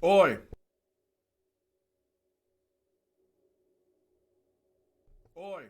Oi. Oi.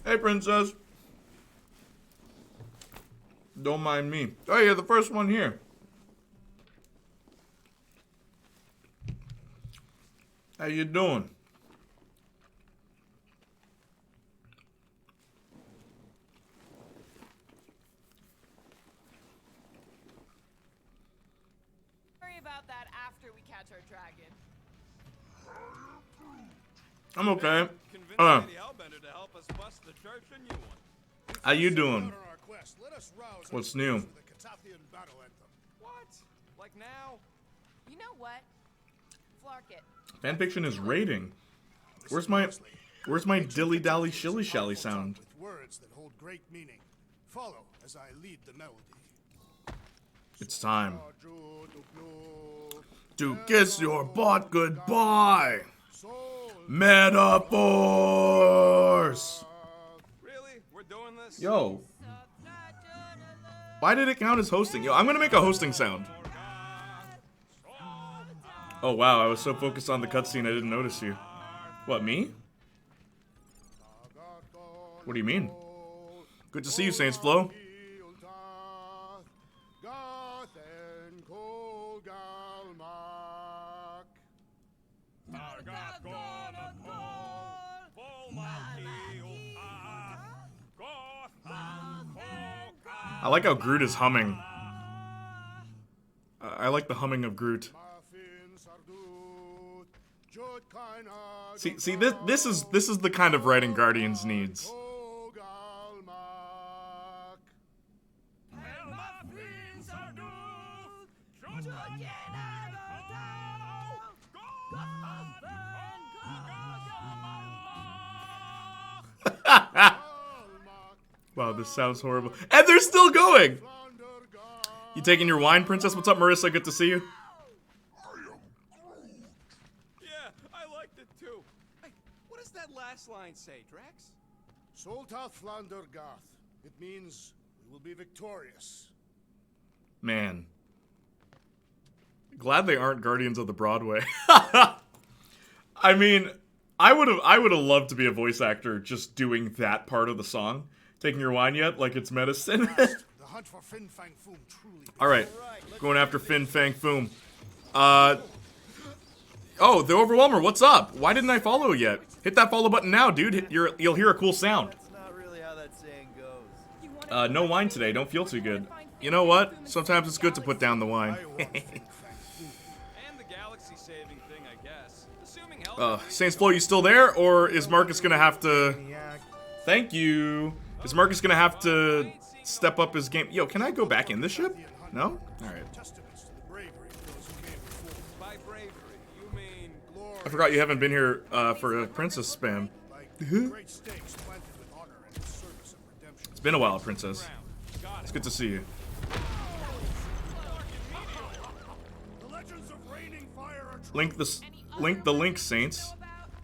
Hey, princess. Don't mind me. Oh, you're the first one here. How you doing? Worry about that after we catch our dragon. I'm okay. Convince Lady Hellbender to help us bust the church a new one. How you doing? What's new? What? Like now? You know what? Flark it. Fanfiction is rating. Where's my dilly dally shilly shally sound? With words that hold great meaning. Follow as I lead the melody. It's time to kiss your butt goodbye. Metaphors. Really? We're doing this? Yo. Why did it count as hosting? Yo, I'm gonna make a hosting sound. Oh wow, I was so focused on the cutscene I didn't notice you. What, me? What do you mean? Good to see you, Saints Flow. I like how Groot is humming. I like the humming of Groot. See, this is the kind of writing Guardians needs. Wow, this sounds horrible. And they're still going! You taking your wine, princess? What's up, Marissa? Good to see you. Yeah, I liked it too. Hey, what does that last line say, Drax? Solta Flander Gath. It means we will be victorious. Man. Glad they aren't Guardians of the Broadway. I mean, I would have loved to be a voice actor just doing that part of the song. Taking your wine yet? Like it's medicine. The hunt for Fin Fang Foom truly. Alright. Going after Fin Fang Foom. Oh, the Overwhelmer, what's up? Why didn't I follow yet? Hit that follow button now, dude. You'll hear a cool sound. That's not really how that saying goes. No wine today. Don't feel too good. You know what? Sometimes it's good to put down the wine. And the galaxy saving thing, I guess. Assuming Hellbender Saints Flow, you still there? Or is Marcus gonna have to... Thank you. Is Marcus gonna have to step up his game? Yo, can I go back in this ship? No? Alright. Testaments to the bravery of those who came before. by bravery, you mean glory. I forgot you haven't been here for a princess spam. Great stakes planted with honor and in service of redemption. It's been a while, princess. Got It's it. good to see you. The legends of raining fire are true. Link the link, Saints.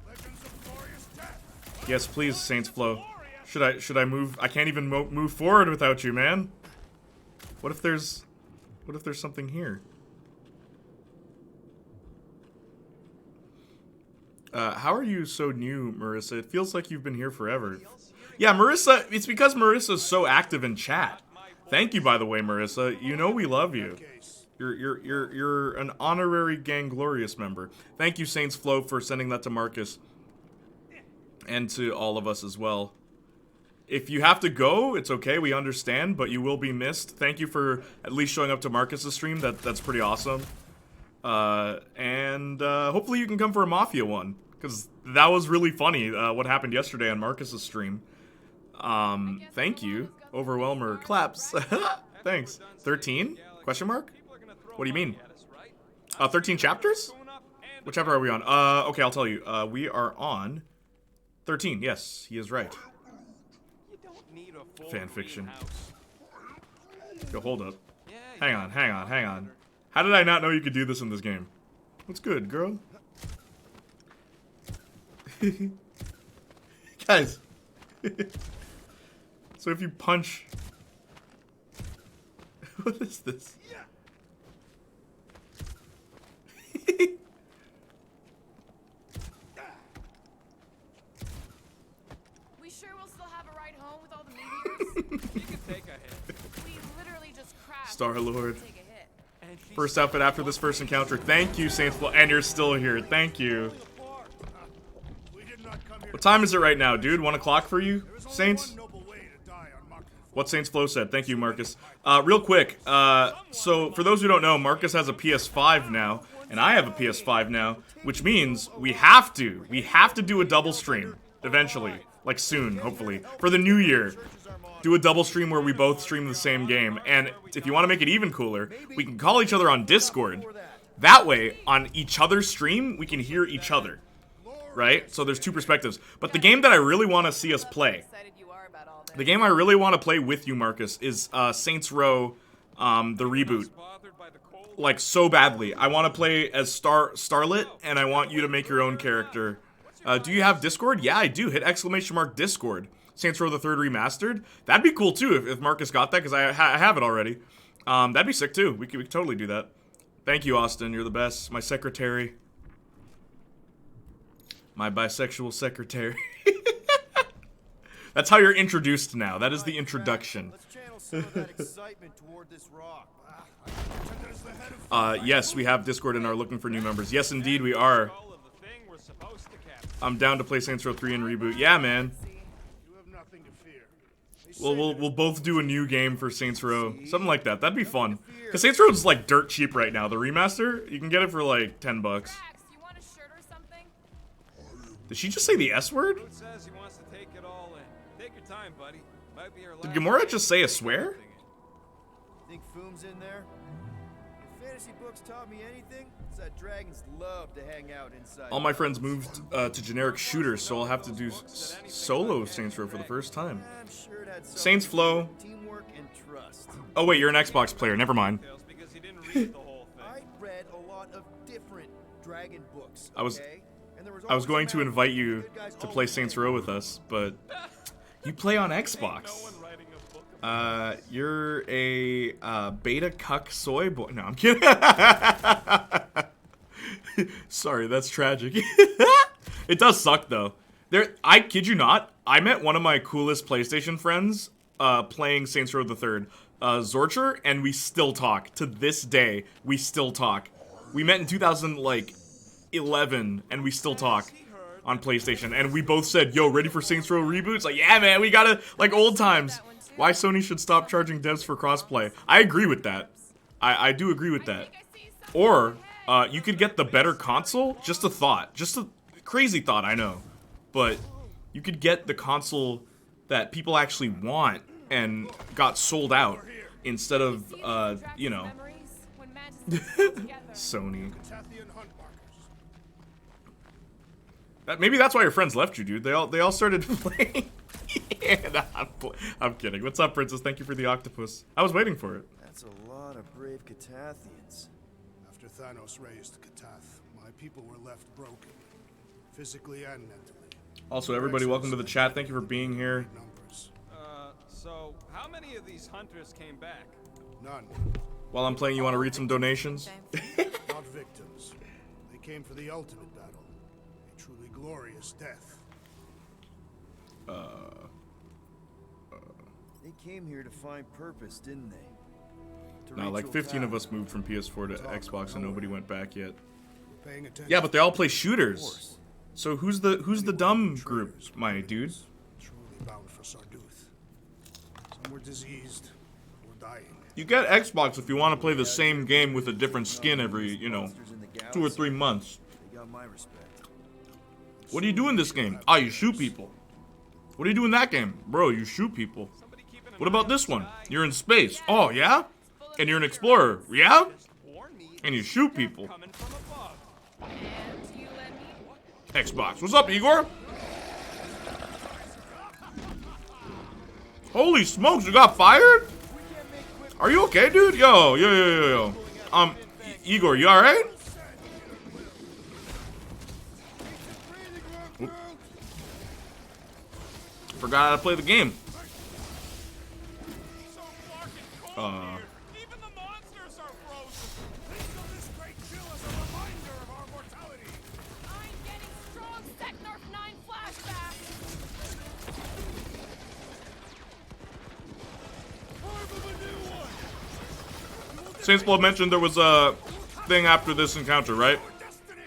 Legends of glorious death. Yes, please, Saints Flow. Should I move? I can't even move forward without you, man. What if there's something here? How are you so new, Marissa? It feels like you've been here forever. Yeah, Marissa, it's because Marissa's so active in chat. Thank you, by the way, Marissa. You know we love you. You're an honorary Gang Glorious member. Thank you, Saints Flow, for sending that to Marcus. And to all of us as well. If you have to go, it's okay, we understand, but you will be missed. Thank you for at least showing up to Marcus's stream. That's pretty awesome. And hopefully you can come for a Mafia one, because that was really funny, what happened yesterday on Marcus's stream. Thank you. Overwhelmer claps. Thanks. 13? Question mark? What do you mean? 13 chapters? What chapter are we on? Okay, I'll tell you. We are on 13. Yes, he is right. Fan fiction. Yo, hold up. Hang on. How did I not know you could do this in this game? What's good, girl? Guys. So if you punch... What is this? We sure will still have a ride home with all the meteors? You can take a hit. We literally just crashed. Star-Lord. Take a hit. First outfit after this first encounter. Thank you, Saints. And you're still here. Thank you. What time is it right now, dude? 1 o'clock for you, Saints? What Saints Flow said. Thank you, Marcus. Real quick. So, for those who don't know, Marcus has a PS5 now, and I have a PS5 now, which means we have to do a double stream eventually, like soon, hopefully, for the new year. Do a double stream where we both stream the same game, and if you want to make it even cooler, we can call each other on Discord. That way, on each other's stream, we can hear each other, right? So there's two perspectives. But the game that I really want to see us play, the game I really want to play with you, Marcus, is Saints Row, the reboot. Like, so badly. I want to play as Starlet, and I want you to make your own character. Do you have Discord? Yeah, I do. Hit ! Discord. Saints Row the 3rd Remastered. That'd be cool, too, if Marcus got that, because I have it already. That'd be sick, too. We could totally do that. Thank you, Austin. You're the best. My secretary. My bisexual secretary. That's how you're introduced now. That is the introduction. Let's channel some of that excitement toward this rock. Yes, we have Discord and are looking for new members. Yes, indeed, we are. I'm down to play Saints Row 3 and reboot. Yeah, man. We'll both do a new game for Saints Row. Something like that. That'd be fun. Because Saints Row is like dirt cheap right now. The remaster, you can get it for like $10. Max, you want a shirt or something? Did she just say the S word? Dude says he wants to take it all in. Take your time, buddy. Might be our Did last Gamora day. just say a swear? Think Foom's in there? If fantasy books taught me anything, it's that dragons love to hang out inside. All my friends moved to generic shooters, so I'll have to do solo Saints Row for the first time. I'm sure it had something Saints to do Flow. with teamwork and trust. Oh wait, you're an Xbox player. Never mind. Because he didn't read the whole thing. I read a lot of different dragon books. I was- okay? And there was I was always going a to map invite where you the good guys to play always Saints win. Row with us, but you play on No Xbox. one writing a book about You're a beta cuck soy boy. No, I'm kidding. Sorry, that's tragic. It does suck though. I kid you not. I met one of my coolest PlayStation friends playing Saints Row the 3rd, Zorcher, and we still talk to this day. We still talk. We met in 2011, and we still talk on PlayStation. And we both said, "Yo, ready for Saints Row reboot?" It's like, yeah, man, we gotta like old times. Why Sony should stop charging devs for crossplay? I agree with that. I do agree with that. Or you could get the better console. Just a thought. Just a crazy thought, I know. But you could get the console that people actually want and got sold out instead of, you know, Sony. Maybe that's why your friends left you, dude. They all started playing. Yeah, nah, I'm kidding. What's up, Princess? Thank you for the octopus. I was waiting for it. That's a lot of brave Catathians. After Thanos raised Katath, my people were left broken, physically and mentally. Also, everybody, welcome to the chat. Thank you for being here. Numbers. So, how many of these hunters came back? None. While I'm playing, you want to read some donations? Not victims. They came for the ultimate battle. A truly glorious death. They came here to find purpose, didn't they? To No, reach like your 15 of power. us moved from PS4 to Xbox and nobody went back yet. We're paying attention. Yeah, but they all play Of shooters. course. So who's the dumb group, my dude? Truly bound for Sarduth. Some were diseased, or dying. You get Xbox if you want to play the same game with a different skin every, you know, Monsters in the 2 or galaxy. 3 months. They got my respect. What do you do in this game? Ah, you shoot people. What do you do in that game? Bro, you shoot people. Somebody keeping an What eye about on this the one? sky? You're in space. Oh, yeah? And you're an explorer. Yeah? Just warn me And you shoot people. Coming from above. And you let me? Xbox. What's up, Igor? Holy smokes, you got fired? Are you okay, dude? Yo. Igor, you alright? Forgot how to play the game. So fucking cold here. Even the monsters are frozen. Think of this great chill as a reminder of our mortality. I'm getting strong Sector 9 flashbacks. Carve of a new one. Saints Blood mentioned there was a thing after this encounter, right? Our destiny.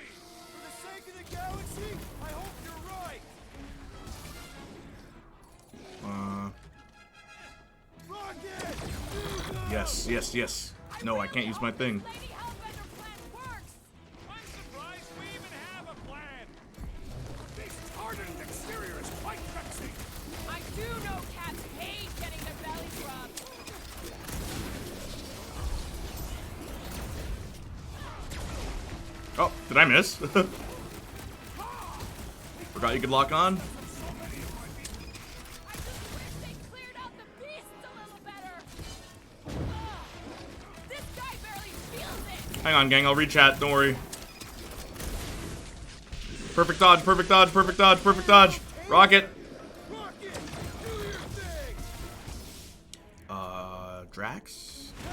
For the sake of the galaxy, I hope you're right. Rocket! Yes. No, I can't use my thing. Lady Hellbender plan works. I'm surprised we even have a plan. This hardened exterior is quite vexing. I do know cats hate getting their bellies rubbed. Oh, did I miss? Forgot you could lock on. I just wish they cleared out the beasts a little better. Ugh. This guy barely feels it. Hang on, gang. I'll rechat. Don't worry. Perfect dodge. Rocket. Rocket! Do your thing! Drax? You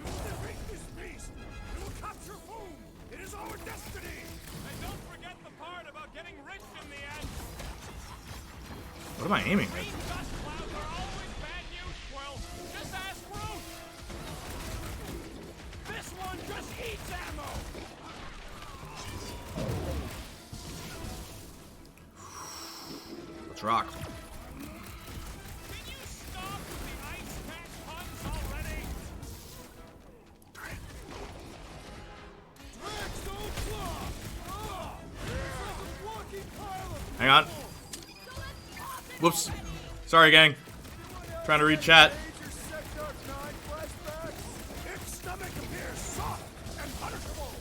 will defeat this beast. You will capture Foom. It is our destiny. And don't forget the part about getting rich in the end. What am I aiming Green at? dust clouds are always bad news, Quill. Just ask Groot. This one just eats ammo. Let's rock. Can you stop with the ice pack puns already? Drax, don't flop! Ah! It's like a walking pile of Hang on. Whoops. Sorry, gang. Trying to read chat. major Sector 9 flashbacks. Its stomach appears soft and punishable.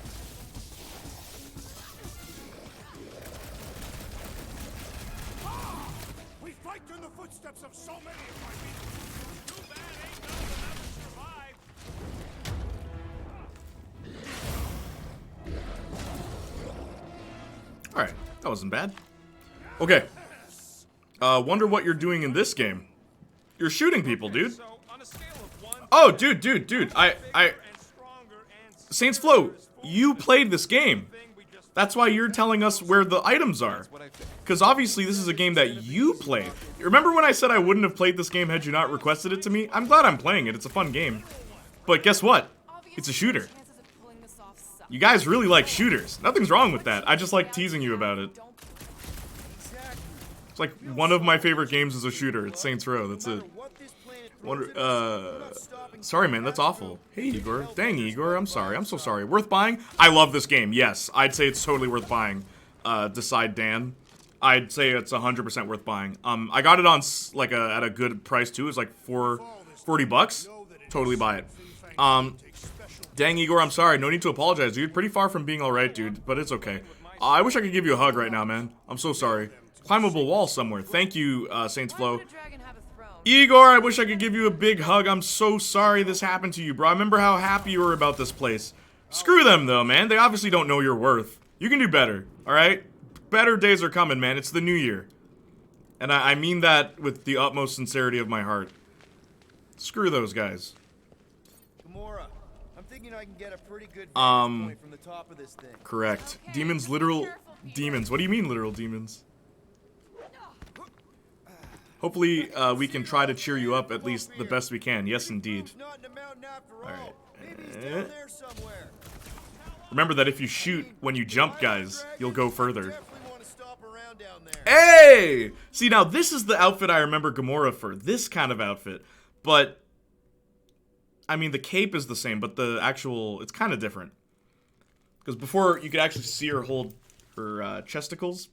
We fight in the footsteps of so many of my people. Too bad ain't none of them ever survived. Alright. That wasn't bad. Okay. Wonder what you're doing in this game. You're shooting people, dude. So on a scale of 1 Oh, dude. and stronger and Saints Flow, you played this game. That's why you're telling us where the items are. Because obviously this is a game that you played. Remember when I said I wouldn't have played this game had you not requested it to me? I'm glad I'm playing it. It's a fun game. But guess what? It's a shooter. Chances of pulling this off suck. You guys really like shooters. Nothing's wrong with that. I just like teasing you about it. It's like one of my favorite games is a shooter. It's Saints Row. That's it. What this planet Wonder, throws at us, we're not stopping. Sorry, man. That's awful. Hey, Igor. Dang, Igor. I'm sorry. I'm so sorry. Worth buying? I love this game. Yes, I'd say it's totally worth buying. Decide Dan. I'd say it's 100% worth buying. I got it on like at a good price too. It's like $40. Totally buy it. Dang, Igor. I'm sorry. No need to apologize, dude. Pretty far from being all right, dude. But it's okay. I wish I could give you a hug right now, man. I'm so sorry. Climbable wall somewhere. Thank you, Saints Why Flow. would a dragon have a throne? Igor, I wish I could give you a big hug. I'm so sorry this happened to you, bro. I remember how happy you were about this place. Screw them, though, man. They obviously don't know your worth. You can do better, alright? Better days are coming, man. It's the new year. And I mean that with the utmost sincerity of my heart. Screw those guys. Gamora, I'm thinking I can get a pretty good vantage point from the top of this thing. Correct. Okay, Demons, be literal careful, Peter. demons. What do you mean, literal demons? Hopefully, we can try to cheer you up at least the best we can. Yes, indeed. Foom's not in the mountain after all. Alright. Maybe he's down there somewhere. Remember that if you shoot when you jump, guys, you'll go further. Definitely want to stop around down there. Hey! See, now this is the outfit I remember Gamora for. This kind of outfit. But, I mean, the cape is the same, but the actual, it's kind of different. Because before, you could actually see her hold her chesticles.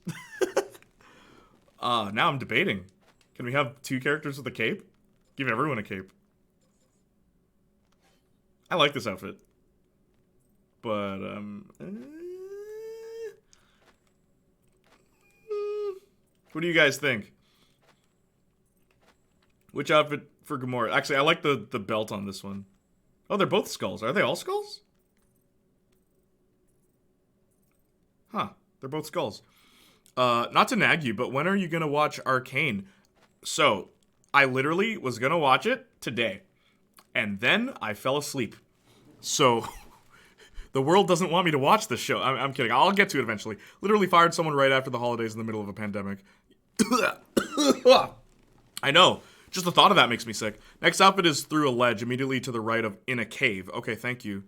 Now I'm debating. Can we have two characters with a cape? Give everyone a cape. I like this outfit. But what do you guys think? Which outfit for Gamora? Actually, I like the belt on this one. Oh, they're both skulls. Are they all skulls? Huh. They're both skulls. Not to nag you, but when are you gonna watch Arcane? So, I literally was gonna watch it today. And then I fell asleep. So, the world doesn't want me to watch this show. I'm kidding. I'll get to it eventually. Literally fired someone right after the holidays in the middle of a pandemic. I know. Just the thought of that makes me sick. Next outfit is through a ledge, immediately to the right of in a cave. Okay, thank you.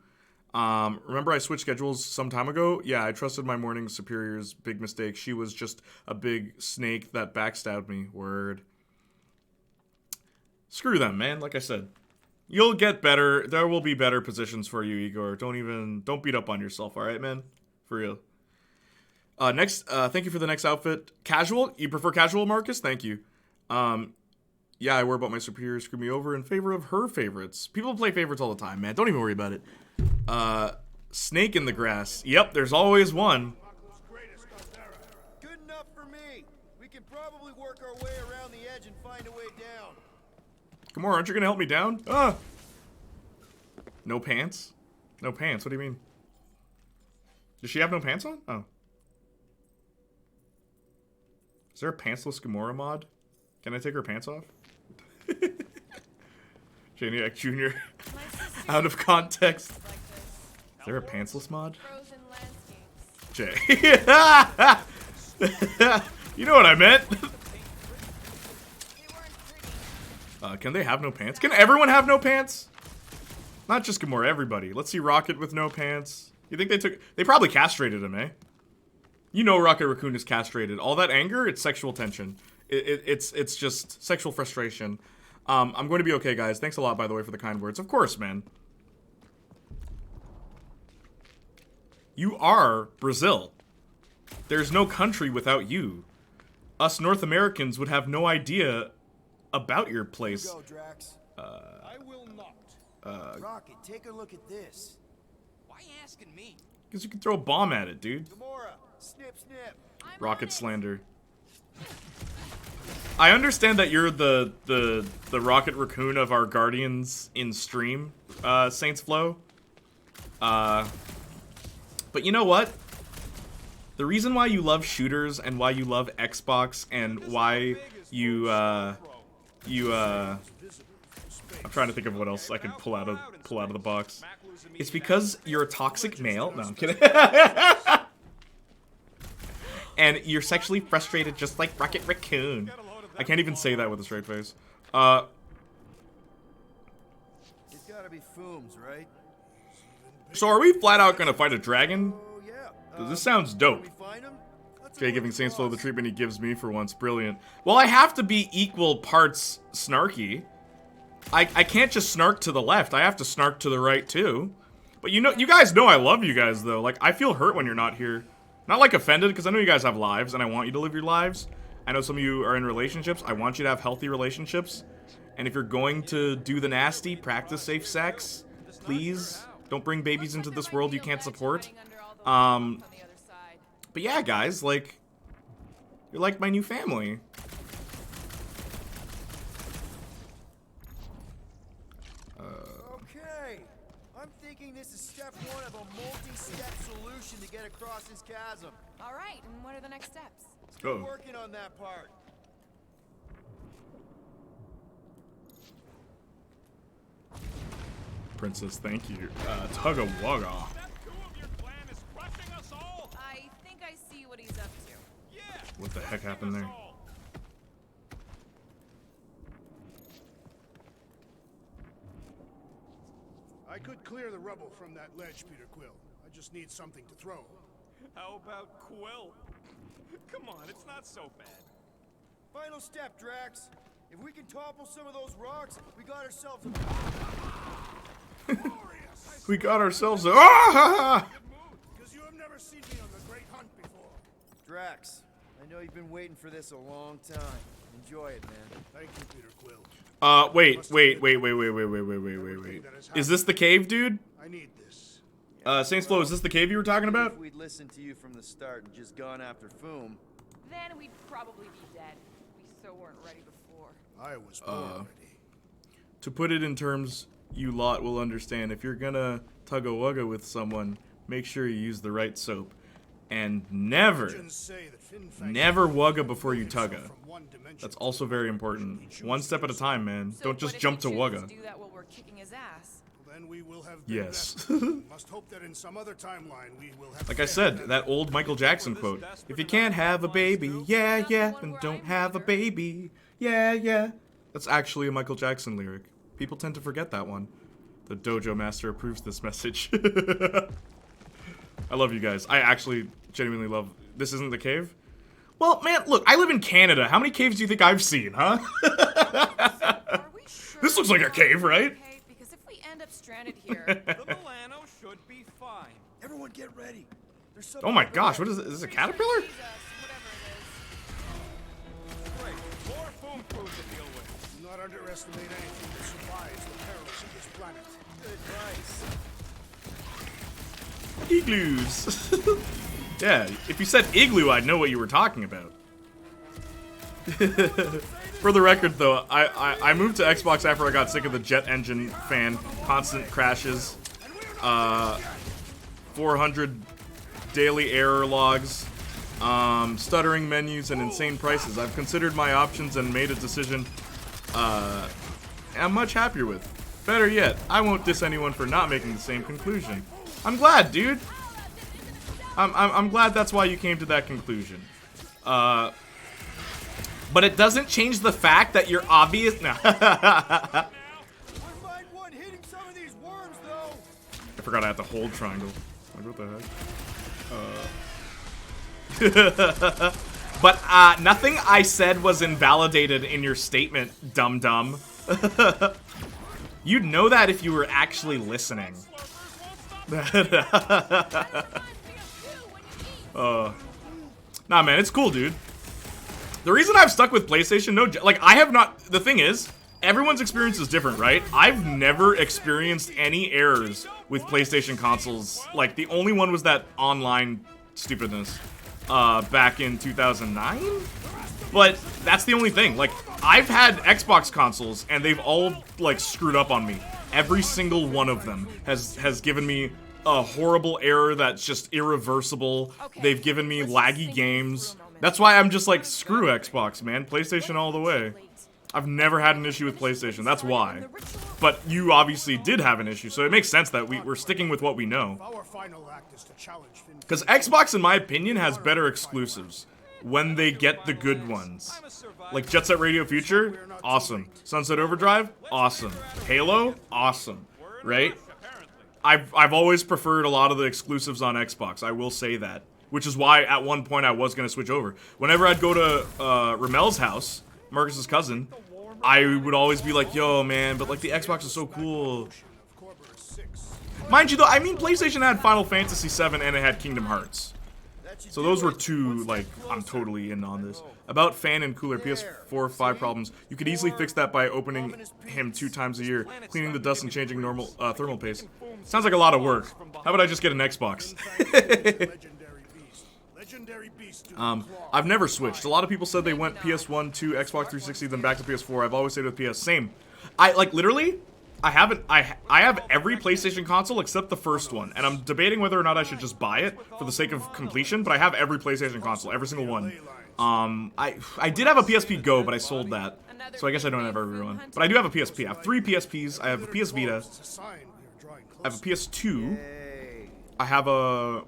Remember I switched schedules some time ago? Yeah, I trusted my morning superior's big mistake. She was just a big snake that backstabbed me. Word. Screw them, man. Like I said. You'll get better. There will be better positions for you, Igor. Don't beat up on yourself, alright, man? For real. Next, thank you for the next outfit. Casual? You prefer casual, Marcus? Thank you. Yeah, I worry about my superior screw me over in favor of her favorites. People play favorites all the time, man. Don't even worry about it. Snake in the grass. Yep, there's always one. Good enough for me. We can probably work our way around the edge and find a way down. Come on, aren't you gonna help me down? Ah! No pants? No pants, what do you mean? Does she have no pants on? Oh. Is there a pantsless Gamora mod? Can I take her pants off? Playniac Jr. Out of context. Is there a pantsless mod? Frozen landscapes. Jay. You know what I meant. They weren't pretty. Can they have no pants? Can everyone have no pants? Not just Gamora, everybody. Let's see Rocket with no pants. You think they probably castrated him, eh? You know Rocket Raccoon is castrated. All that anger, it's sexual tension. It's just sexual frustration. I'm going to be okay, guys. Thanks a lot, by the way, for the kind words. Of course, man. You are Brazil. There's no country without you. Us North Americans would have no idea about your place. Go, Drax. I will not. Rocket, take a look at this. Why asking me? Because you can throw a bomb at it, dude. Gamora, snip, snip. I'm Rocket on it. slander. I understand that you're the Rocket Raccoon of our Guardians in stream, Saints Flow. But you know what? The reason why you love shooters and why you love Xbox and why you I'm trying to think of what else I can pull out of the box. It's because you're a toxic male. No, I'm kidding. And you're sexually frustrated just like Rocket Raccoon. I can't even say that with a straight face. It's gotta be Fooms, right? So are we flat out gonna fight a dragon? Oh, yeah. 'Cause this sounds dope. Can we find him? Let's Jay look giving at Saints Flow the boss. treatment he gives me for once. Brilliant. Well, I have to be equal parts snarky. I can't just snark to the left. I have to snark to the right, too. But you guys know I love you guys, though. Like, I feel hurt when you're not here. Not, like, offended, because I know you guys have lives, and I want you to live your lives. I know some of you are in relationships. I want you to have healthy relationships. And if you're going to do the nasty, practice safe sex, please don't bring babies into this world you can't support. But yeah, guys, like, you're like my new family. Okay. I'm thinking this is step one of a multi-step solution to get across this chasm. All right, and what are the next steps? Still Oh. working on that part. Princess, thank you. Tugga Wugga. Step 2 of your plan is crushing us all. I think I see what he's up to. Yeah. What the heck happened there? all. I could clear the rubble from that ledge, Peter Quill. I just need something to throw. How about Quill? Come on, it's not so bad. Final step, Drax. If we can topple some of those rocks, we got ourselves a... Glorious! We got ourselves a... Ah! Because you have never seen me on the Great Hunt before. Drax, I know you've been waiting for this a long time. Enjoy it, man. Thank you, Peter Quill. Wait. Is this the cave, dude? I need this. Saints Flow, is this the cave you were talking about? If we'd listened to you from the start and just gone after Foom, Then we'd probably be dead. We so weren't ready before. I was born ready. To put it in terms you lot will understand, if you're gonna tug-a-wugga with someone, make sure you use the right soap. And never wugga before you tugga. That's also very important. One step at a time, man. So Don't just what if jump he to chooses wugga. to do that while we're kicking his ass? Then we will have Yes. must hope that in some other timeline we will have Like I said, that old Michael Jackson quote. If you can't have a baby, yeah, yeah, then don't have a baby. Yeah, yeah. That's actually a Michael Jackson lyric. People tend to forget that one. The Dojo Master approves this message. I love you guys. I actually genuinely love... This isn't the cave? Well, man, look, I live in Canada. How many caves do you think I've seen, huh? Are we sure This looks like a cave, right? okay? Because if we end up stranded here, The Milano should be fine. everyone get ready. There's Oh my gosh, what is this? Is this a caterpillar? Jesus, whatever it is. Great. More Foom crew to deal with. Do not underestimate anything that survives the perils of this planet. Good advice. Igloos. Yeah, if you said igloo, I'd know what you were talking about. For the record, though, I moved to Xbox after I got sick of the jet engine fan, constant crashes, 400 daily error logs, stuttering menus, and insane prices. I've considered my options and made a decision I'm much happier with. Better yet, I won't diss anyone for not making the same conclusion. I'm glad, dude. I'm glad that's why you came to that conclusion. But it doesn't change the fact that you're obvious. No. I Wouldn't mind one hitting some of these worms, though. forgot I had to hold triangle. Like, what the heck? But nothing I said was invalidated in your statement, dum-dum. You'd know that if you were actually listening. Nah, man, it's cool, dude. The reason I've stuck with PlayStation, like, I have not... The thing is, everyone's experience is different, right? I've never experienced any errors with PlayStation consoles. Like, the only one was that online stupidness back in 2009? But that's the only thing. Like, I've had Xbox consoles, and they've all, like, screwed up on me. Every single one of them has given me a horrible error that's just irreversible. Okay, They've given me let's just laggy think this games. through a moment. That's why I'm just like, screw Xbox, man. PlayStation all the way. I've never had an issue with PlayStation, that's why. But you obviously did have an issue, so it makes sense that we're sticking with what we know. Our final act is to challenge Finn. Because Xbox, in my opinion, has better exclusives when they get the good ones. Like Jet Set Radio Future, awesome. Sunset Overdrive, awesome. Halo, awesome. Right? I've always preferred a lot of the exclusives on Xbox, I will say that. Which is why at one point I was going to switch over. Whenever I'd go to Ramel's house, Marcus's cousin, I would always be like, yo, man, but like the Xbox is so cool. Mind you though, I mean PlayStation had Final Fantasy VII and it had Kingdom Hearts. So those were two, like, I'm totally in on this. About fan and cooler PS4 5 problems, you could easily fix that by opening him 2 times a year, cleaning the dust and changing normal thermal paste. Sounds like a lot of work. How about I just get an Xbox? I've never switched. A lot of people said they went PS1 to Xbox 360, then back to PS4. I've always stayed with PS. Same. I, like, literally, I have every PlayStation console except the first one, and I'm debating whether or not I should just buy it for the sake of completion, but I have every PlayStation console, every single one. I did have a PSP Go, but I sold that, so I guess I don't have every one. But I do have a PSP. I have 3 PSPs. I have a PS Vita. I have a PS2. I have a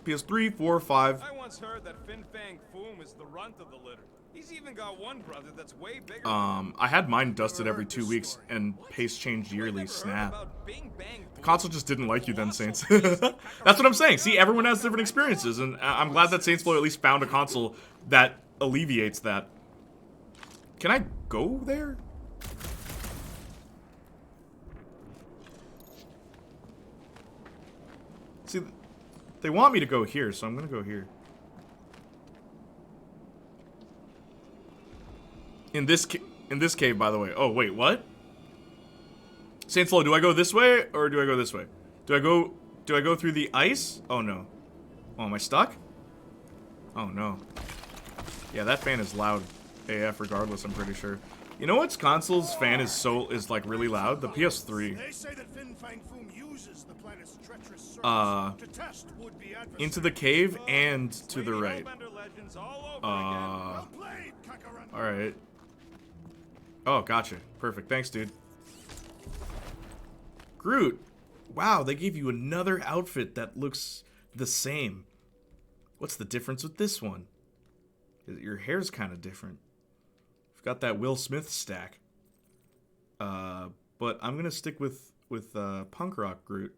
PS3, 4, 5. I once heard that Fin Fang Foom is the runt of the litter. He's even got one brother that's way bigger. I had mine dusted every 2 weeks and paste changed yearly. Snap. The console just didn't like you then, Saints. That's what I'm saying. See, everyone has different experiences, and I'm glad that Saints Flow at least found a console that alleviates that. Can I go there? See, they want me to go here, so I'm gonna go here. In this cave, by the way. Oh, wait, what? Saints Flow, do I go this way, or do I go this way? Do I go Do I go through the ice? Oh no. Oh, am I stuck? Oh no. Yeah, that fan is loud AF regardless, I'm pretty sure. You know what's console's fan is like really loud? The PS3. They say that Fin Fang Foom uses the planet's treacherous surface to test would-be adversaries. Into the cave and to the right. Hellbender legends all over again. Well played, Kakarot. Alright. Oh, gotcha. Perfect. Thanks, dude. Groot. Wow, they gave you another outfit that looks the same. What's the difference with this one? Your hair's kind of different. You've got that Will Smith stack. But I'm gonna stick with punk rock Groot.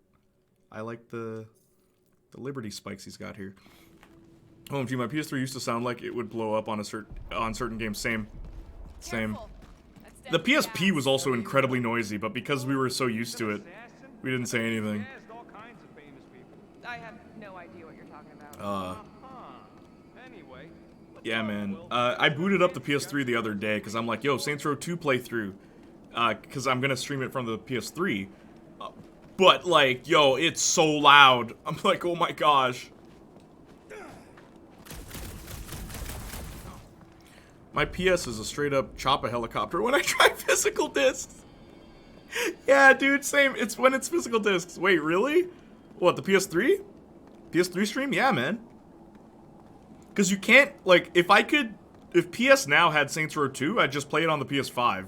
I like the Liberty spikes he's got here. OMG, my PS3 used to sound like it would blow up on certain games. Same. Careful. That's The definitely PSP was also incredibly noisy, but because we were so used to it, we didn't say anything. All kinds of famous people. I have no idea what you're talking about. Anyway. Yeah, man. I booted up the PS3 the other day because I'm like, yo, Saints Row 2 playthrough. Because I'm going to stream it from the PS3. But, like, yo, it's so loud. I'm like, oh my gosh. My PS is a straight up chop a helicopter when I try physical discs. Yeah, dude, same. It's when it's physical discs. Wait, really? What, the PS3? PS3 stream? Yeah, man. Because you can't, like, if PS Now had Saints Row 2, I'd just play it on the PS5.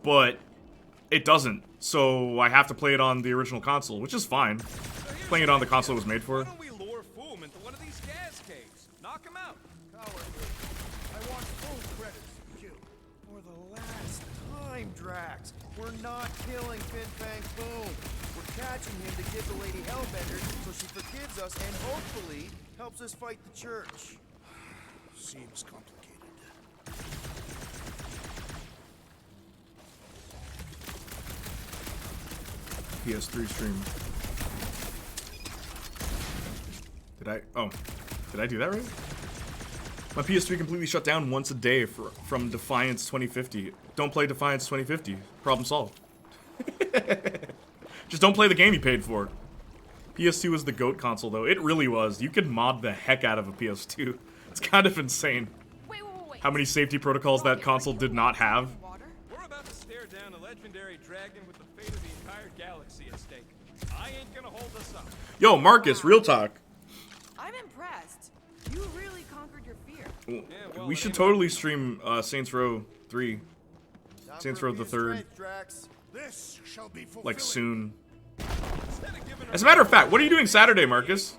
But it doesn't. So I have to play it on the original console, which is fine. Playing it on the console it was made for. Why don't we lure Foom into one of these gas caves? Knock him out. Coward. I want full credit for you. For the last time, Drax. We're not killing Fin Fang Foom. We're catching him to give the Lady Hellbender so she forgives us and hopefully helps us fight the church. Seems complicated. PS3 stream. Did I do that right? My PS3 completely shut down once a day from Defiance 2050. Don't play Defiance 2050. Problem solved. Just don't play the game you paid for. PS2 was the GOAT console, though. It really was. You could mod the heck out of a PS2. It's kind of insane Wait. how many safety protocols that console did not have. Water? We're about to stare down a legendary dragon with the fate of the entire galaxy at stake. I ain't gonna hold us up. Yo, Marcus, real talk. I'm impressed. You really conquered your fear. well, We it should ain't totally stream Saints Row 3, Time Saints for a Row the few 3rd, strength, Drax. This shall be fulfilling. like soon. Instead of giving As a matter of fact, what are you doing Saturday, Marcus?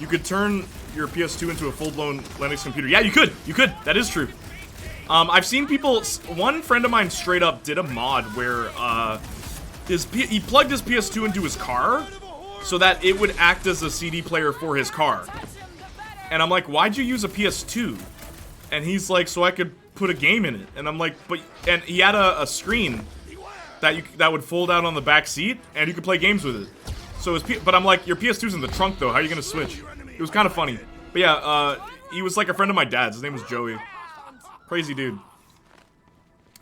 You could turn your PS2 into a full-blown Linux computer. Yeah, you could. You could. That is true. I've seen people. One friend of mine straight up did a mod where he plugged his PS2 into his car so that it would act as a CD player for his car. And I'm like, why'd you use a PS2? And he's like, so I could put a game in it. And I'm like, and he had a screen that would fold out on the back seat, and you could play games with it. So but I'm like, your PS2's in the trunk though. How are you gonna switch? It was kind of funny. But yeah, he was like a friend of my dad's. His name was Joey. Crazy dude.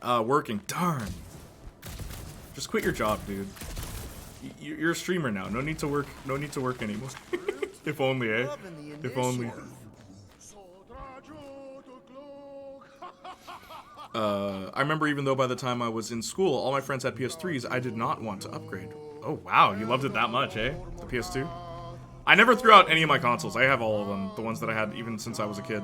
Working. Darn. Just quit your job, dude. You're a streamer now. No need to work. No need to work anymore. If only, eh? Loving the If only. initiative. I remember even though by the time I was in school, all my friends had PS3s, I did not want to upgrade. Oh, wow. You loved it that much, eh? The PS2? I never threw out any of my consoles. I have all of them. The ones that I had even since I was a kid.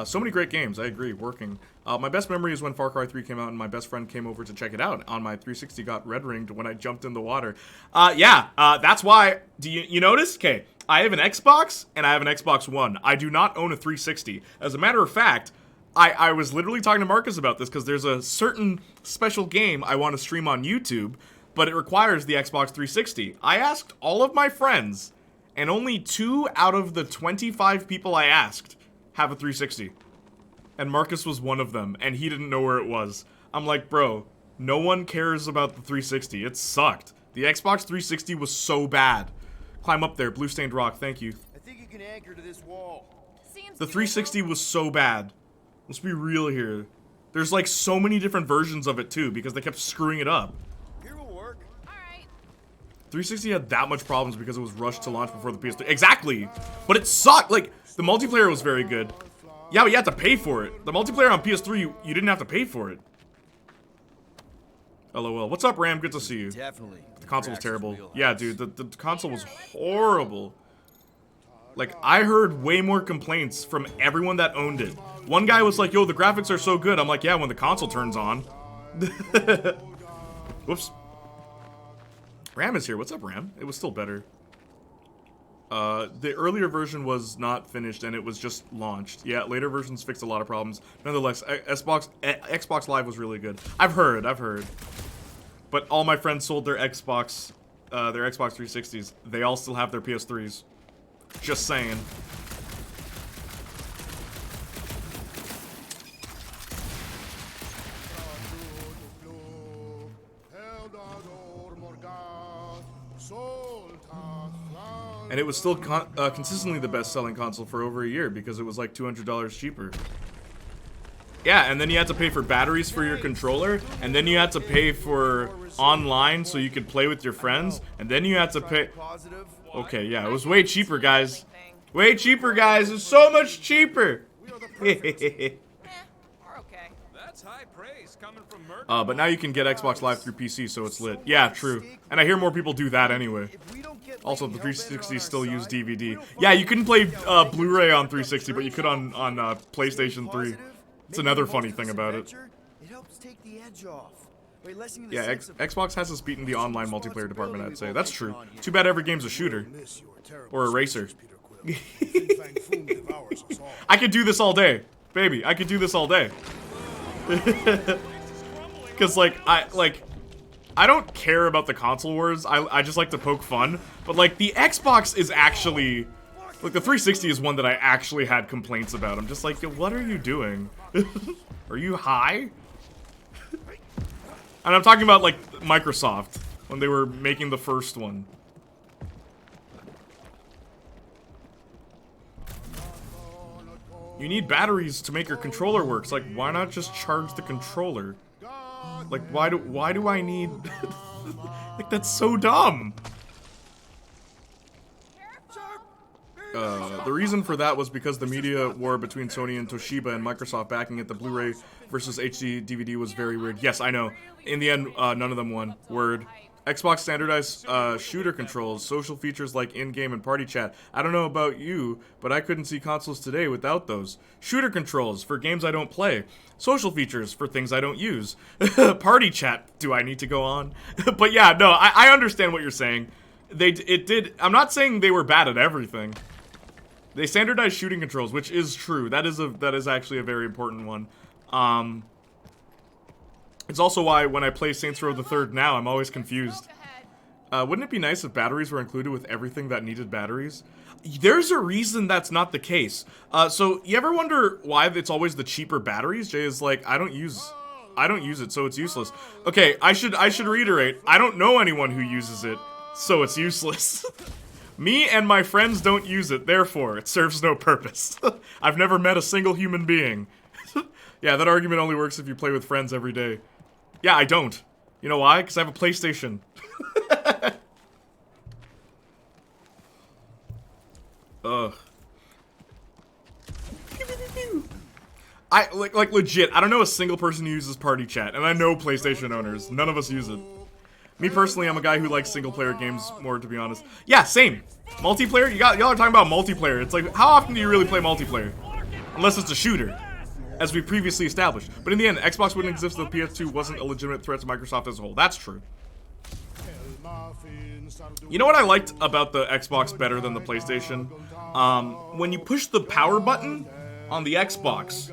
So many great games. I agree. Working. My best memory is when Far Cry 3 came out and my best friend came over to check it out. On my 360 got red ringed when I jumped in the water. That's why. Do you notice? Okay. I have an Xbox and I have an Xbox One. I do not own a 360. As a matter of fact, I was literally talking to Marcus about this because there's a certain special game I want to stream on YouTube, but it requires the Xbox 360. I asked all of my friends, and only 2 out of the 25 people I asked have a 360. And Marcus was one of them, and he didn't know where it was. I'm like, bro, no one cares about the 360. It sucked. The Xbox 360 was so bad. Climb up there, blue stained rock, thank you. I think you can anchor to this wall. Seems The to be 360 was so bad. Let's be real here. There's like so many different versions of it too because they kept screwing it up. Here will work. All right. 360 had that much problems because it was rushed to launch before the PS3. Exactly! But it sucked! Like, the multiplayer was very good. Yeah, but you had to pay for it. The multiplayer on PS3, you didn't have to pay for it. LOL. What's up, Ram? Good to see you. Definitely. The console was terrible. Yeah, dude, the console was horrible. Like, I heard way more complaints from everyone that owned it. One guy was like, yo, the graphics are so good. I'm like, yeah, when the console turns on. Whoops. Ram is here. What's up, Ram? It was still better. The earlier version was not finished and it was just launched. Yeah, later versions fixed a lot of problems. Nonetheless, Xbox Live was really good. I've heard. But all my friends sold their Xbox 360s. They all still have their PS3s. Just saying. And it was still consistently the best-selling console for over a year because it was like $200 cheaper. Yeah, and then you had to pay for batteries for your controller, and then you had to pay for online so you could play with your friends, and then you had to pay... Okay, yeah, it was way cheaper, guys. Way cheaper, guys. It's so much cheaper. We're okay. That's high praise coming from Merc. But now you can get Xbox Live through PC, so it's lit. Yeah, true. And I hear more people do that anyway. Also, the 360 still use DVD. Yeah, you couldn't play Blu-ray on 360, but you could on PlayStation 3. It's another funny thing about it. It helps take the edge off. Yeah, Xbox has us beat in the online multiplayer department, I'd say. That's true. Too bad every game's a shooter. Or a racer. I could do this all day. Baby, I could do this all day. Because, I don't care about the console wars. I just like to poke fun. But, like, the Xbox is actually... Like, the 360 is one that I actually had complaints about. I'm just like, yo, what are you doing? Are you high? And I'm talking about, like, Microsoft, when they were making the first one. You need batteries to make your controller work. It's like, why not just charge the controller? Like, why do I need... Like, that's so dumb. The reason for that was because the media war between Sony and Toshiba and Microsoft backing it, the Blu-ray versus HD DVD was very weird. Yes, I know. In the end, none of them won. Word. Xbox standardized shooter controls, social features like in-game and party chat. I don't know about you, but I couldn't see consoles today without those. Shooter controls for games I don't play. Social features for things I don't use. Party chat. Do I need to go on? But yeah, no, I understand what you're saying. I'm not saying they were bad at everything. They standardized shooting controls, which is true. That is actually a very important one. It's also why when I play Saints Row the Third now, I'm always confused. Wouldn't it be nice if batteries were included with everything that needed batteries? There's a reason that's not the case. So you ever wonder why it's always the cheaper batteries? Jay is like, I don't use it, so it's useless. Okay, I should reiterate. I don't know anyone who uses it, so it's useless. Me and my friends don't use it, therefore it serves no purpose. I've never met a single human being. Yeah, that argument only works if you play with friends every day. Yeah, I don't. You know why? Because I have a PlayStation. Ugh. Like legit, I don't know a single person who uses party chat, and I know PlayStation owners. None of us use it. Me personally, I'm a guy who likes single-player games more, to be honest. Yeah, same. Multiplayer? Y'all are talking about multiplayer. It's like, how often do you really play multiplayer? Unless it's a shooter, as we previously established. But in the end, Xbox wouldn't exist if the PS2 wasn't a legitimate threat to Microsoft as a whole. That's true. You know what I liked about the Xbox better than the PlayStation? When you push the power button on the Xbox,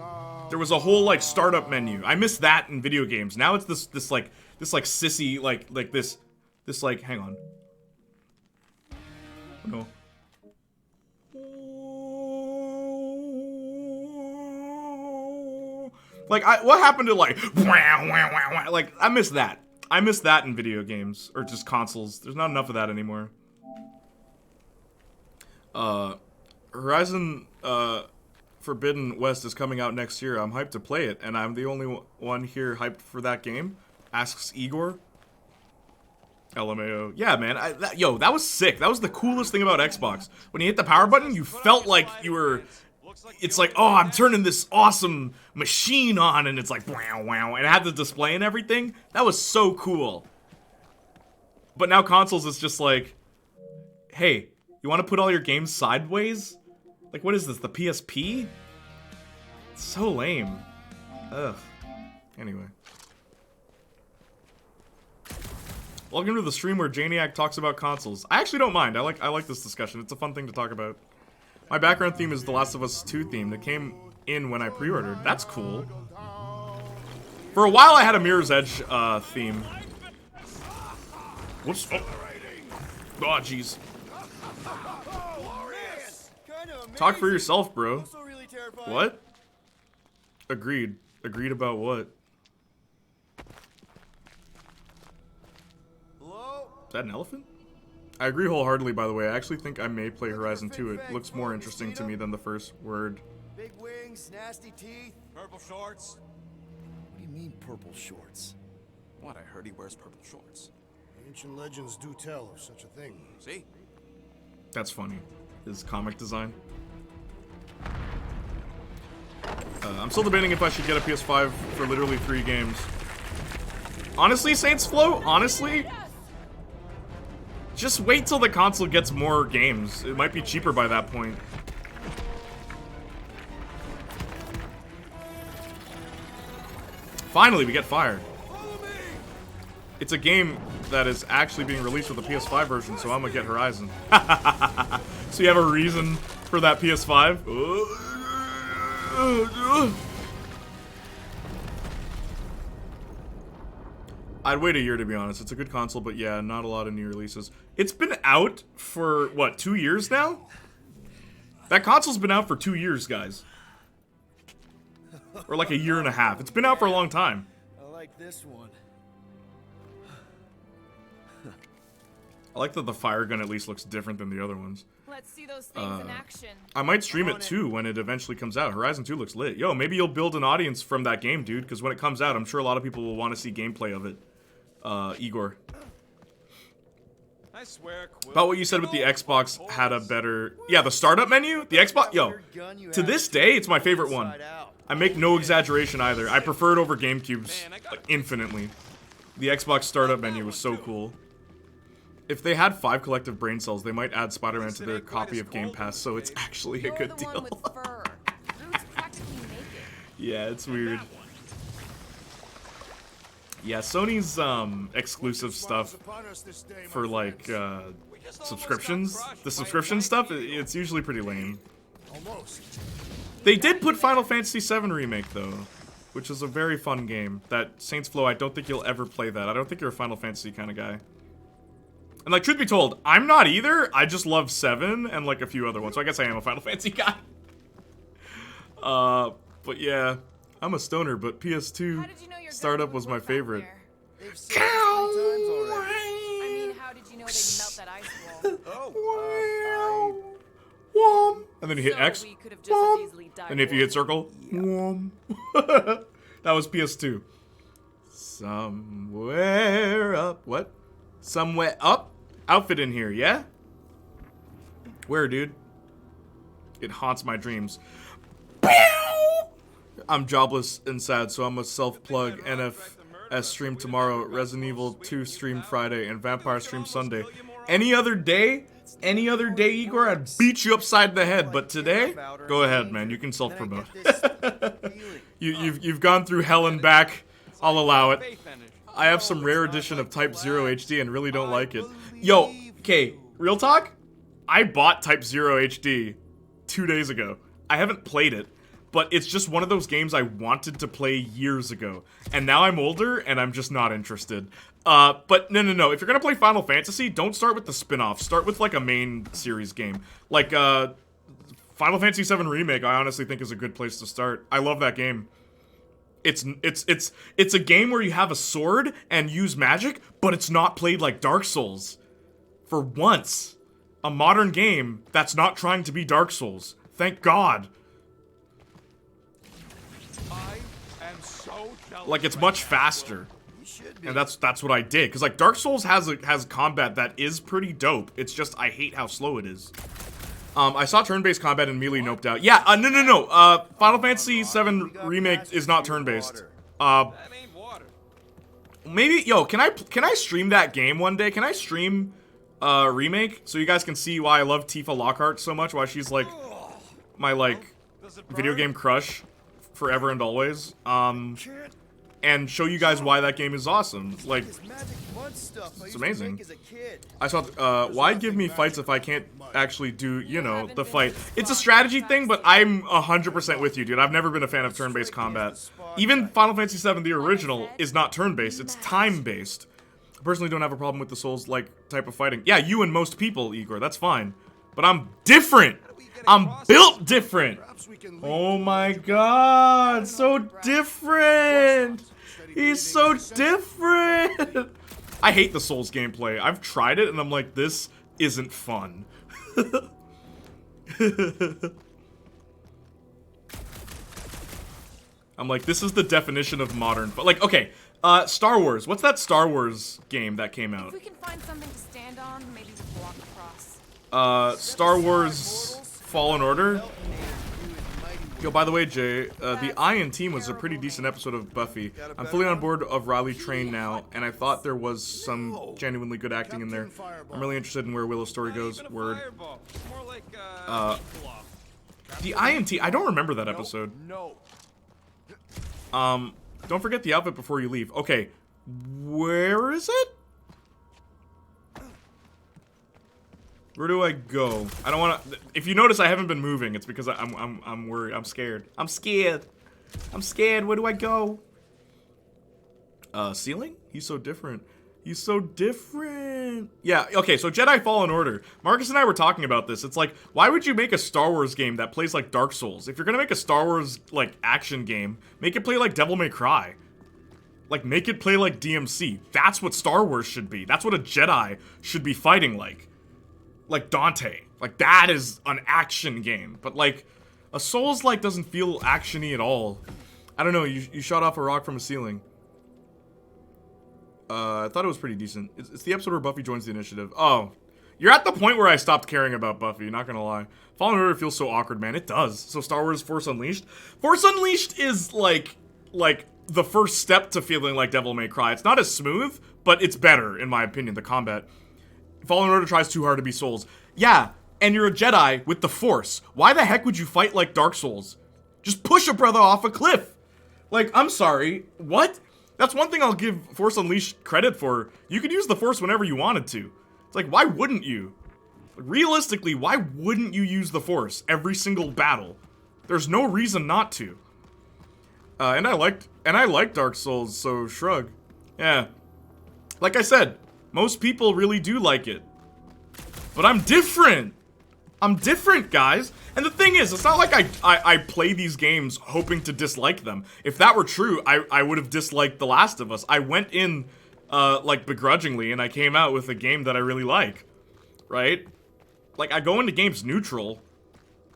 there was a whole, like, startup menu. I miss that in video games. Now it's this sissy, like, hang on. No. Like, what happened to, like, like, I miss that. I miss that in video games, or just consoles. There's not enough of that anymore. Horizon Forbidden West is coming out next year. I'm hyped to play it, and I'm the only one here hyped for that game. Asks Igor. LMAO. Yeah, man. Yo, that was sick. That was the coolest thing about Xbox. When you hit the power button, you felt like you were... It's like, oh, I'm turning this awesome machine on, and it's like, wow, wow. And it had the display and everything. That was so cool. But now consoles is just like, hey, you want to put all your games sideways? Like, what is this, the PSP? It's so lame. Ugh. Anyway. Welcome to the stream where Playniac talks about consoles. I actually don't mind. I like this discussion. It's a fun thing to talk about. My background theme is the Last of Us 2 theme that came in when I pre-ordered. That's cool. For a while I had a Mirror's Edge theme. Whoops. Oh, jeez. Talk for yourself, bro. What? Agreed. Agreed about what? Is that an elephant? I agree wholeheartedly, by the way. I actually think I may play Horizon 2. It looks more interesting to me than the first word. Big wings, nasty teeth. Purple shorts. What do you mean, purple shorts? What? I heard he wears purple shorts. Ancient legends do tell of such a thing. See? That's funny. His comic design. I'm still debating if I should get a PS5 for literally 3 games. Honestly, Saints Flow, honestly, just wait till the console gets more games. It might be cheaper by that point. Finally, we get Fire. It's a game that is actually being released with a PS5 version, so I'm gonna get Horizon. So you have a reason for that PS5? I'd wait a year, to be honest. It's a good console, but yeah, not a lot of new releases. It's been out for, what, 2 years now? That console's been out for 2 years, guys. Or like a year and a half. It's been out for a long time. I like this one. I like that the fire gun at least looks different than the other ones. Let's see those things in action. I might stream it too when it eventually comes out. Horizon 2 looks lit. Yo, maybe you'll build an audience from that game, dude, because when it comes out, I'm sure a lot of people will want to see gameplay of it. Igor. I swear, About what you said with the Xbox had a better... Yeah, the startup menu? The Xbox... Yo, to this day, it's my favorite one. I make no exaggeration either. I prefer it over GameCube's like, infinitely. The Xbox startup menu was so cool. If they had 5 collective brain cells, they might add Spider-Man to their copy of Game Pass, so it's actually a good deal. Yeah, it's weird. Yeah, Sony's exclusive stuff for like subscriptions, the subscription stuff, it's usually pretty lame. They did put Final Fantasy VII Remake though, which is a very fun game. That Saints Flow, I don't think you'll ever play that. I don't think you're a Final Fantasy kind of guy. And like, truth be told, I'm not either. I just love 7 and like a few other ones. So I guess I am a Final Fantasy guy. But yeah, I'm a stoner, but PS2 startup was my favorite. I mean, how did you know they'd melt that ice wall? And then you hit So X. we could have just as easily died And if you hit circle, that was PS2. Somewhere up. What? Somewhere up? Outfit in here, yeah? Where, dude? It haunts my dreams. I'm jobless and sad, so I'm a self-plug. NFS stream tomorrow, Resident Evil 2 stream Friday, and Vampire stream Sunday. Any other day, Igor, I'd beat you upside the head. But today, go ahead, man. You can self-promote. You've gone through hell and back. I'll allow it. I have some rare edition of Type 0 HD and really don't like it. Yo, okay, real talk? I bought Type 0 HD 2 days ago. I haven't played it, but it's just one of those games I wanted to play years ago. And now I'm older and I'm just not interested. But no. If you're gonna play Final Fantasy, don't start with the spin-off. Start with like a main series game. Like, Final Fantasy VII Remake, I honestly think is a good place to start. I love that game. It's a game where you have a sword and use magic, but it's not played like Dark Souls. For once, a modern game that's not trying to be Dark Souls. Thank God. I am so jealous. Like, it's right much now. faster. You should be. And that's what I did. Because, like, Dark Souls has combat that is pretty dope. It's just, I hate how slow it is. I saw turn-based combat and immediately noped out. Yeah, no. Final Fantasy VII Remake is not turn-based. That ain't water. Maybe, yo, can I stream that game one day? Can I stream Remake so you guys can see why I love Tifa Lockhart so much? Why she's, like, my, like, Does it video burn? game crush forever and always. Can't And show you guys why that game is awesome. Like, this magic mud stuff I used to amazing. make as a kid. I saw, why give me fights if I can't actually do, you know, the fight? It's a strategy thing, but I'm 100% with you, dude. I've never been a fan of turn-based combat. Even Final Fantasy VII, the original, is not turn-based. It's time-based. I personally don't have a problem with the Souls-like type of fighting. Yeah, you and most people, Igor, that's fine. But I'm different! I'm built different! Perhaps we can leave. Oh my god, so different! He's so different! I hate the Souls gameplay. I've tried it and I'm like, this isn't fun. I'm like, this is the definition of modern, but like, okay, Star Wars. What's that Star Wars game that came If out? we can find something to stand on, maybe we can walk across. Star Wars Fallen Order? Yo, by the way, Jay, the Iron Team was a pretty decent episode of Buffy. I'm fully on board of Riley Train now, and I thought there was some genuinely good acting in there. I'm really interested in where Willow's story goes. Even a Word. fireball. More like The INT, I don't remember that episode. No. Don't forget the outfit before you leave. Okay, where is it? Where do I go? I don't want to. If you notice, I haven't been moving. It's because I'm worried. I'm scared. I'm scared. I'm scared. Where do I go? Ceiling? He's so different. He's so different. Yeah. Okay. So Jedi Fallen Order. Marcus and I were talking about this. It's like, why would you make a Star Wars game that plays like Dark Souls? If you're gonna make a Star Wars like action game, make it play like Devil May Cry. Like, make it play like DMC. That's what Star Wars should be. That's what a Jedi should be fighting like. Like Dante. Like, that is an action game. But, like, a Souls-like doesn't feel action-y at all. I don't know, you shot off a rock from a ceiling. I thought it was pretty decent. It's the episode where Buffy joins the initiative. Oh. You're at the point where I stopped caring about Buffy, not gonna lie. Fallen Order feels so awkward, man. It does. So Star Wars Force Unleashed? Force Unleashed is, like, the first step to feeling like Devil May Cry. It's not as smooth, but it's better, in my opinion, the combat. Fallen Order tries too hard to be Souls. Yeah, and you're a Jedi with the Force. Why the heck would you fight like Dark Souls? Just push a brother off a cliff. Like, I'm sorry, what? That's one thing I'll give Force Unleashed credit for. You could use the Force whenever you wanted to. It's like, why wouldn't you? Realistically, why wouldn't you use the Force every single battle? There's no reason not to. And I liked Dark Souls, so shrug. Yeah. Like I said, most people really do like it. But I'm different! I'm different, guys! And the thing is, it's not like I play these games hoping to dislike them. If that were true, I would have disliked The Last of Us. I went in, like, begrudgingly, and I came out with a game that I really like. Right? Like, I go into games neutral,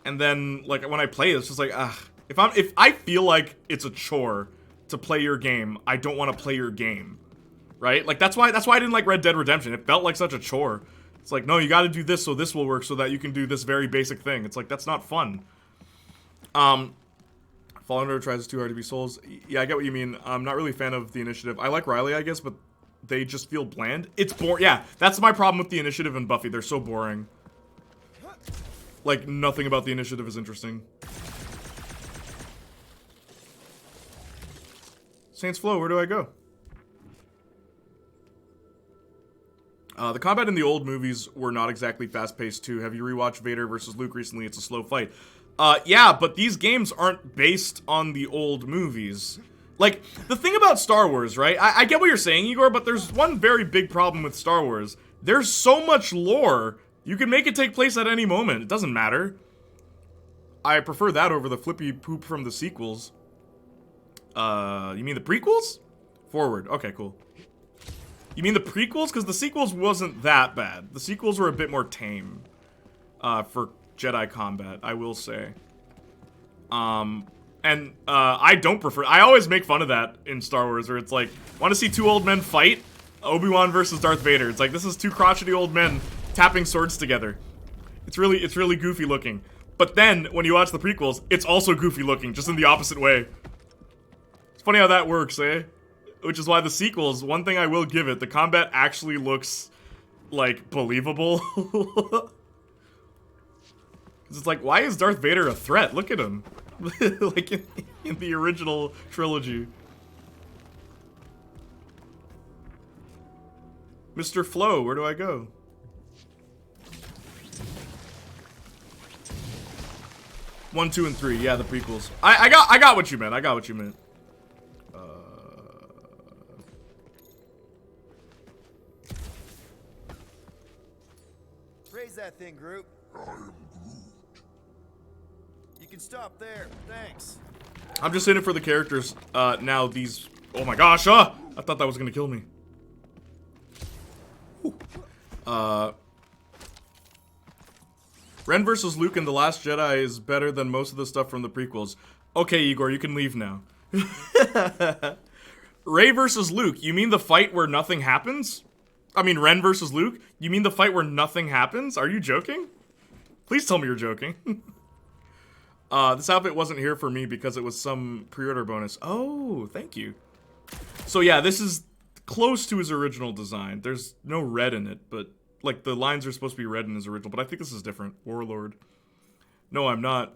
and then, like, when I play it, it's just like, ugh. If I feel like it's a chore to play your game, I don't want to play your game. Right? Like, that's why I didn't like Red Dead Redemption. It felt like such a chore. It's like, no, you gotta do this so this will work so that you can do this very basic thing. It's like, that's not fun. Fallen Order tries too hard to be Souls. Yeah, I get what you mean. I'm not really a fan of the initiative. I like Riley, I guess, but they just feel bland. It's boring. Yeah, that's my problem with the initiative and Buffy. They're so boring. Like, nothing about the initiative is interesting. Saints Flow, where do I go? The combat in the old movies were not exactly fast-paced too. Have you rewatched Vader versus Luke recently? It's a slow fight. Yeah, but these games aren't based on the old movies. Like, the thing about Star Wars, right? I get what you're saying, Igor, but there's one very big problem with Star Wars. There's so much lore, you can make it take place at any moment. It doesn't matter. I prefer that over the flippy poop from the sequels. You mean the prequels? Forward. Okay, cool. You mean the prequels? Because the sequels wasn't that bad. The sequels were a bit more tame. For Jedi combat, I will say. And I don't prefer. I always make fun of that in Star Wars, where it's like, want to see two old men fight? Obi-Wan versus Darth Vader. It's like, this is two crotchety old men tapping swords together. It's really goofy looking. But then when you watch the prequels, it's also goofy looking, just in the opposite way. It's funny how that works, eh? Which is why the sequels, one thing I will give it, the combat actually looks like believable. It's like, why is Darth Vader a threat? Look at him. Like in the original trilogy. Mr. Flo, where do I go? One, two, and three. Yeah, the prequels. I got what you meant. I got what you meant. Raise that thing, Groot. You can stop there. Thanks. I'm just in it for the characters. Now these. Oh my gosh! I thought that was gonna kill me. Whew. Ren versus Luke in The Last Jedi is better than most of the stuff from the prequels. Okay, Igor, you can leave now. Rey versus Luke. You mean the fight where nothing happens? I mean, Ren versus Luke? You mean the fight where nothing happens? Are you joking? Please tell me you're joking. This outfit wasn't here for me because it was some pre-order bonus. Oh, thank you. So yeah, this is close to his original design. There's no red in it, but like the lines are supposed to be red in his original, but I think this is different. Warlord. No, I'm not.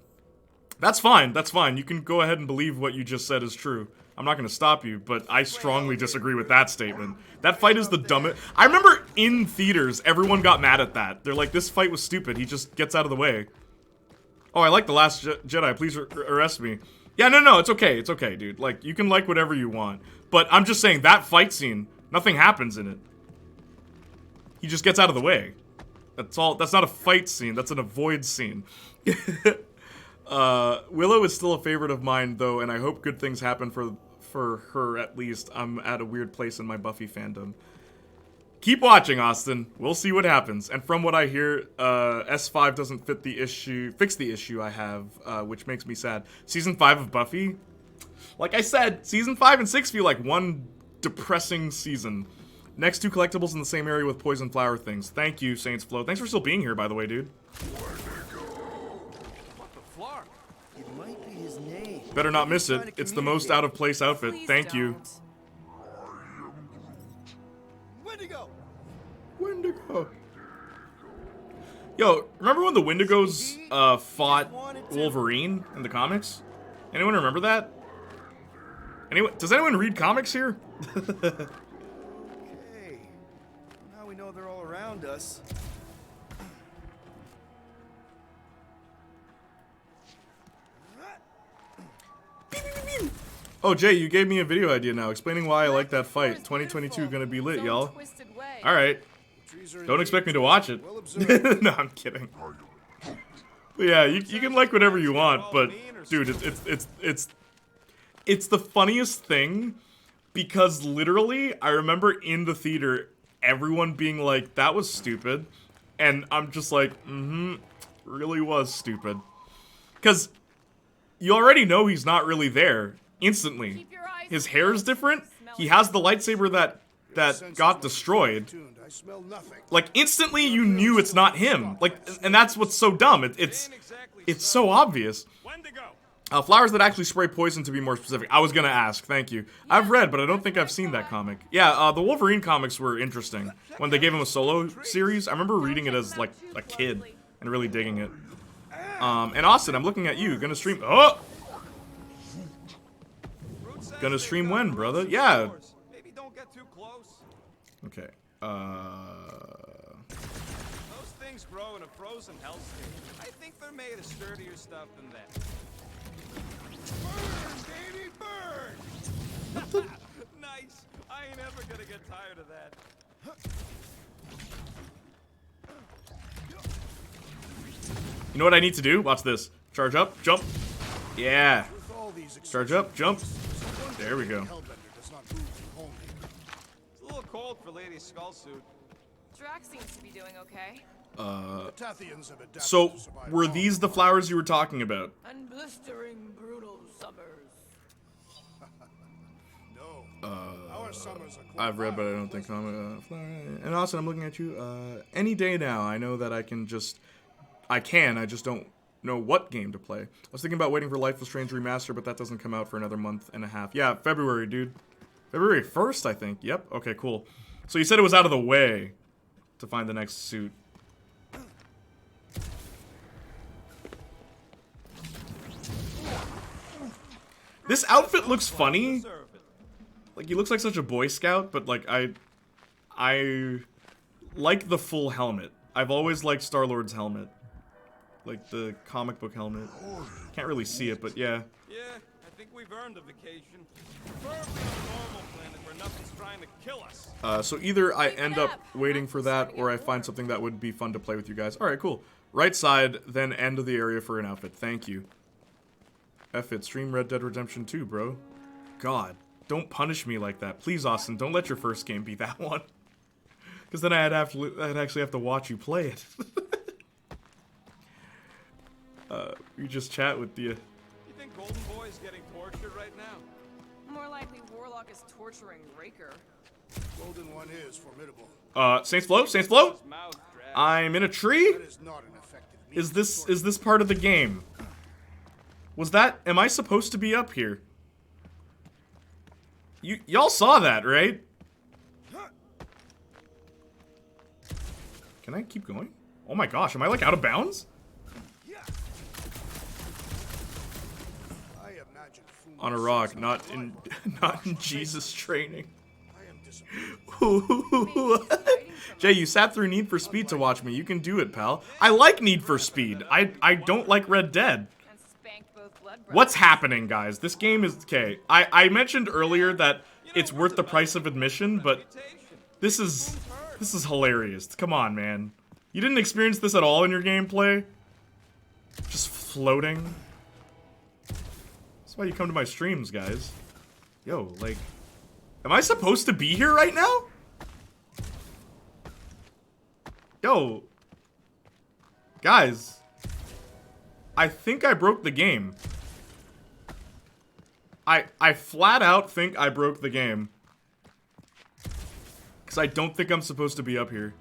That's fine. That's fine. You can go ahead and believe what you just said is true. I'm not going to stop you, but I strongly disagree with that statement. That fight is the dumbest. I remember in theaters, everyone got mad at that. They're like, this fight was stupid. He just gets out of the way. Oh, I like The Last Jedi. Please arrest me. Yeah, no, it's okay. It's okay, dude. Like, you can like whatever you want. But I'm just saying, that fight scene, nothing happens in it. He just gets out of the way. That's all. That's not a fight scene. That's an avoid scene. Willow is still a favorite of mine, though, and I hope good things happen for her, at least. I'm at a weird place in my Buffy fandom. Keep watching, Austin. We'll see what happens. And from what I hear, S5 doesn't fix the issue I have, which makes me sad. Season 5 of Buffy? Like I said, Season 5 and 6 feel like one depressing season. Next two collectibles in the same area with poison flower things. Thank you, Saints Flow. Thanks for still being here, by the way, dude. It might be his name. Better not miss it. It's the most out-of-place outfit. Please Thank you. don't. Wendigo. Wendigo. Yo, remember when the Wendigos fought Wolverine in the comics? Anyone remember that? Anyone? Does anyone read comics here? Okay. Now we know they're all around us. Oh, Jay, you gave me a video idea now, explaining why I like that fight. 2022 gonna be lit, y'all. Alright. Don't expect me to watch it. No, I'm kidding. But yeah, you can like whatever you want, but dude, it's the funniest thing because literally I remember in the theater everyone being like, that was stupid. And I'm just like, really was stupid. Because you already know he's not really there instantly. His hair is different. He has the lightsaber that got destroyed. Like instantly you knew it's not him. Like, and that's what's so dumb. It's so obvious. Flowers that actually spray poison, to be more specific. I was gonna ask, thank you. I've read, but I don't think I've seen that comic. Yeah, the Wolverine comics were interesting. When they gave him a solo series, I remember reading it as, like, a kid and really digging it. And Austin, I'm looking at you. Gonna stream... Oh! Gonna stream when, brother? Yeah. Maybe don't get too close. Okay. Those things grow in a frozen hellscape. I think they're made of sturdier stuff than that. Burn, baby, burn! Nice. I ain't ever gonna get tired of that. You know what I need to do? Watch this. Charge up, jump. Yeah. Charge up, jump. There we go. It's a little cold for Lady Skullsuit. Drax seems to be doing okay. Tathians have adapted So, to survive were long these the flowers you were talking about? And blistering brutal summers. No. Our summers are quite I've read, but I mild, don't think pleasant. I'm. And Austin, I'm looking at you. Any day now, I know that I just don't know what game to play. I was thinking about waiting for Life is Strange Remaster, but that doesn't come out for another month and a half. Yeah, February, dude. February 1st, I think. Yep. Okay, cool. So you said it was out of the way to find the next suit. This outfit looks funny. Deserve it. Like, he looks like such a Boy Scout, but, like, I like the full helmet. I've always liked Star-Lord's helmet. Like, the comic book helmet. Can't really see it, but yeah. Yeah, I think we've earned a vacation. Preferably on a normal planet where nothing's trying to kill us. So either I end up waiting for that, or I find something that would be fun to play with you guys. Alright, cool. Right side, then end of the area for an outfit. Thank you. F it, stream Red Dead Redemption 2, bro. God, don't punish me like that. Please, Austin, don't let your first game be that one. Because then I'd actually have to watch you play it. You just chat with you. You think Golden Boy's getting tortured right now? More likely Warlock is torturing Raker. Golden One is formidable. Saints Flow? Saints Flow? His mouth dragged. I'm in a tree? That is not an effective means Is this part of the game? Am I supposed to be up here? Y'all saw that, right? Can I keep going? Oh my gosh, am I like out of bounds? I imagine Fuma On a rock, sees not my in rival. not in Jesus training. I am disappointed. Jay, you sat through Need for Speed to watch me. You can do it, pal. I like Need for Speed. I don't like Red Dead. And spanked both blood brothers. What's happening, guys? This game is okay. I mentioned earlier that it's worth the price of admission, but this is hilarious. Come on, man. You didn't experience this at all in your gameplay? Just floating? That's why you come to my streams, guys. Yo, like, am I supposed to be here right now? Yo. Guys. I think I broke the game. I flat out think I broke the game. Because I don't think I'm supposed to be up here.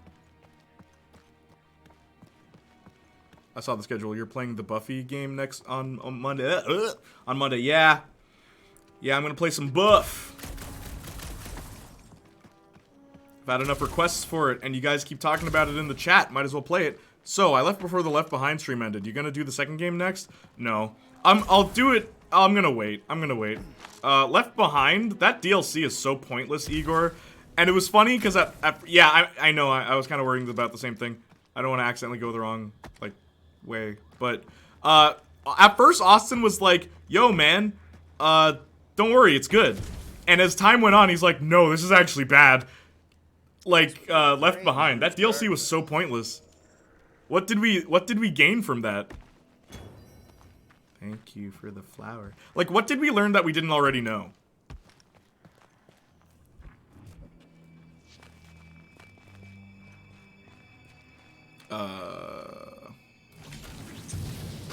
I saw the schedule. You're playing the Buffy game next on Monday. On Monday, yeah. Yeah, I'm gonna play some Buff. I've had enough requests for it, and you guys keep talking about it in the chat. Might as well play it. So, I left before the Left Behind stream ended. You gonna do the second game next? No. I'll do it. I'm gonna wait. Left Behind, that DLC is so pointless, Igor. And it was funny, because yeah, I know, I was kind of worrying about the same thing. I don't want to accidentally go the wrong, like, way. But, at first, Austin was like, yo, man, don't worry, it's good. And as time went on, he's like, no, this is actually bad. Like, Left Behind. That DLC was so pointless. What did we gain from that? Thank you for the flower. Like, what did we learn that we didn't already know?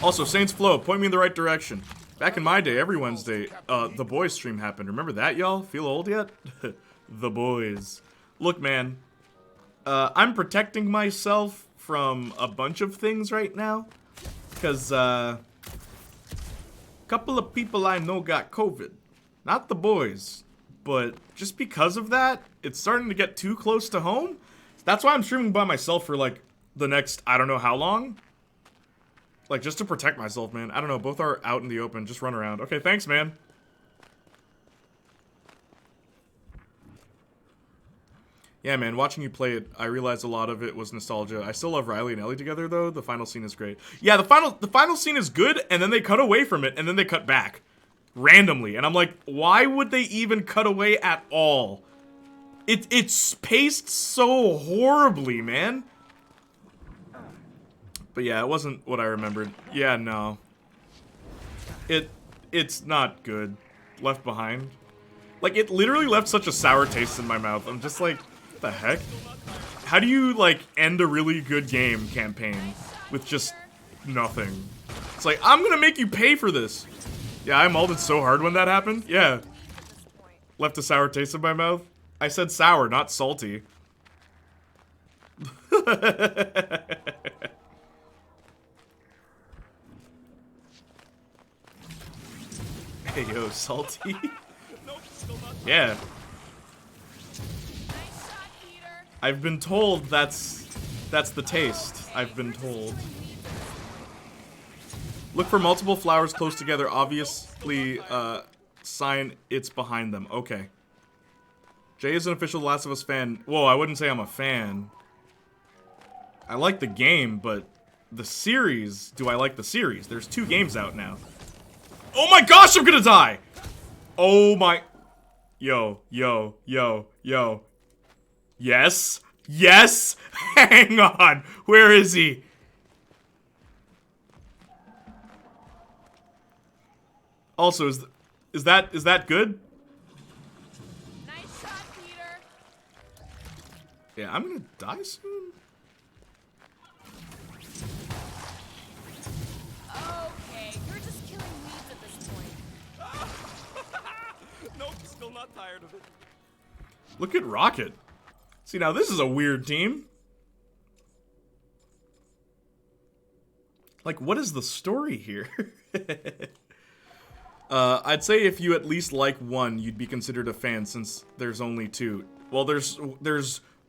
Also, Saints Flow, point me in the right direction. Back in my day, every Wednesday, The Boys stream happened. Remember that, y'all? Feel old yet? The Boys. Look, man. I'm protecting myself from a bunch of things right now. Because, couple of people I know got COVID. Not the boys. But just because of that, it's starting to get too close to home. That's why I'm streaming by myself for, like, the next, I don't know how long. Like, just to protect myself, man. I don't know, both are out in the open. Just run around. Okay, thanks, man. Yeah, man, watching you play it, I realized a lot of it was nostalgia. I still love Riley and Ellie together, though. The final scene is great. Yeah, the final scene is good, and then they cut away from it, and then they cut back. Randomly. And I'm like, why would they even cut away at all? It's paced so horribly, man. But yeah, it wasn't what I remembered. Yeah, no. It's not good. Left Behind. Like, it literally left such a sour taste in my mouth. I'm just like, What the heck? How do you, like, end a really good game campaign with just nothing? It's like, I'm gonna make you pay for this. Yeah, I mulled it so hard when that happened. Yeah. Left a sour taste in my mouth. I said sour, not salty. Hey, yo, salty? Yeah. I've been told that's the taste. I've been told. Look for multiple flowers close together. Obviously, sign it's behind them. Okay. Jay is an official Last of Us fan. Whoa, I wouldn't say I'm a fan. I like the game, but the series, do I like the series? There's 2 games out now. Oh my gosh, I'm gonna die! Oh my... Yo, yo, yo, yo. Yes? Yes? Hang on! Where is he? Also, is that good? Nice shot, Peter. Yeah, I'm gonna die soon. Okay, you're just killing weeds at this point. Nope, still not tired of it. Look at Rocket. See, now this is a weird team. Like, what is the story here? I'd say if you at least like one, you'd be considered a fan since there's only 2. Well, there's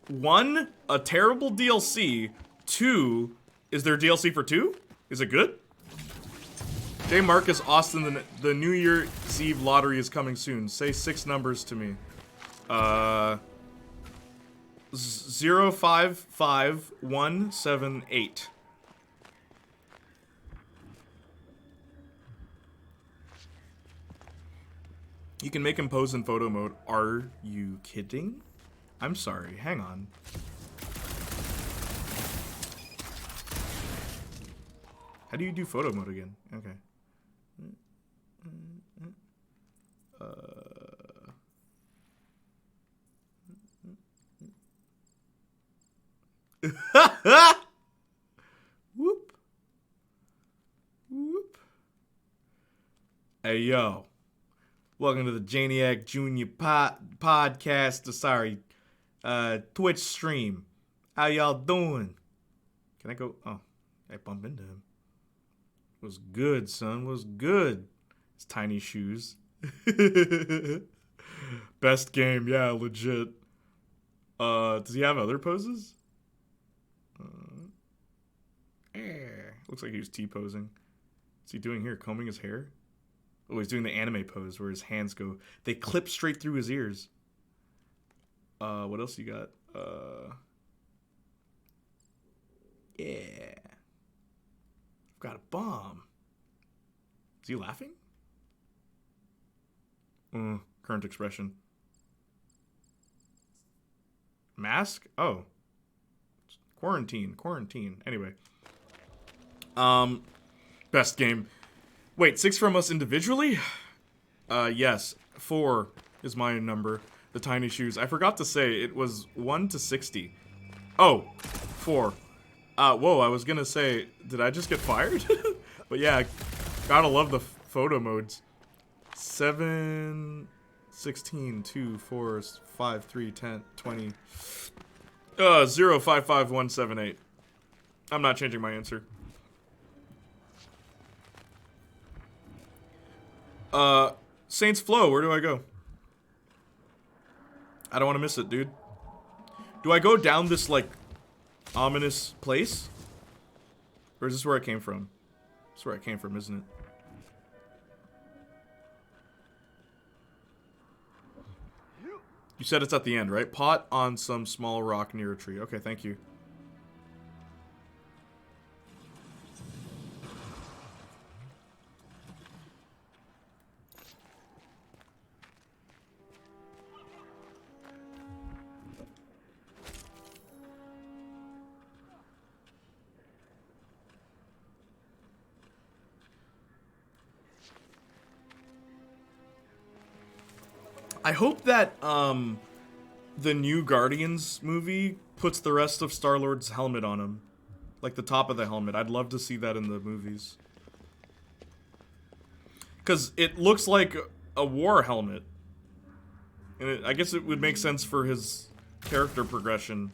1, a terrible DLC. 2, is there DLC for 2? Is it good? J. Marcus Austin, the New Year's Eve lottery is coming soon. Say 6 numbers to me. 055178. You can make him pose in photo mode. Are you kidding? I'm sorry, hang on. How do you do photo mode again? Okay. Whoop. Whoop. Hey, yo. Welcome to the Janiac Jr. podcast. Sorry, Twitch stream. How y'all doing? Can I go? Oh, I bump into him. Was good, son. Was good. His tiny shoes. Best game, yeah, legit. Does he have other poses? Looks like he was T-posing. What's he doing here? Combing his hair? Oh, he's doing the anime pose where his hands go. They clip straight through his ears. What else you got? Yeah. I've got a bomb. Is he laughing? Current expression. Mask? Oh. Quarantine. Anyway. Best game. Wait, 6 from us individually? Yes. 4 is my number. The tiny shoes. I forgot to say, it was 1 to 60. Oh, 4. Whoa, I was gonna say, did I just get fired? But yeah, gotta love the photo modes. 7, 16, 2, 4, 5, 3, 10, 20. 055178. I'm not changing my answer. Saints Flow, where do I go? I don't want to miss it, dude. Do I go down this, like, ominous place? Or is this where I came from? This is where I came from, isn't it? You said it's at the end, right? Pot on some small rock near a tree. Okay, thank you. I hope that, the new Guardians movie puts the rest of Star-Lord's helmet on him. Like the top of the helmet. I'd love to see that in the movies. Because it looks like a war helmet. And I guess it would make sense for his character progression.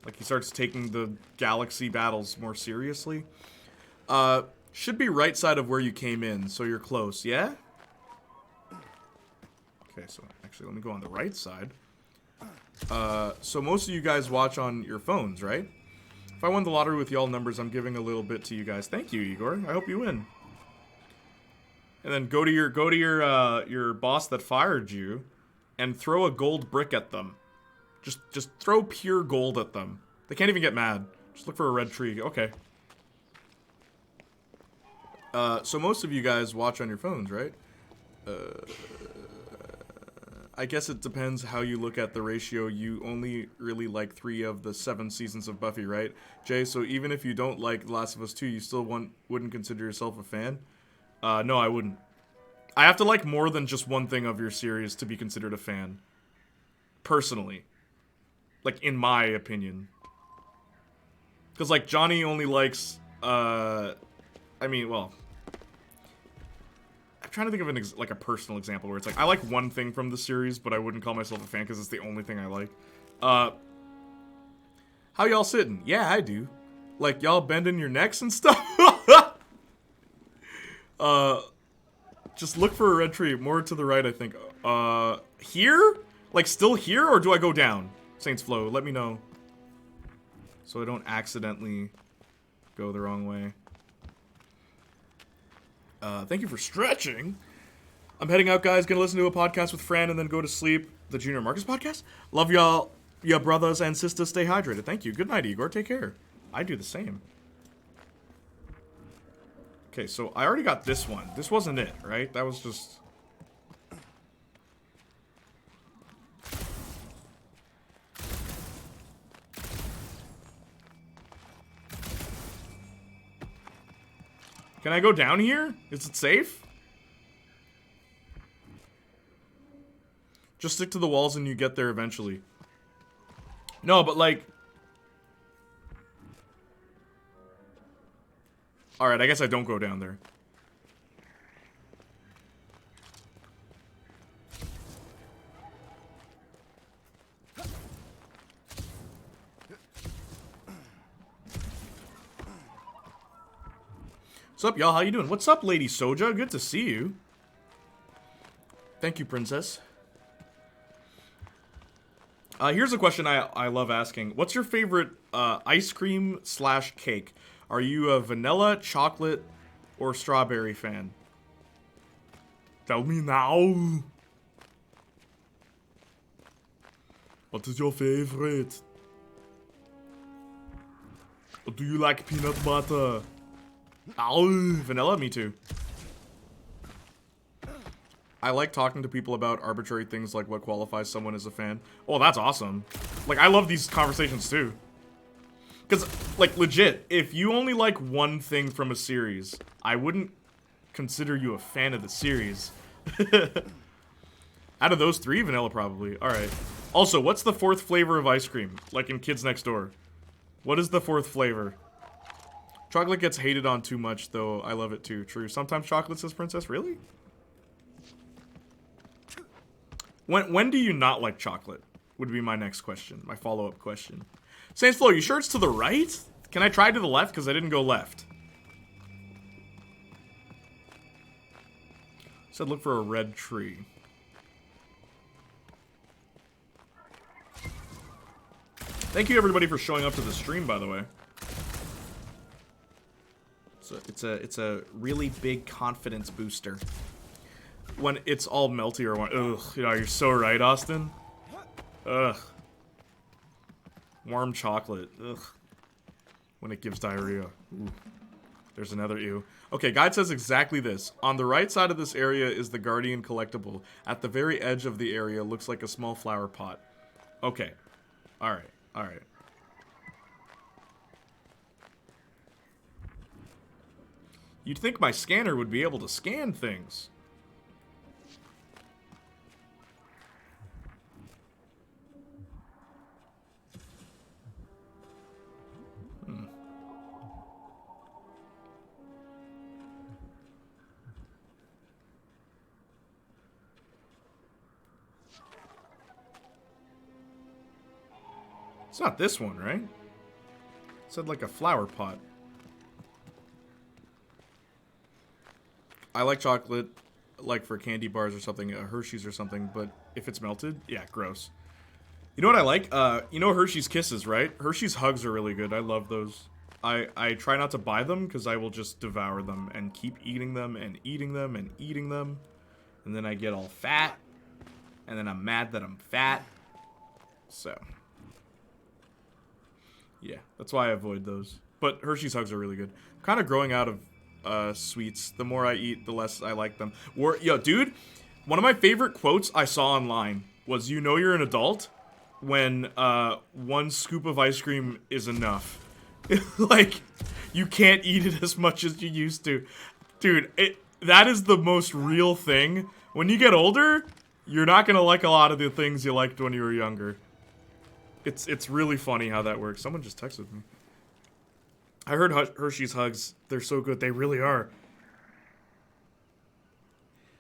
Like he starts taking the galaxy battles more seriously. Should be right side of where you came in, so you're close, yeah? Okay, so actually let me go on the right side. So most of you guys watch on your phones, right? If I won the lottery with y'all numbers, I'm giving a little bit to you guys. Thank you, Igor. I hope you win. And then go to your boss that fired you and throw a gold brick at them. Just throw pure gold at them. They can't even get mad. Just look for a red tree. Okay. So most of you guys watch on your phones, right? I guess it depends how you look at the ratio. You only really like 3 of the 7 seasons of Buffy, right? Jay, so even if you don't like The Last of Us 2, you still wouldn't consider yourself a fan? No, I wouldn't. I have to like more than just one thing of your series to be considered a fan. Personally. Like, in my opinion. Because, like, Johnny only likes, I mean, well... I'm trying to think of like a personal example where it's like, I like one thing from the series, but I wouldn't call myself a fan because it's the only thing I like. How y'all sitting? Yeah, I do. Like, y'all bending your necks and stuff? Just look for a red tree. More to the right, I think. Here? Like, still here, or do I go down? Saints Flow, let me know. So I don't accidentally go the wrong way. Thank you for stretching. I'm heading out, guys. Gonna listen to a podcast with Fran and then go to sleep. The Junior Marcus podcast? Love y'all, ya brothers and sisters. Stay hydrated. Thank you. Good night, Igor. Take care. I do the same. Okay, so I already got this one. This wasn't it, right? That was just... Can I go down here? Is it safe? Just stick to the walls and you get there eventually. No, but like... Alright, I guess I don't go down there. What's up, y'all? How you doing? What's up, Lady Soja? Good to see you. Thank you, Princess. Here's a question I love asking. What's your favorite ice cream / cake? Are you a vanilla, chocolate, or strawberry fan? Tell me now. What is your favorite? Or do you like peanut butter? Oh, vanilla? Me too. I like talking to people about arbitrary things like what qualifies someone as a fan. Oh, that's awesome. Like, I love these conversations too. Because, like, legit, if you only like one thing from a series, I wouldn't consider you a fan of the series. Out of those 3, vanilla probably. Alright. Also, what's the 4th flavor of ice cream? Like in Kids Next Door. What is the 4th flavor? Chocolate gets hated on too much, though. I love it too. True. Sometimes chocolate says princess. Really? When do you not like chocolate? Would be my next question. My follow-up question. Saints Flow, you sure it's to the right? Can I try to the left? Because I didn't go left. Said look for a red tree. Thank you everybody for showing up to the stream, by the way. It's a really big confidence booster. When it's all melty or what? Ugh, you're so right, Austin. Ugh. Warm chocolate. Ugh. When it gives diarrhea. Ooh. There's another ew. Okay, guide says exactly this. On the right side of this area is the Guardian collectible. At the very edge of the area looks like a small flower pot. Okay. Alright. Alright. You'd think my scanner would be able to scan things. It's not this one, right? It said like a flower pot. I like chocolate, like for candy bars or something, Hershey's or something, but if it's melted, yeah, gross. You know what I like? You know Hershey's Kisses, right? Hershey's Hugs are really good. I love those. I try not to buy them because I will just devour them and keep eating them and eating them and eating them. And then I get all fat. And then I'm mad that I'm fat. So. Yeah, that's why I avoid those. But Hershey's Hugs are really good. I'm kind of growing out of sweets. The more I eat, the less I like them. Yo, dude, one of my favorite quotes I saw online was, "You know you're an adult when one scoop of ice cream is enough." Like, you can't eat it as much as you used to. Dude, that is the most real thing. When you get older, you're not gonna like a lot of the things you liked when you were younger. It's really funny how that works. Someone just texted me. I heard Hershey's Hugs. They're so good. They really are.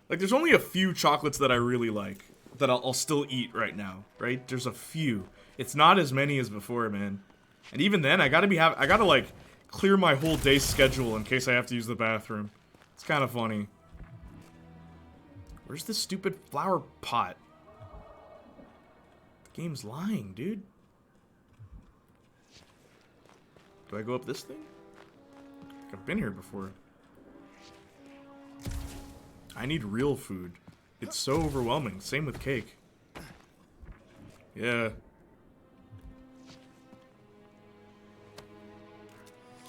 Like, there's only a few chocolates that I really like that I'll still eat right now, right? There's a few. It's not as many as before, man. And even then, I gotta like clear my whole day schedule in case I have to use the bathroom. It's kind of funny. Where's this stupid flower pot? The game's lying, dude. Do I go up this thing? I've been here before. I need real food. It's so overwhelming. Same with cake. Yeah.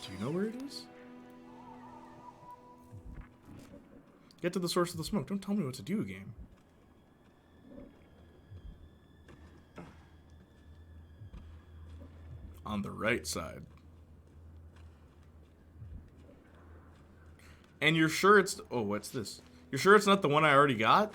Do you know where it is? Get to the source of the smoke. Don't tell me what to do, game. On the right side. And you're sure it's... Oh, what's this? You're sure it's not the one I already got?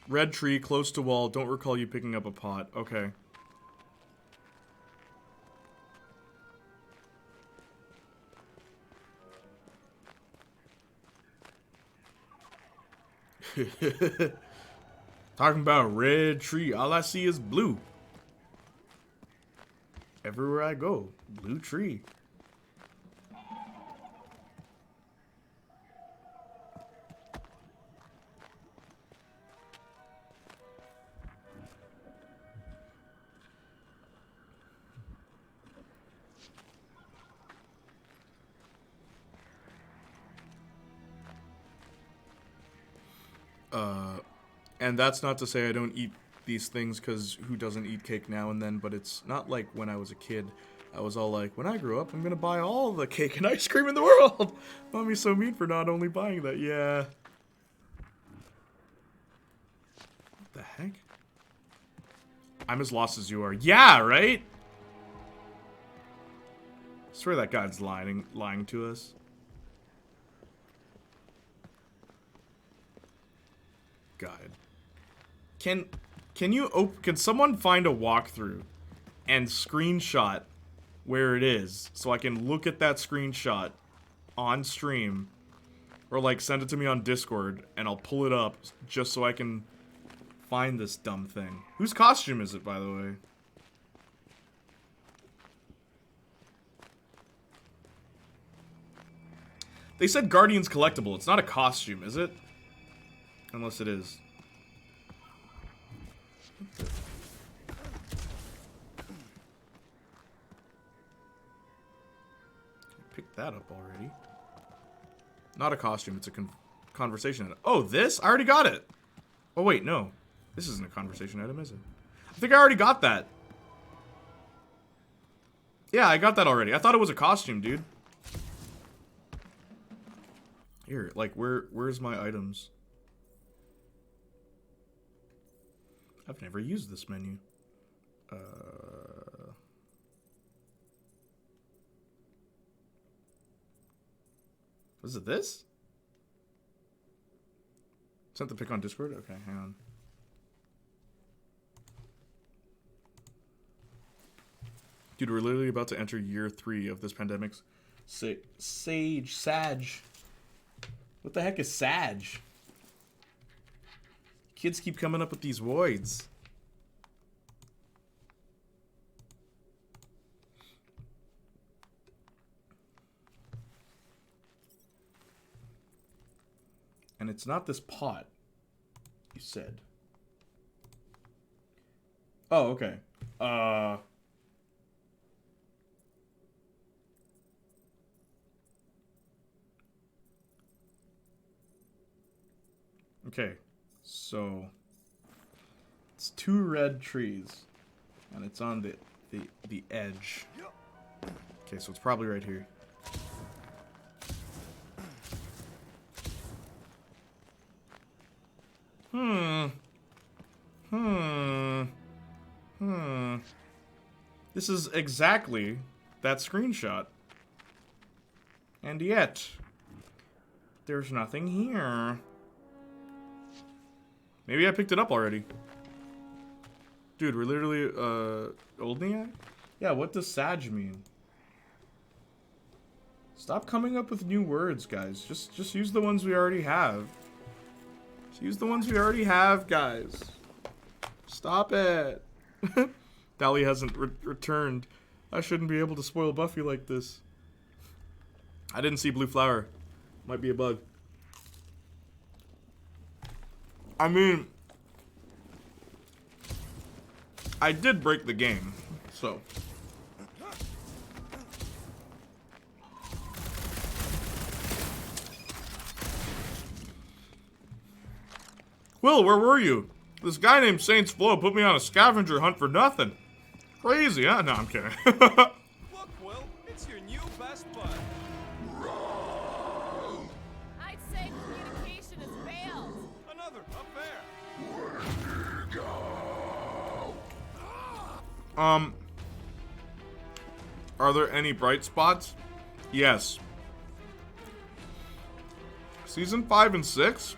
Red tree, close to wall. Don't recall you picking up a pot. Okay. Talking about red tree. All I see is blue. Everywhere I go, blue tree. And that's not to say I don't eat these things, because who doesn't eat cake now and then, but it's not like when I was a kid. I was all like, when I grow up, I'm gonna buy all the cake and ice cream in the world! Mommy's so mean for not only buying that. Yeah. What the heck? I'm as lost as you are. Yeah, right? I swear that guy's lying to us. Guide. Can someone find a walkthrough and screenshot where it is so I can look at that screenshot on stream, or like send it to me on Discord and I'll pull it up just so I can find this dumb thing. Whose costume is it, by the way? They said Guardian's collectible. It's not a costume, is it? Unless it is. Picked that up already. Not a costume, it's a conversation. Oh, this? I already got it. Oh, wait, no. This isn't a conversation item, is it? I think I already got that. Yeah, I got that already. I thought it was a costume, dude. Here, like, where's my items? I've never used this menu. Was it this? Sent the pic on Discord? Okay, hang on. Dude, we're literally about to enter year 3 of this pandemic. Sag. What the heck is Sag? Kids keep coming up with these voids. And it's not this pot, you said. Oh, okay. Okay, so it's 2 red trees, and it's on the edge. Okay, so it's probably right here. This is exactly that screenshot. And yet, there's nothing here. Maybe I picked it up already. Dude, we're literally, Playniac? Yeah, what does Sag mean? Stop coming up with new words, guys. Just use the ones we already have. Just use the ones we already have, guys. Stop it. Dally hasn't returned. I shouldn't be able to spoil Buffy like this. I didn't see blue flower. Might be a bug. I mean, I did break the game, so. Will, where were you? This guy named Saints Flow put me on a scavenger hunt for nothing. Crazy, huh? No, I'm kidding. Look, Will, it's your new best bud. I'd say communication has failed. Another, up there. Are there any bright spots? Yes. Season 5 and 6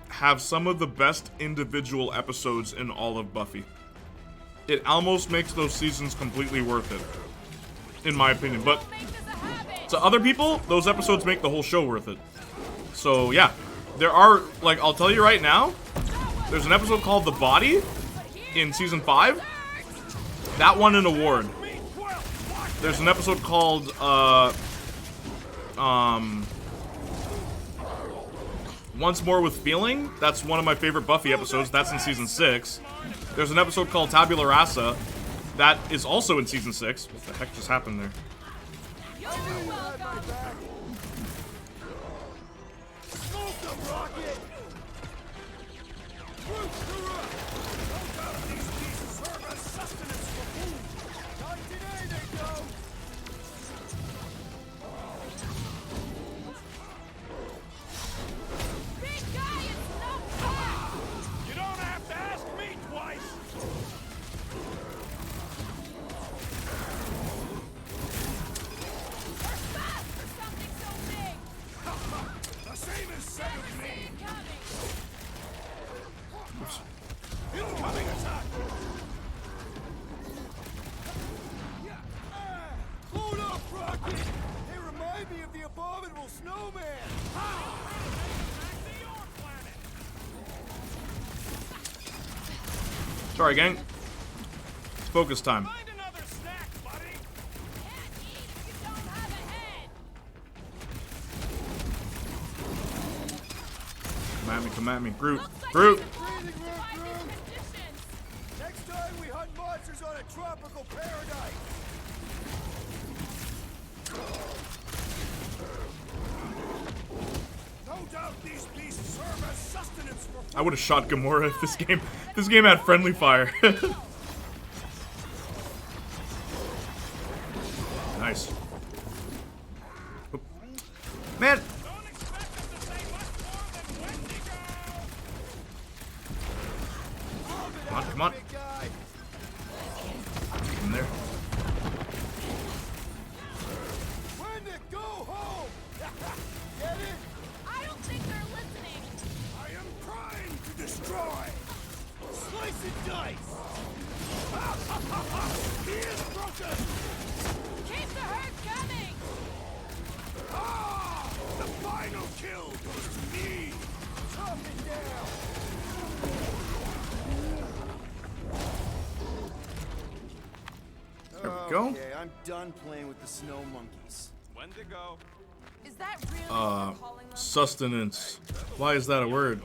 have some of the best individual episodes in all of Buffy. It almost makes those seasons completely worth it, in my opinion. But Make this a habit. to other people, those episodes make the whole show worth it. So yeah, there are, like, I'll tell you right now, there's an episode called The Body in season 5. That won an award. There's an episode called, Once More with Feeling. That's one of my favorite Buffy episodes. That's in season 6. There's an episode called Tabula Rasa. That is also in season 6. What the heck just happened there? You're welcome. Smoke them, Rocket! Roots to rock! Don't doubt these pieces serve as sustenance for food! Not today, they don't! Big guy, it's no fun. You don't have to ask me twice. We're fast for something so big. The same is said of me. Incoming. Incoming attack. Hold up, Rocket! They remind me of the abominable snowman! Sorry, gang. It's focus time. Find another snack, buddy. Can't eat if you don't have a head. Come at me, come at me. Groot. Looks like Groot! we evolved to survive these conditions. Next time we hunt monsters on a tropical paradise! No doubt these beasts serve as sustenance for food. I would have shot Gamora if this game had friendly fire. Nice. Oop. Man! Don't expect them to say much more than Wendigo. Come on, come on. Big guy! In there. Wendigo, go home! Get it? I don't think they're listening. I am trying to destroy. Slice and dice! He is broken. go. Okay, I'm done playing with the snow monkeys. Wendigo. Is that really what you're calling them? Sustenance. Why is that a word?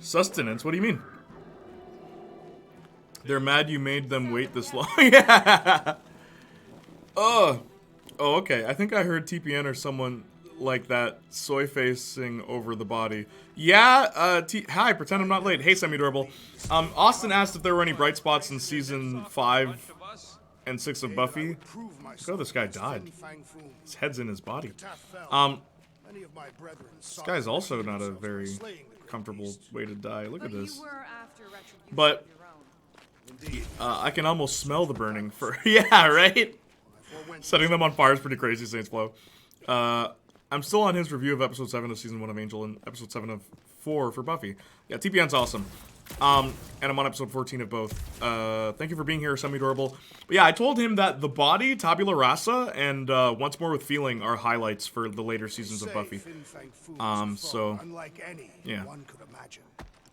Sustenance? What do you mean? They're mad you made them wait this long. Yeah. Oh, okay. I think I heard TPN or someone like that soy facing over the body. Yeah, hi, pretend I'm not late. Hey, semi-durable. Austin asked if there were any bright spots in season 5 and 6 of Buffy. Look how this guy died. His head's in his body. This guy's also not a very comfortable way to die. Look at this. But I can almost smell the burning for yeah, right? Setting them on fire is pretty crazy, Saints Flow. I'm still on his review of episode 7 of season 1 of Angel and episode 7 of 4 for Buffy. Yeah, TPN's awesome. And I'm on episode 14 of both. Thank you for being here, Semi-Durable. But yeah, I told him that The Body, Tabula Rasa, and Once More with Feeling are highlights for the later seasons of Buffy. So, yeah.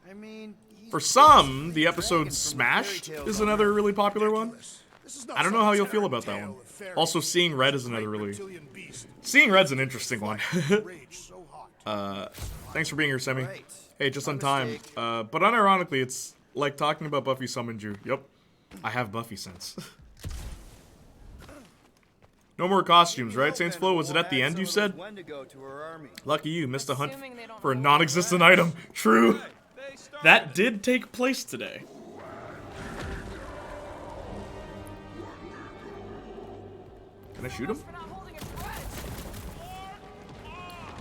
I mean, For some, the episode Smashed is another really popular one. I don't know how you'll feel about that one. Also, Seeing Red is another really... Seeing Red's an interesting one. Thanks for being here, Semi. Hey, just on time. But unironically, it's like talking about Buffy summoned you. Yep. I have Buffy sense. No more costumes, right, Saints Flow? Was it at the end you said? Lucky you, missed a hunt for a non-existent item. True. That did take place today. Can I shoot him?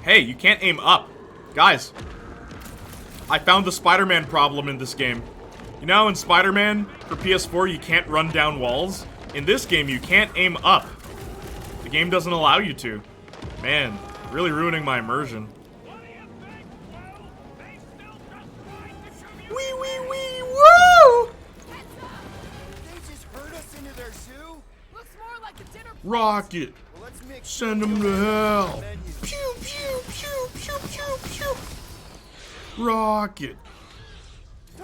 Hey, you can't aim up. Guys, I found the Spider-Man problem in this game. You know, in Spider-Man, for PS4, you can't run down walls. In this game, you can't aim up. The game doesn't allow you to. Man, really ruining my immersion. Wee, wee, wee, woo! They just herd us into their zoo? Looks more like a dinner. Rocket! Well, let's make Send them to hell! menus. Pew, pew, pew, pew, pew, pew! Rocket!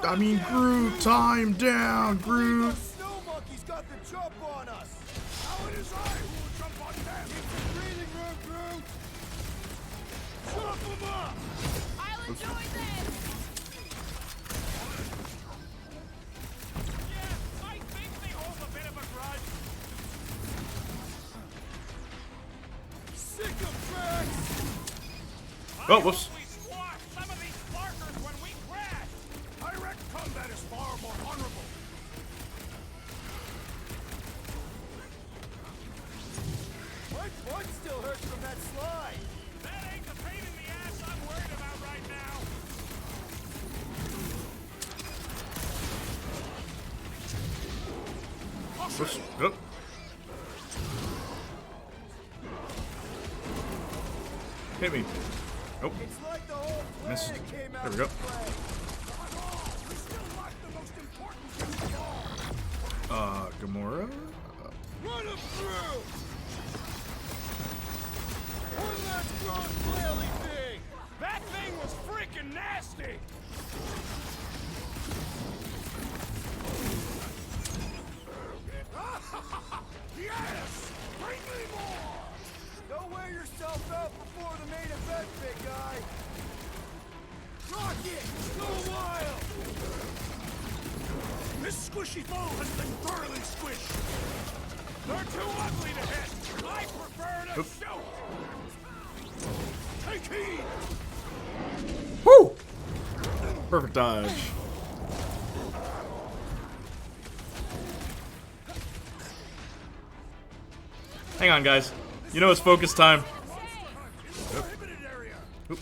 I mean, Groot, time down, Groot! The snow monkeys got the jump on us. Now it is I who will jump on them. Breathing room, Groot. Chop them up. I'll enjoy this. Yeah, I think they hold a bit of a grudge. Sick of tracks. Oh, whoops. We squashed some of these barkers when we crashed. Direct combat is far more honorable. My butt still hurts from that slide. That ain't the pain in the ass I'm worried about right now. Whoops. Oh. Hit me. Nope. It's like the whole Missed. planet came There out we go. to play. We still lack the most important thing of all. Gamora? Run him through. One last gross flaily thing. That thing was freaking nasty. Yes! Bring me more! Don't wear yourself out before the main event, big guy. Rocket, go wild. This squishy foe has been thoroughly squished. They're too ugly to hit. I prefer to shoot. Take heed! Woo! Perfect dodge. Hang on, guys. You know it's focus time. Prohibited area! Yeah,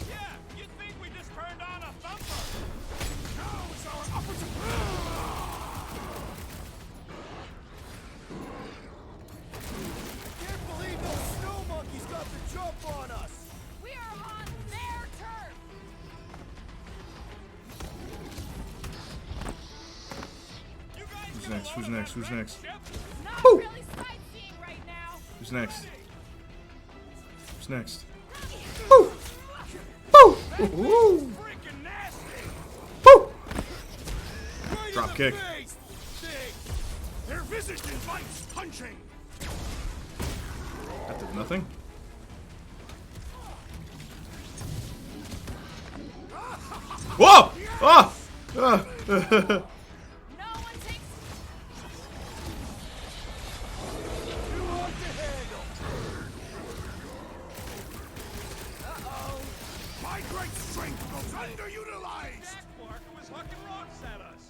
you'd think we just turned on a thumper. Now is our opportunity! Can't believe those snow monkeys got the jump on us. We are on their turf. You guys Who's get a next? load Who's of next? that Who's red next? chip? Not Woo! really sightseeing right now. Who's next? Who's next? Woo! Woo! Woo! Freaking nasty. Woo! Right Drop in kick. the face. Dig. Their visage invites punching! That did nothing. Whoa! Oh! No one takes. My great strength goes underutilized! That Barker was hucking rocks at us.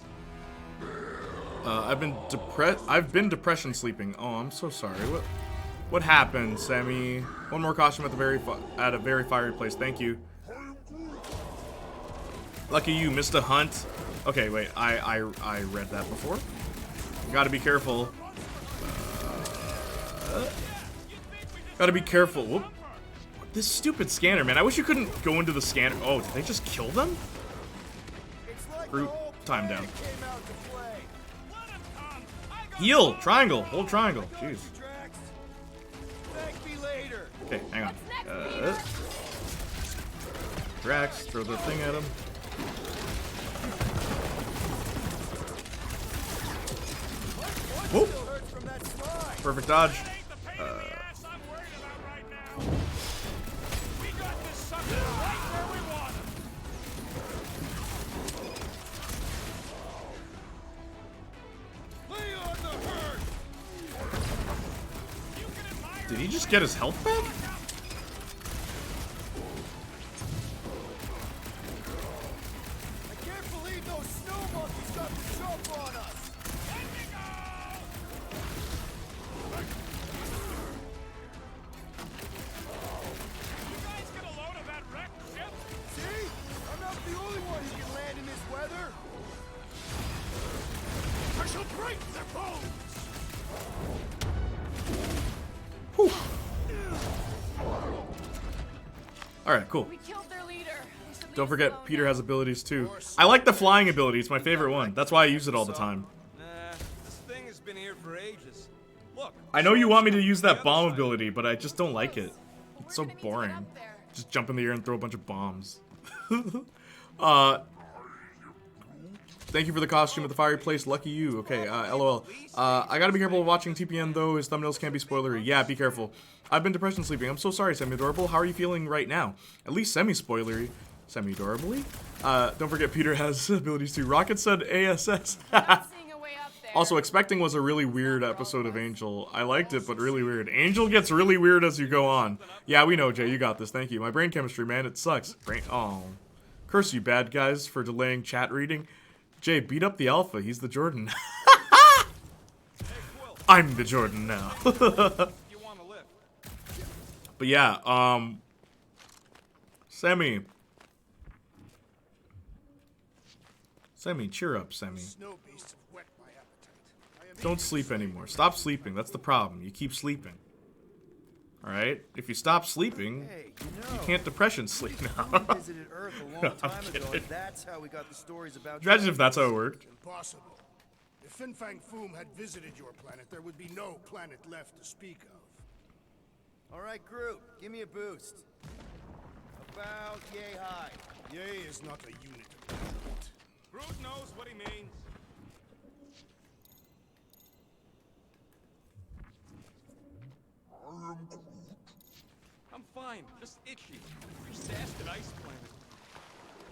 I've been depression sleeping. Oh, I'm so sorry. What happened, Sammy? One more costume at a very fiery place. Thank you. Lucky you, Mr. Hunt. Okay, wait. I read that before. Gotta be careful. Gotta be careful. Whoop. This stupid scanner, man. I wish you couldn't go into the scanner. Oh, did they just kill them? It's like Brute, the whole time planet down. came out to play. Heal! Triangle! Hold triangle. Got Jeez. you, Drax. Thank me later. Okay, hang on. What's next, Peter? Drax, throw the thing at him. Whoop! Still hurts from that slide. Perfect dodge. Ain't the pain in the ass I'm worried about right now. We got this sucker right where we want him. Lay on the hurt! You can admire Did he just get his health back? I can't believe those snow monkeys got the jump on us. Let me go! You guys get a load of that wrecked ship? See? I'm not the only one who can land in this weather. I shall break their bones! Alright, cool. We killed their leader. We should Don't leave forget, alone Peter now. has abilities too. I like the flying ability. It's my favorite one. That's why I use it all the time. Nah, this thing has been here for ages. Look. I know you want me to use The that other bomb side. ability, but I just don't like it. We're It's so gonna need to get boring. up there. Just jump in the air and throw a bunch of bombs. Thank you for the costume at the fireplace. Lucky you. Okay, LOL. I gotta be careful of watching TPN though. His thumbnails can't be spoilery. Yeah, be careful. I've been depression sleeping. I'm so sorry, Semi-Adorable. How are you feeling right now? At least semi-spoilery. Semi-adorably? Don't forget Peter has abilities too. Rocket said ASS. Not seeing a way up there. Also, Expecting was a really weird episode of Angel. I liked it, but really weird. Angel gets really weird as you go on. Yeah, we know, Jay. You got this. Thank you. My brain chemistry, man. It sucks. Oh. Curse you, bad guys, for delaying chat reading. Jay, beat up the alpha. He's the Jordan. I'm the Jordan now. You want to live? But yeah, Sammy, cheer up, Sammy. Snow beasts have whet my appetite. I am Don't sleep anymore. Stop sleeping. That's the problem. You keep sleeping. Alright? If you stop sleeping, Hey, you can't depression sleep now. We visited Earth a long time ago, and that's how we got the stories about. Imagine if that's how it worked. impossible. If Fin Fang Foom had visited your planet, there would be no planet left to speak of. All right, Groot, give me a boost. About yay high. Yay is not a unit of measurement. Groot knows what he means. I'm fine, just itchy. Your stashed ice planet.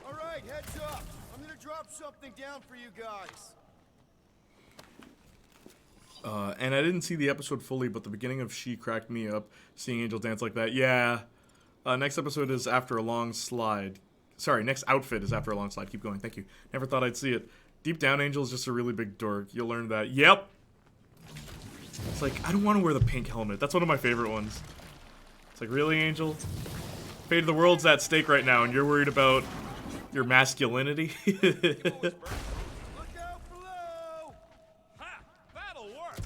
All right, heads up. I'm gonna drop something down for you guys. And I didn't see the episode fully, but the beginning of She cracked me up, seeing Angel dance like that. Yeah. Next episode is after a long slide. Sorry, next outfit is after a long slide. Keep going. Thank you. Never thought I'd see it. Deep down, Angel is just a really big dork. You'll learn that. Yep. It's like, I don't want to wear the pink helmet. That's one of my favorite ones. It's like, really, Angel? Fate of the world's at stake right now, and you're worried about your masculinity? Look out below! Ha! That'll work!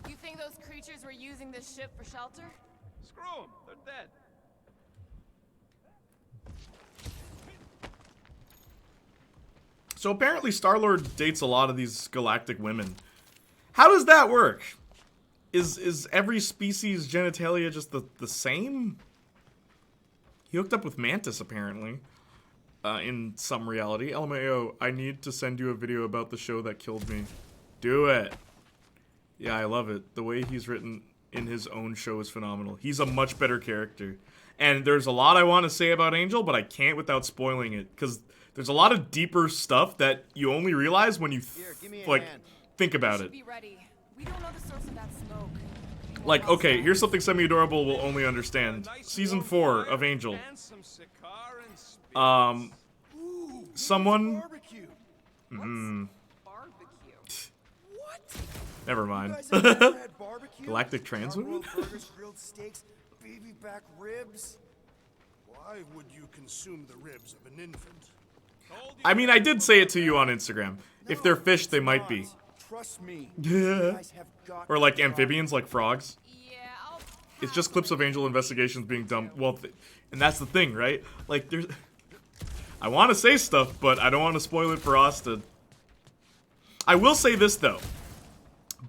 You think those creatures were using this ship for shelter? Screw them, they're dead. So apparently Star-Lord dates a lot of these galactic women. How does that work? Is every species' genitalia just the same? He hooked up with Mantis, apparently. In some reality. LMAO, I need to send you a video about the show that killed me. Do it. Yeah, I love it. The way he's written in his own show is phenomenal. He's a much better character. And there's a lot I want to say about Angel, but I can't without spoiling it. Because there's a lot of deeper stuff that you only realize when you, give me a like, hand. think about it. Be ready. We don't know the source of that smoke. Like, okay, here's something semi-adorable will only understand. Season 4 of Angel. And some cigar and spirits. Ooh, Someone... barbecue. Barbecue. What? Never You mind. guys have never had barbecue? Galactic Trans Charcoal Woman? burgers, grilled steaks, baby back ribs. Why would you consume the ribs of an infant? I mean, I did say it to you on Instagram. If they're fish, they might be. Trust me. You guys have got Or to like try. amphibians, like frogs. Yeah, I'll It's just clips of Angel investigations being done. Well, and that's the thing, right? Like, there's... I want to say stuff, but I don't want to spoil it for Austin. I will say this, though.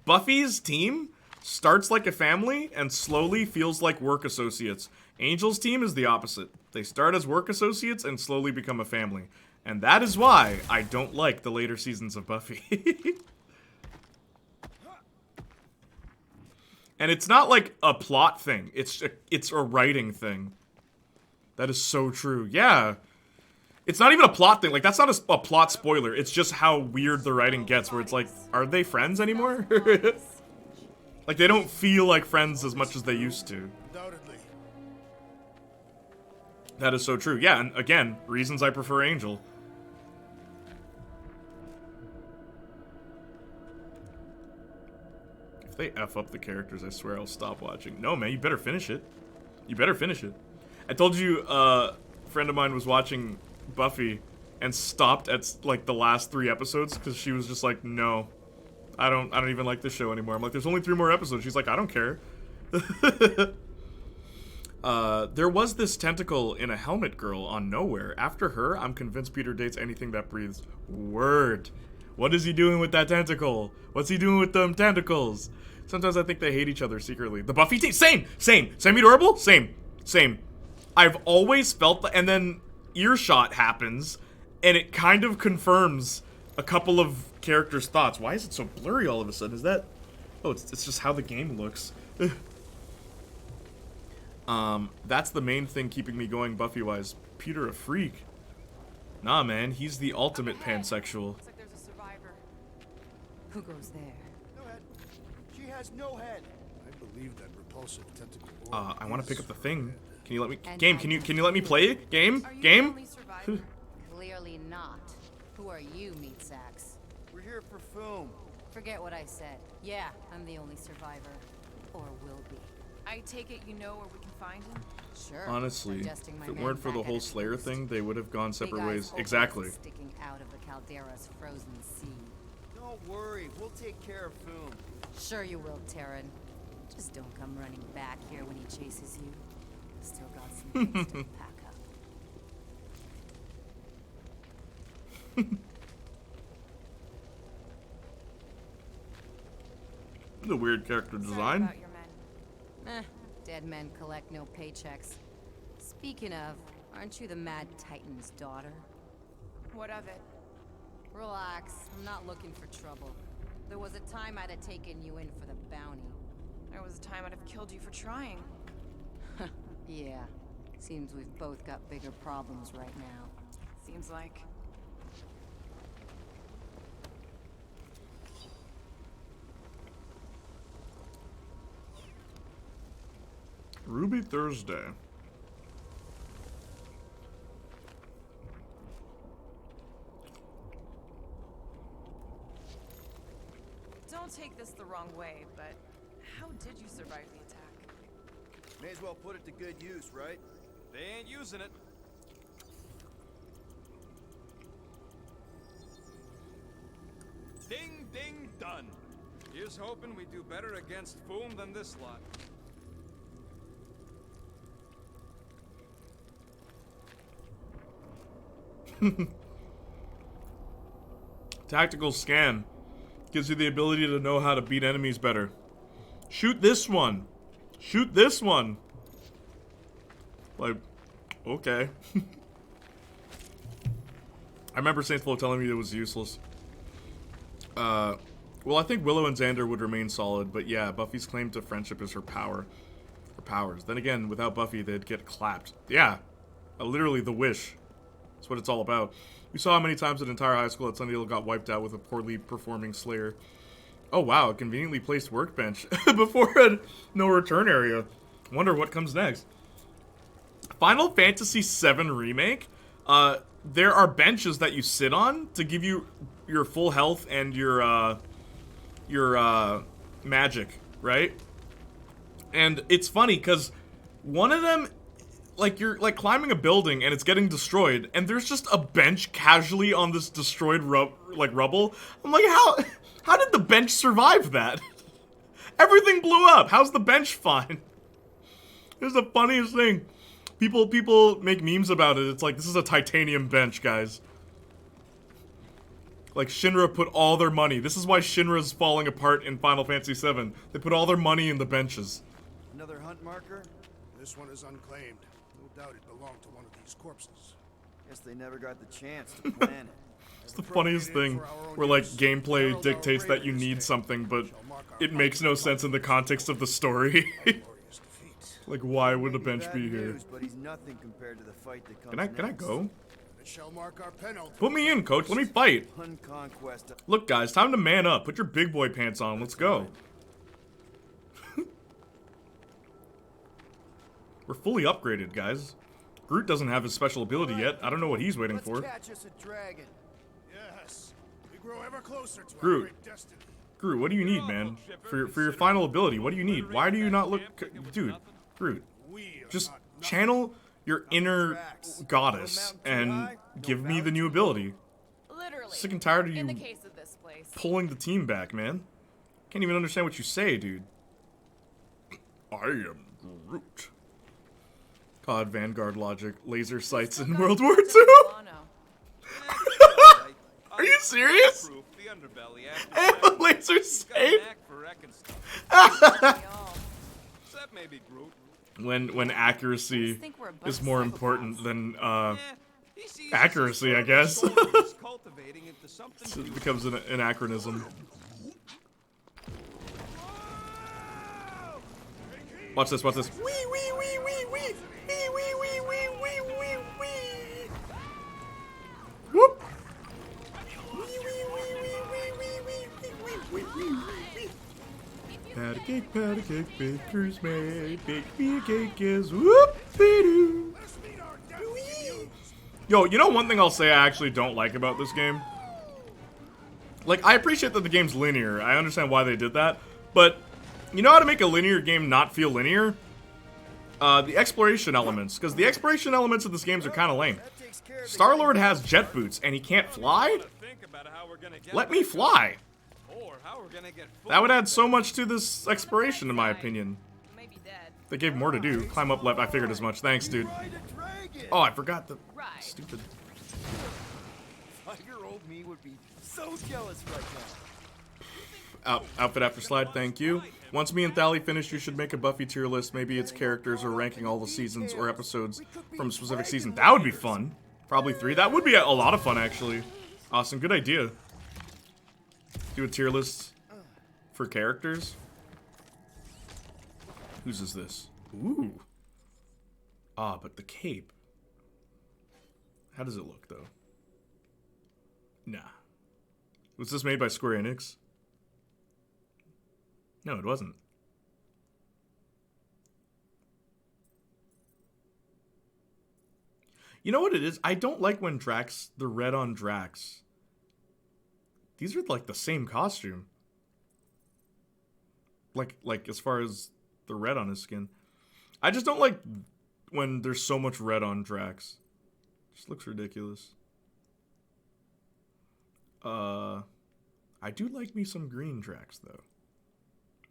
Buffy's team starts like a family and slowly feels like work associates. Angel's team is the opposite. They start as work associates and slowly become a family. And that is why I don't like the later seasons of Buffy. And it's not like a plot thing. It's a writing thing. That is so true. Yeah. It's not even a plot thing. Like, that's not a plot spoiler. It's just how weird the writing gets, where it's like, are they friends anymore? Like, they don't feel like friends as much as they used to. Undoubtedly. That is so true. Yeah, and again, reasons I prefer Angel. If they F up the characters, I swear I'll stop watching. No, man, you better finish it. You better finish it. I told you, a friend of mine was watching Buffy and stopped at, like, the last 3 episodes because she was just like, no, I don't even like this show anymore. I'm like, there's only 3 more episodes. She's like, I don't care. There was this tentacle in a helmet girl on Nowhere. After her, I'm convinced Peter dates anything that breathes. Word. What is he doing with that tentacle? What's he doing with them tentacles? Sometimes I think they hate each other secretly. The Buffy team, same. Semi-adorable, same. I've always felt that, and then Earshot happens, and it kind of confirms a couple of characters' thoughts. Why is it so blurry all of a sudden? Is that... Oh, it's just how the game looks. That's the main thing keeping me going Buffy-wise. Peter a freak. Nah, man, he's the ultimate pansexual. Looks like there's a survivor. Who goes there? No head. She has no head. I believe that repulsive tentacle. I want to pick up the thing. Can you let me... And Game, I can you don't let me play it? Game? Are you the Game? only survivor? Clearly not. Who are you, meat sacks? We're here for Foom. Forget what I said. Yeah, I'm the only survivor. Or will be. I take it you know where we can find him? Sure. Honestly, Digesting my if it man weren't for the back whole at his Slayer roost. thing, they would have gone Big separate eyes ways. open, Exactly. Sticking out of the caldera's frozen sea. Don't worry, we'll take care of Foom. Sure you will, Terran. Just don't come running back here when he chases you. Still got some things to pack up. The weird character Sorry design. about your men. Dead men collect no paychecks. Speaking of, aren't you the Mad Titan's daughter? What of it? Relax, I'm not looking for trouble. There was a time I'd have taken you in for the bounty. There was a time I'd have killed you for trying. Yeah, seems we've both got bigger problems right now. Seems like. Ruby Thursday. Don't take this the wrong way, but how did you survive the attack? May as well put it to good use, right? They ain't using it. Ding, ding, done. Here's hoping we do better against Foom than this lot. Tactical scan. Gives you the ability to know how to beat enemies better. Shoot this one. Shoot this one. Like, okay. I remember Saint Flo telling me it was useless. Well, I think Willow and Xander would remain solid, but yeah, Buffy's claim to friendship is her power. Her powers. Then again, without Buffy, they'd get clapped. Yeah, literally the wish. That's what it's all about. We saw how many times an entire high school at Sunnydale got wiped out with a poorly performing Slayer. Oh wow, a conveniently placed workbench before a no-return area. Wonder what comes next. Final Fantasy VII Remake, there are benches that you sit on to give you your full health and your magic, right? And it's funny, because one of them, like, you're, like, climbing a building and it's getting destroyed, and there's just a bench casually on this destroyed rubble. I'm like, how did the bench survive that? Everything blew up. How's the bench fine? It's the funniest thing. People make memes about it. It's like, this is a titanium bench, guys. Like, Shinra put all their money. This is why Shinra's falling apart in Final Fantasy VII. They put all their money in the benches. Another hunt marker? This one is unclaimed. No doubt it belonged to one of these corpses. Guess they never got the chance to plan it. It's the funniest thing, where, like, gameplay dictates that you need something, but it makes no sense in the context of the story. Like, why would a bench be here? But he's nothing compared to the fight that comes Can I go? It shall mark our penalty. Put me in, coach. Let me fight. Hunt conquest. Look, guys, time to man up. Put your big boy pants on. Let's go. We're fully upgraded, guys. Groot doesn't have his special ability yet. I don't know what he's waiting Let's for. catch us a dragon. Yes, we grow ever closer to our Groot. great destiny. Groot, what do you need, man? For your final ability, what do you need? Why do you not look... Dude, Groot, We are just not channel your inner goddess and give me the new ability. Literally. Sick and tired of In the you case of this place. pulling the team back, man. Can't even understand what you say, dude. I am Groot. God, Vanguard logic. Laser sights in World War II? Are you serious? The underbelly I have a laser sight? That may be Groot. When accuracy think we're a bunch is of more psychopaths. important than He sees accuracy, I guess. He's cultivating into something So it becomes an anachronism. Watch this, watch this. Wee wee wee wee wee wee wee wee wee wee wee wee. Whoop. Wee wee wee wee wee wee wee wee wee wee. Pat a cake, baker's made. Bake me a cake is whoop-de-doo. Yo, you know one thing I'll say I actually don't like about this game? Like, I appreciate that the game's linear. I understand why they did that. But, you know how to make a linear game not feel linear? The exploration elements. Because the exploration elements of this game are kind of lame. Star-Lord has jet boots, and he can't fly? Let me fly! That would add so much to this exploration, in my opinion. May be dead. They gave more to do. Climb up left. I figured as much. Thanks, dude. Ride a dragon. Oh, I forgot the Right. stupid... 5-year-old me would be so jealous right now. Outfit after slide, thank you. Once me and Thali finish, you should make a Buffy tier list. Maybe it's characters or ranking all the seasons or episodes from a specific season. That would be fun. Probably 3. That would be a lot of fun, actually. Awesome, good idea. Do a tier list for characters. Whose is this? Ooh. Ah, but the cape. How does it look, though? Nah. Was this made by Square Enix? No, it wasn't. You know what it is? I don't like when Drax, the red on Drax. These are like the same costume. Like as far as the red on his skin. I just don't like when there's so much red on Drax. Just looks ridiculous. I do like me some green Drax though.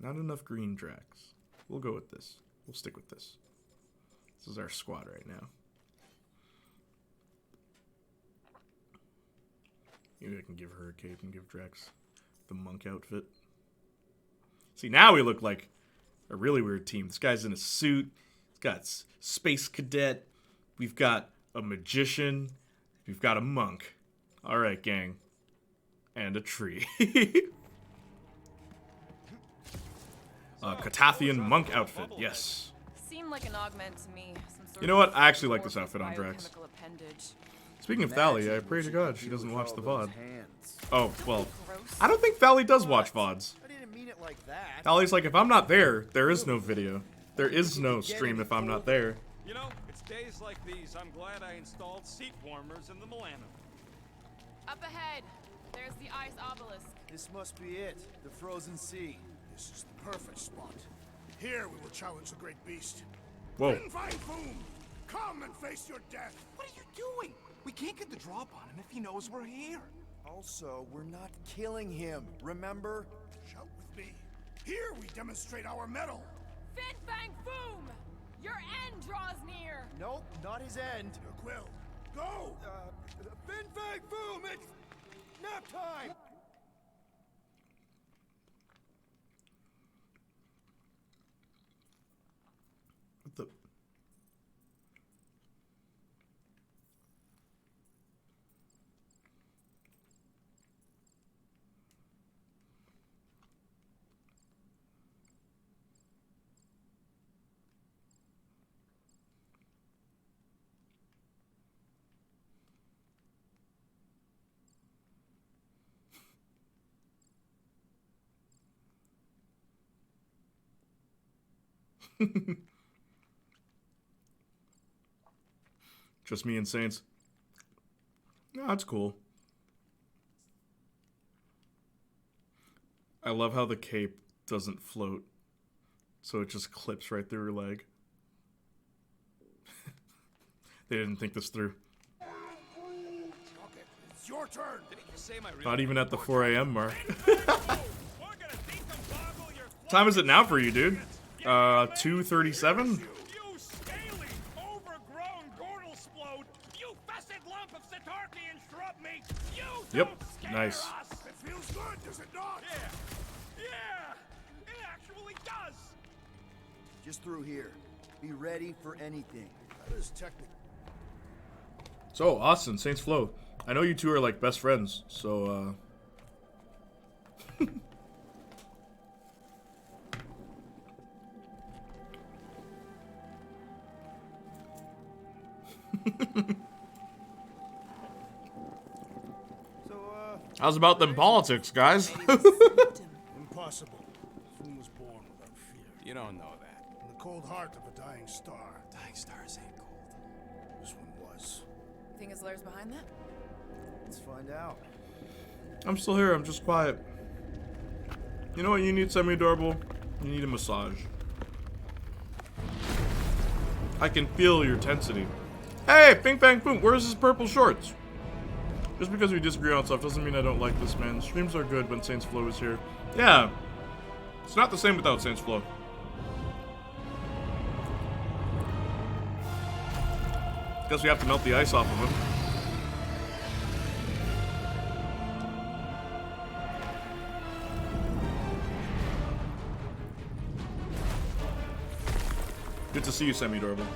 Not enough green Drax. We'll go with this. We'll stick with this. This is our squad right now. Maybe I can give her a cape and give Drax the monk outfit. See, now we look like a really weird team. This guy's in a suit. He's got space cadet. We've got a magician. We've got a monk. All right, gang. And a tree. Catathian monk outfit. Yes. Seemed like an augment to me. Some sort You know what? of I actually like this amorphous outfit on Drax. biochemical appendage. Speaking of Thali, I pray to God she doesn't watch the VOD. Hands. Oh, well. Gross. I don't think Thali does watch VODs. I didn't mean it like that. Thali's like, if I'm not there, there is no video. There is no stream if I'm not there. You know, it's days like these I'm glad I installed seat warmers in the Milano. Up ahead. There's the ice obelisk. This must be it. The frozen sea. This is the perfect spot. Here we will challenge the great beast. Whoa. Fin Fang Foom, come and face your death. What are you doing? We can't get the drop on him if he knows we're here. Also, we're not killing him, remember? Shout with me. Here we demonstrate our mettle. Fin Fang Foom! Your end draws near! Nope, not his end. Quill, go! Fin Fang Boom, it's nap time! What the? Just me and Saints. No, that's cool. I love how the cape doesn't float, so it just clips right through her leg. They didn't think this through. Okay, it's your turn. Did he just say my real Not even at the 4 a.m. mark. We're gonna decompoggle your Time is it now for you, dude? 2:37? You scaly, overgrown gordle-splode! You fessed lump of Satarkian shrub meat! You Yep, don't scare nice. us! It feels good, does it not? Yeah, it actually does! Just through here. Be ready for anything. That is technical. So, Austin, Saints Flow. I know you two are like best friends, so how's about them politics, guys? Impossible. Foom was born without fear. You don't know that. In the cold heart of a dying star. Dying stars ain't cold. This one was. Think his lair's behind that? Let's find out. I'm still here, I'm just quiet. You know what you need, semi-adorable? You need a massage. I can feel your tensity. Hey, Ping Bang Boom, where's his purple shorts? Just because we disagree on stuff doesn't mean I don't like this, man. Streams are good when Saints Flow is here. Yeah. It's not the same without Saints Flow. Guess we have to melt the ice off of him. Good to see you, semi-adorable.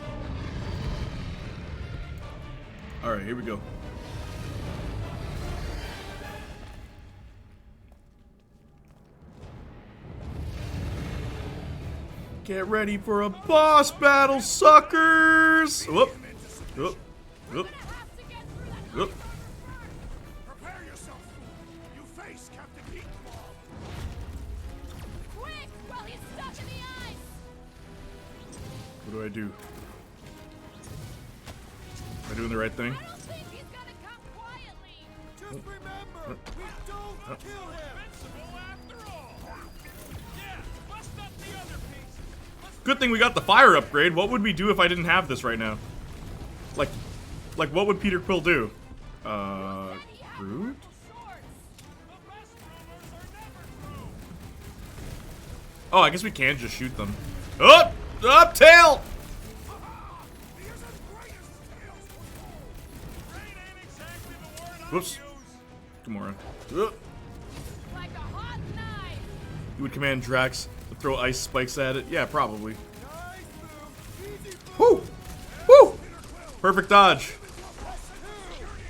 Alright, here we go. Get ready for a boss battle, suckers! Whoop. Whoop. Whoop. Whoop. Prepare yourself, Foom. You face Captain Heatclaw. Quick! While he's stuck in the ice! What do I do? Am I doing the right thing? I don't think he's gonna come quietly! Just remember, we don't kill him! Invincible after all! Yeah, bust up the other pieces! Let's Good thing we got the fire upgrade. What would we do if I didn't have this right now? Like what would Peter Quill do? Groot? shorts! the best runners are never through! Oh, I guess we can just shoot them. Up! Up, tail! He is as great as his tails before. Great ain't exactly the word I Whoops. use! Gamora. Like a hot knife! You would command Drax to throw ice spikes at it? Yeah, probably. Nice move! Easy Woo! Woo! Perfect dodge.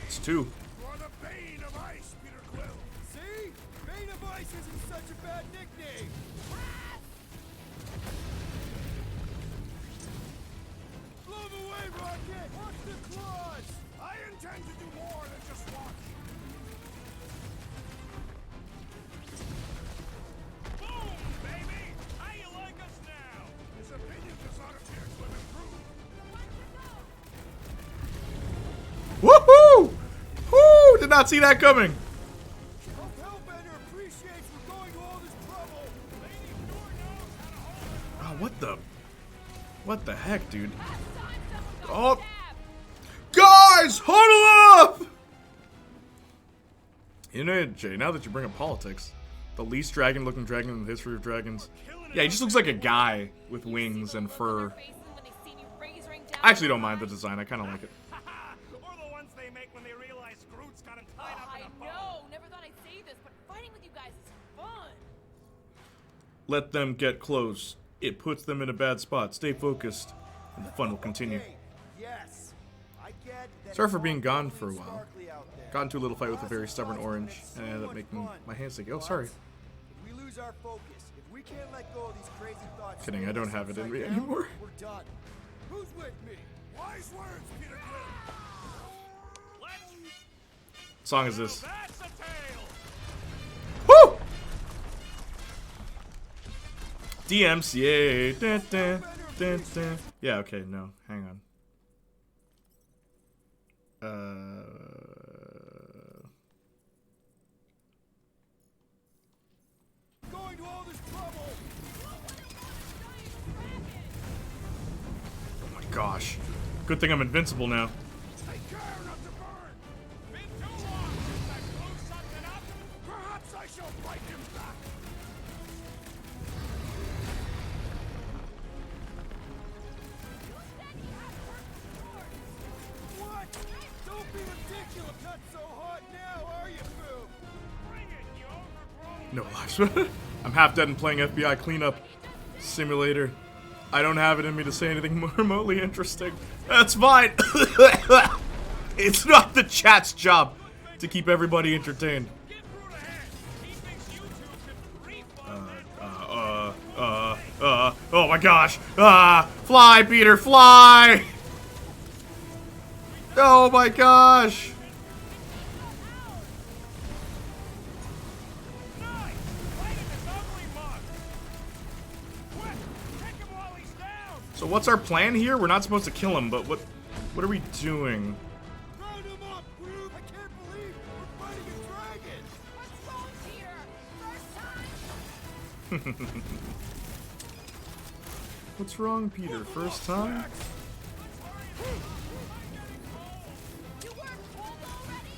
It's 2. You are the bane of ice, Peter Quill. See? Bane of Ice isn't such a bad nickname! applause! I intend to do more than just watch. Boom, baby! How you like us now? His opinion does not appear to have improved. Woohoo! Woo! Did not see that coming. Hope Hellbender appreciates we're going to all this trouble. Lady sure knows how to hold Oh, what the heck, dude? Oh, guys, huddle up! You know, Jay, now that you bring up politics, the least dragon-looking dragon in the history of dragons. Yeah, he just looks like a guy with wings and fur. I actually don't mind the design. I kind of like it. Or the ones they make when they realize Groot's got him tied up I in a bow. know, never thought I'd say this, but fighting with you guys is fun. Let them get close. It puts them in a bad spot. Stay focused, and the fun will continue. Okay, yes. I get that Sorry it's for being all gone bubbly for a and while. sparkly out there. Got into a little fight with a very Lots of stubborn fun, orange, it's and I so ended up much making fun. my hands sticky. Oh, But sorry. If we lose our focus, if we can't let go of these crazy thoughts, Kidding, I don't have it in me upside down, anymore. We're done. Who's with me? Wise words, Peter Quill. Let's What song is this? That's a tale! Woo! DMCA. Dun, dun, dun, dun. Yeah, okay, no. Hang on. Going to all this trouble. Oh my gosh. Good thing I'm invincible now. Take care not to burn. Been too long since I blew something up. Perhaps I shall fight him back. What? Don't be ridiculous. Not so hot now, are you, Boo? Bring it, you overgrown. No lives. I'm half dead and playing FBI cleanup simulator. I don't have it in me to say anything more remotely interesting. That's fine. It's not the chat's job to keep everybody entertained. Get Groot ahead. He thinks you two could refund Oh my gosh. Fly, Peter, fly. Oh my gosh. Nice! Fight in this ugly mug! Quick! Take him while he's down! So what's our plan here? We're not supposed to kill him, but what are we doing? Round him up, Groot. I can't believe we're fighting a dragon. What's wrong, Peter? First time? What's wrong, Peter? First time? You weren't cold already?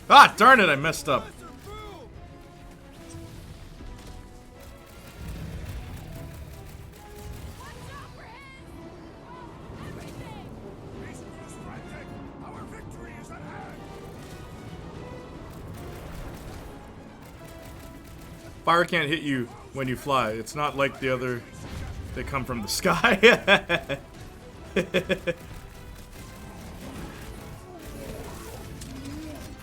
Ah, darn it, I messed up. Our victory is at hand. Fire can't hit you when you fly. It's not like the other. They come from the sky.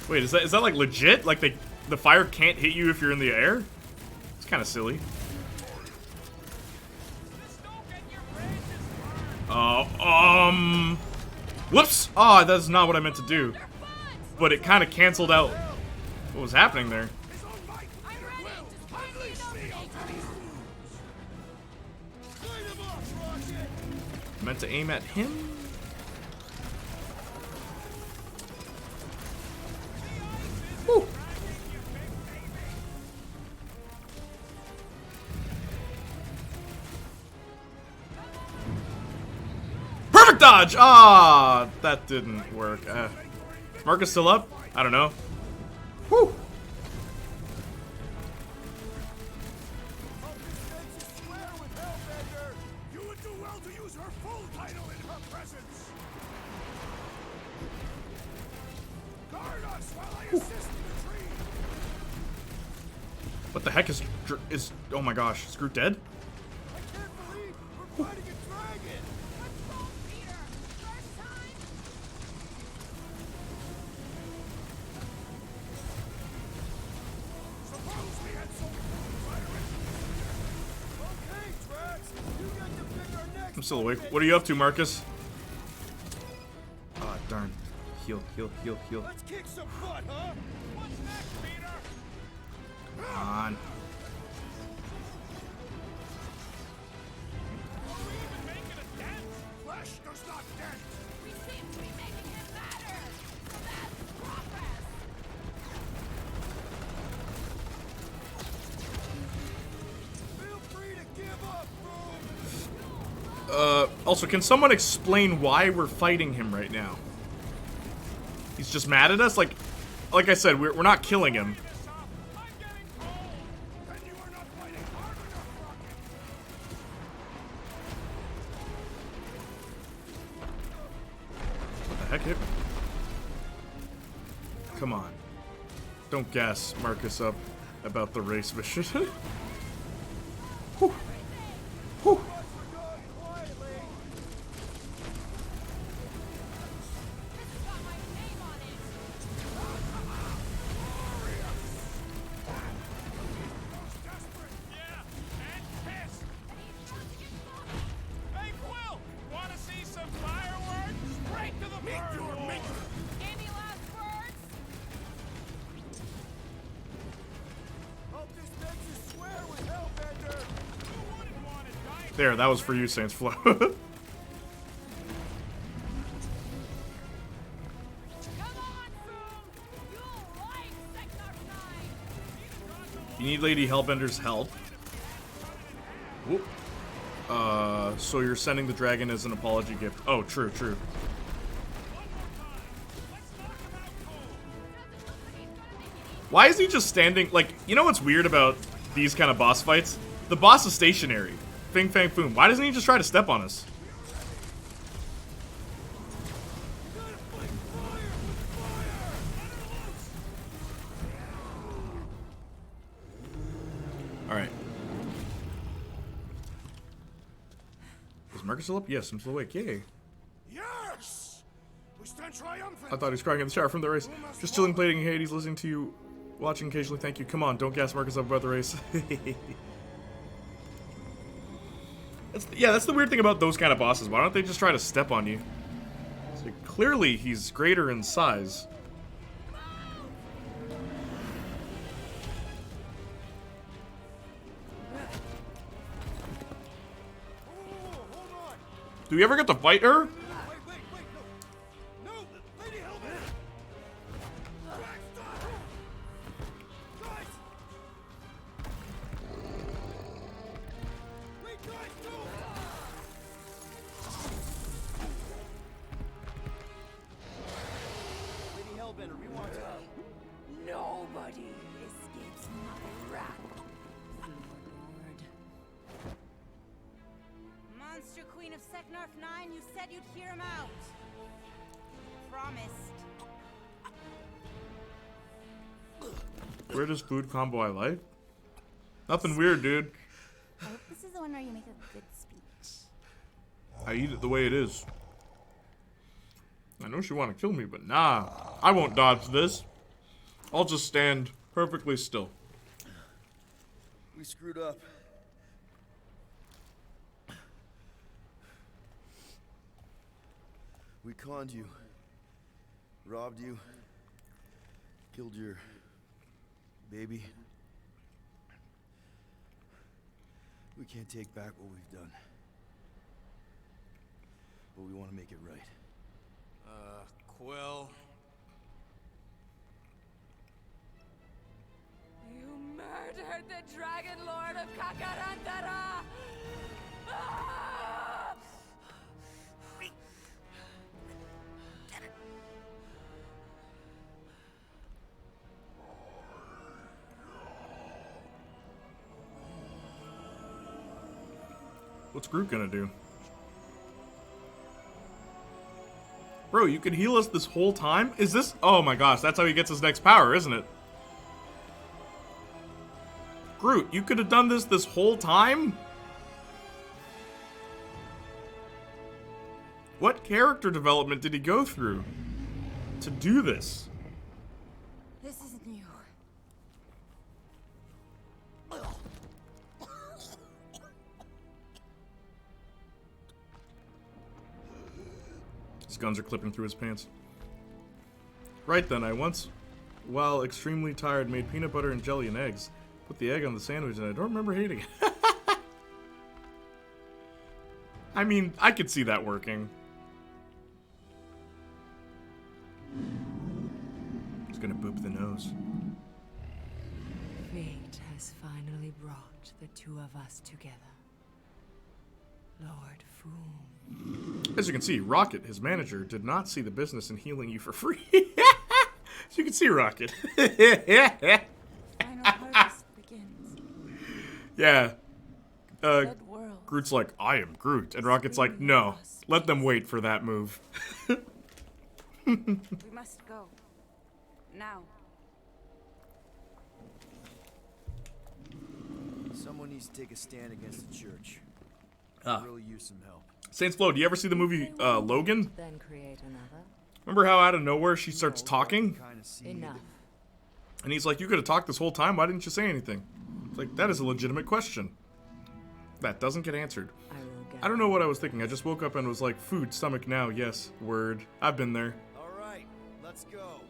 Wait, is that like legit? Like the fire can't hit you if you're in the air? It's kind of silly. Whoops! Ah, that's not what I meant to do. But it kind of canceled out what was happening there. His own might, Peter Quill. Unleash me onto these fools. Light him up, Rocket. Meant to aim at him? Woo. Perfect dodge! Ah, that didn't work. Is Marcus still up? I don't know. Woo. Swear with Hellbender. You would do well to use her full title in her presence. Guard us while I assist in the tree. What the heck is oh my gosh, is Groot dead? I can't believe we're fighting a dragon. What's wrong, Peter? First time? Suppose we had so I'm still awake. What are you up to, Marcus? Ah, darn. Heal, heal, heal, heal. Let's kick some butt, huh? What's next, Peter? Come on. Are we even making a dent? Flesh does not dent. We seem to be making him better. So that's progress. Feel free to give up, boom. Also, can someone explain why we're fighting him right now? He's just mad at us? Like I said, we're not killing him. This up. I'm getting cold. Then you are not fighting hard enough, Rocket. What the heck hit me? Come on. Don't gas Marcus up about the race mission. Whew. Whew. Yeah, and pissed. Hey, Quill, wanna see some fireworks? Straight to the burn wall. Any last words? Hope this makes you swear with Hellbender. Who wouldn't want to die? There, that was for you, Saints Flow. Come on, Zoom! You'll like Sector 9! You need Lady Hellbender's help. Whoop. So you're sending the dragon as an apology gift. Oh, true, true. Why is he just standing? Like, you know what's weird about these kind of boss fights? The boss is stationary. Fing Fang Foom. Why doesn't he just try to step on us? Alright. Is Marcus still up? Yes, I'm still awake. Yay. Yes! We stand triumphant. I thought he was crying in the shower from the race. Just chilling, playing Hades, listening to you, watching occasionally. Thank you. Come on, don't gas Marcus up about the race. That's the weird thing about those kind of bosses. Why don't they just try to step on you? So clearly, he's greater in size. Hold on. Do we ever get to fight her? Wait, no. No, Lady Hellbender. Drax, stop. Guys. Wait, guys, no. Lady Hellbender, we want to. Nobody escapes my wrath, Lord. Monster Queen of Seknarf 9, you said you'd hear him out. Promised. Where does food combo I like? Nothing weird, dude. I hope this is the one where you make a good speech. I eat it the way it is. I know she want to kill me, but nah. I won't dodge this. I'll just stand perfectly still. We screwed up. We conned you. Robbed you. Killed your baby. We can't take back what we've done. But we want to make it right. Quill. You murdered the Dragon Lord of Kakarandara! Ah! What's Groot gonna do? Bro, you could heal us this whole time? Is this... Oh my gosh, that's how he gets his next power, isn't it? Groot, you could have done this whole time? What character development did he go through to do this? This isn't you. guns are clipping through his pants. Right then, I once, while extremely tired, made peanut butter and jelly and eggs. Put the egg on the sandwich, and I don't remember hating it. I mean, I could see that working. Just gonna boop the nose. Fate has finally brought the two of us together. Lord Foom. As you can see, Rocket, his manager, did not see the business in healing you for free. As you can see, Rocket. Final harvest begins. Yeah. Red world. Groot's like, I am Groot. And Rocket's like, no. Let them wait for that move. We must go. Now. Someone needs to take a stand against the church. Ah. Really use some help. Saints Flow, do you ever see the movie Logan? Then create another. Remember how out of nowhere she starts talking? Kinda see Enough. And he's like, you could have talked this whole time. Why didn't you say anything? It's like, that is a legitimate question. That doesn't get answered. I don't know what I was thinking. I just woke up and was like, food, stomach now, yes, word. I've been there. All right, let's go.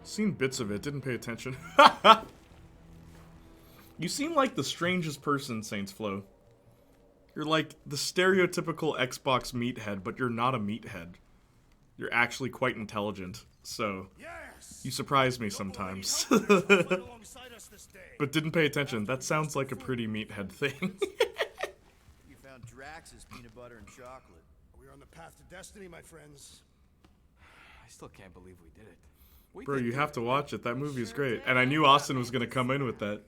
Seen bits of it, didn't pay attention. You seem like the strangest person, Saints Flow. You're like the stereotypical Xbox meathead, but you're not a meathead. You're actually quite intelligent, so you surprise me sometimes. But didn't pay attention. That sounds like a pretty meathead thing. You found Drax's peanut butter and chocolate. We're on the path to destiny, my friends. I still can't believe we did it. Bro, you have to watch it. That movie's great. And I knew Austin was going to come in with that.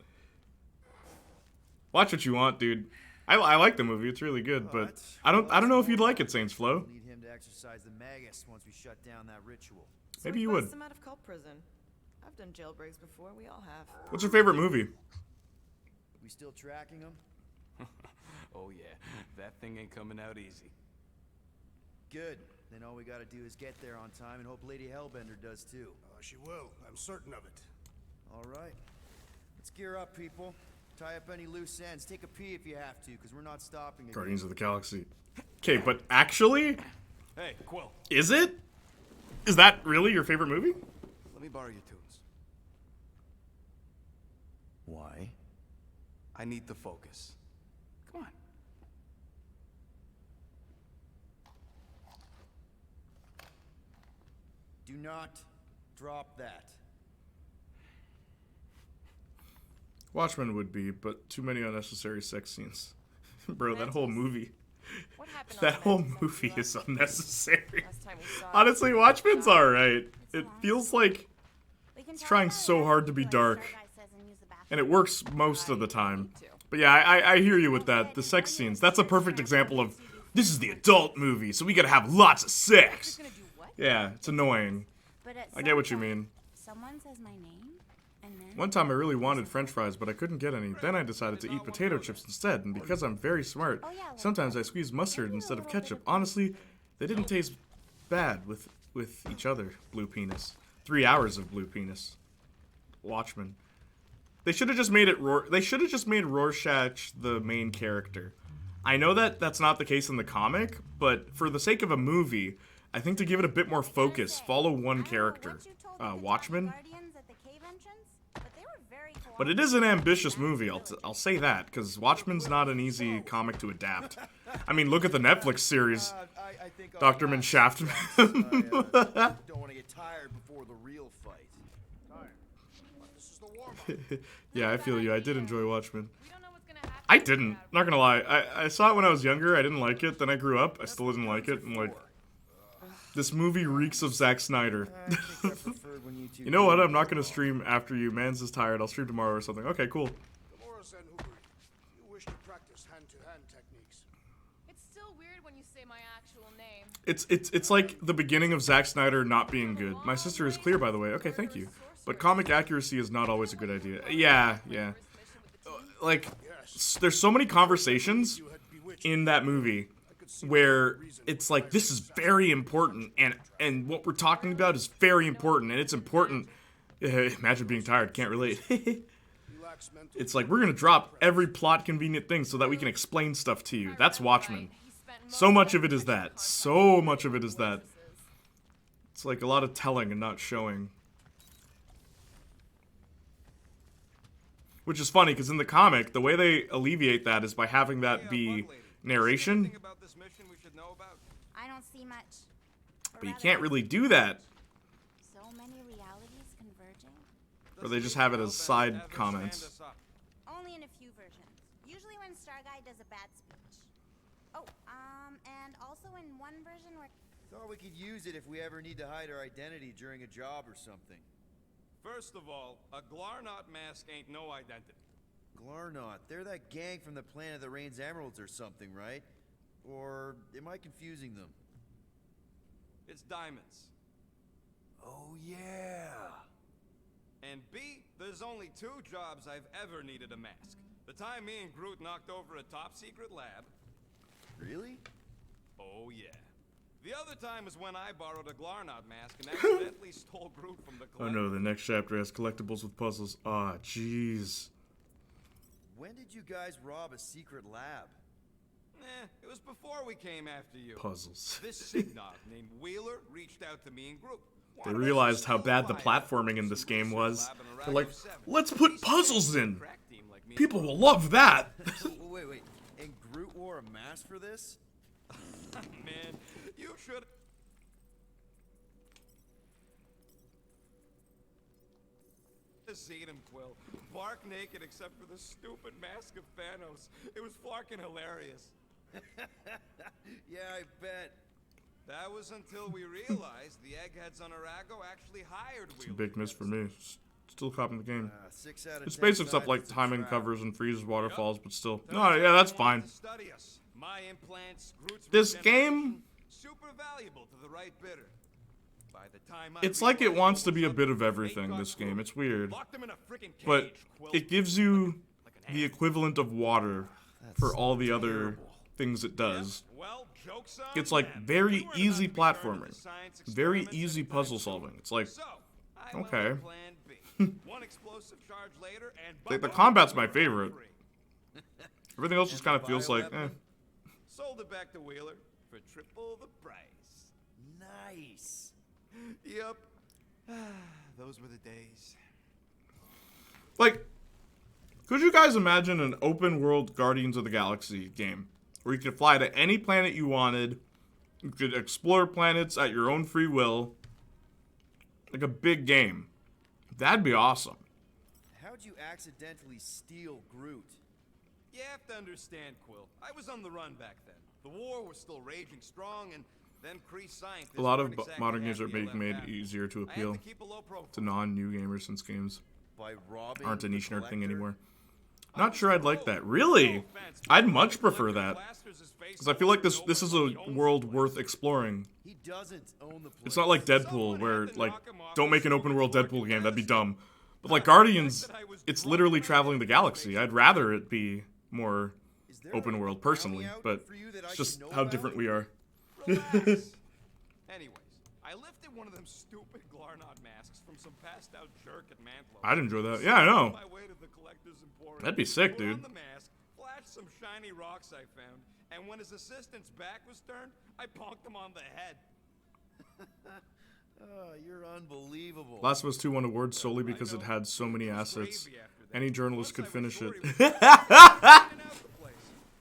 Watch what you want, dude. I like the movie. It's really good, but I don't know if you'd like it, Saints Flow. Need him to exercise the Magus once we shut down that ritual. Maybe you would. Bust him out of cult prison. I've done jailbreaks before. We all have. What's your favorite movie? We still tracking him? Oh yeah, that thing ain't coming out easy. Good. Then all we gotta do is get there on time and hope Lady Hellbender does too. She will. I'm certain of it. All right. Let's gear up, people. Tie up any loose ends. Take a pee if you have to, because we're not stopping again. Guardians of the Galaxy. Okay, but actually, Hey, Quill, is it? Is that really your favorite movie? let me borrow your tunes. Why? I need to focus. Come on. Do not drop that. Watchmen would be, but too many unnecessary sex scenes. Bro, that whole movie. What happened on That the whole Mantis movie episode? is unnecessary. Last time we saw it. Honestly, Watchmen's alright. It feels like We can it's talk trying about so it hard to be after our dark. Star Guy says and use the bathroom. And it works most of the time. But yeah, I hear you with that. The sex scenes. That's a perfect example of, this is the adult movie, so we gotta have lots of sex. Gonna do what? Yeah, it's annoying. But at I get what you some point, mean. Someone says my name, and then One time I really wanted french fries, but I couldn't get any. Then I decided to eat potato chips instead, and because I'm very smart, sometimes I squeeze mustard instead of ketchup. Honestly, they didn't taste bad with each other. Blue penis. 3 hours of blue penis. Watchmen. They should have just made it they should have just made Rorschach the main character. I know that that's not the case in the comic, but for the sake of a movie, I think to give it a bit more focus, follow one character. Watchmen. Guardians at the cave entrance, but they were very But it is an ambitious movie, I'll say that, because Watchmen's not an easy comic to adapt. I mean, look at the Netflix series. I think Dr. Shaft. don't want to get tired before the real fight. This is the warm-up. Yeah, I feel you. I did enjoy Watchmen. We don't know what's gonna happen. I didn't. Not gonna lie. I saw it when I was younger. I didn't like it. Then I grew up. I still didn't like it. I'm like, this movie reeks of Zack Snyder. I think I preferred when you two You know what? I'm not gonna stream after you. Mans is tired. I'll stream tomorrow or something. Okay, cool. Dolores and Hoover, you wish to practice hand-to-hand techniques. It's still weird when you say my actual name. It's like the beginning of Zack Snyder not being good. My sister is clear, by the way. Okay, thank you. But comic accuracy is not always a good idea. Yeah. Like, there's so many conversations in that movie where it's like, this is very important, and what we're talking about is very important, and it's important. Imagine being tired. Can't relate. It's like, we're gonna drop every plot convenient thing so that we can explain stuff to you. That's Watchmen. So much of it is that. So much of it is that. It's like a lot of telling and not showing. Which is funny, because in the comic, the way they alleviate that is by having that be narration. I don't see much. But you can't really do that. So many realities converging. Or they just have it as side comments. Only in a few versions. Usually when Star Guy does a bad speech. Oh, and also in one version where... Thought we could use it if we ever need to hide our identity during a job or something. First of all, a Glarnot mask ain't no identity. Glarnot, they're that gang from the planet that rains emeralds or something, right? Or am I confusing them? It's diamonds. Oh, yeah. And B, there's only 2 jobs I've ever needed a mask. The time me and Groot knocked over a top-secret lab. Really? Oh, yeah. The other time is when I borrowed a Glarnot mask and accidentally stole Groot from the Oh no, the next chapter has collectibles with puzzles. Ah, jeez. When did you guys rob a secret lab? It was before we came after you. Puzzles. This Signog named Wheeler reached out to me and Groot. They realized how bad the platforming in this game was. They're like, let's put puzzles in! People will love that! Wait. And Groot wore a mask for this? Man, you should... seen him, Quill. Bark naked except for the stupid mask of Thanos. It was fucking hilarious. Yeah, I bet. That was until we realized the eggheads on Arago actually hired Wheeler. It's a big miss for me. Still copying the game. 6 out of It's 10 basic stuff like times it's a timing trap. covers and freezes waterfalls, but still. No, yeah, that's fine. Study us. My implants, Groot's This regeneration, game, super valuable to the right bidder. By the time I it's like it realized wants to what be a was bit up, of they everything, got this game. Groot. It's weird. Locked him in a freaking But cage, Quill. it gives you Like an the ant. equivalent of water for all the other things it does. Well, joke's on It's like them. very We weren't easy about to be turned platforming. into science Very experiments easy anytime puzzle soon. solving. It's like, So, I went okay. with plan B. One explosive charge later, and The combat's my favorite. Everything else just kind of feels like, eh. Sold it back to Wheeler for triple the price. Nice. Yep. Those were the days. Like, could you guys imagine an open world Guardians of the Galaxy game where you could fly to any planet you wanted, you could explore planets at your own free will, like a big game? That'd be awesome. How'd you accidentally steal Groot? You have to understand, Quill. I was on the run back then. The war was still raging strong, and then Kree scientists A lot of weren't exactly modern games are happy being about made that. easier to I had appeal to keep a low profile. to non-new gamers since games By robbing aren't a the niche nerd thing collector? anymore. Not sure I'd like that. Really? I'd much prefer that. Because I feel like this is a world worth exploring. He doesn't own the place. It's not like Deadpool, where, like, don't make an open world Deadpool game, that'd be dumb. But, like, Guardians, it's literally traveling the galaxy. I'd rather it be more Is there open a world, bounty personally, out but for you that I it's just should know how about? different we are. Relax. Anyways, I lifted one of them stupid Glarnot masks from some passed out jerk at Mantlo. I'd enjoy that. Yeah, I know. My way to the collector's emporium. That'd be sick, Put on dude. the mask, flashed some shiny rocks I found, and when his assistant's back was turned, I bonked him on the head. Oh, you're unbelievable. Last of Us 2 won awards solely because it had so many assets. Any journalist could finish it.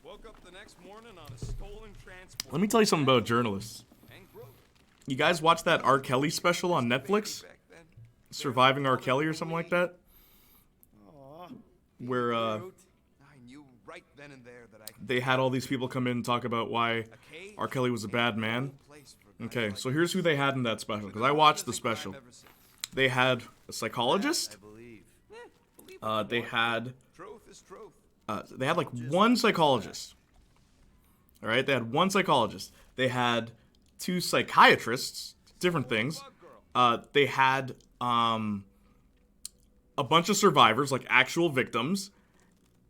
Woke up the next morning on a stolen transport. Let me tell you something about journalists. And Groot. You guys watch that R. Kelly special on Netflix? Back then. Surviving R. Kelly or something like that? Aw, Where, Groot. I knew right then and there that I could they had all these people come in and talk about why R. Kelly was a bad man. place for guys Okay, like so here's who they had in that special, because I watched the special. They had a psychologist. I believe. They had Truth is truth. they had like one psychologist. All right, they had one psychologist. They had two psychiatrists, different things. They had a bunch of survivors, like actual victims,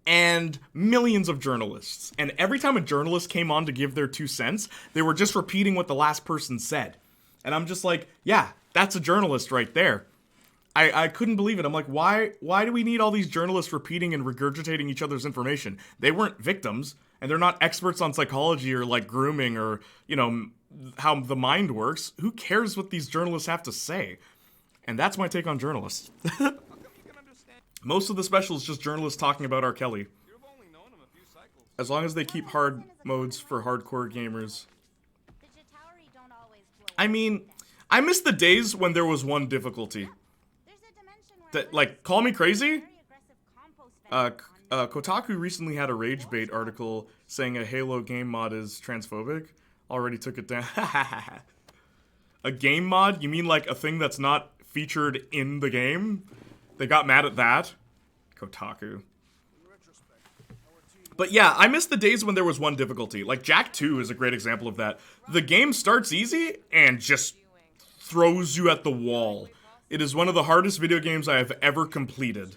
and millions of journalists. And every time a journalist came on to give their 2 cents, they were just repeating what the last person said. And I'm just like, yeah, that's a journalist right there. I couldn't believe it. I'm like, why do we need all these journalists repeating and regurgitating each other's information? They weren't victims, and they're not experts on psychology or like grooming or, you know, how the mind works. Who cares what these journalists have to say? And that's my take on journalists. Most of the special is just journalists talking about R. Kelly. As long as they keep hard modes for hardcore gamers. I mean, I miss the days when there was one difficulty. That, like, call me crazy? Kotaku recently had a rage bait article saying a Halo game mod is transphobic. Already took it down. A game mod? You mean like a thing that's not featured in the game? They got mad at that? Kotaku. But yeah, I miss the days when there was one difficulty. Like, Jak 2 is a great example of that. The game starts easy and just throws you at the wall. It is one of the hardest video games I have ever completed.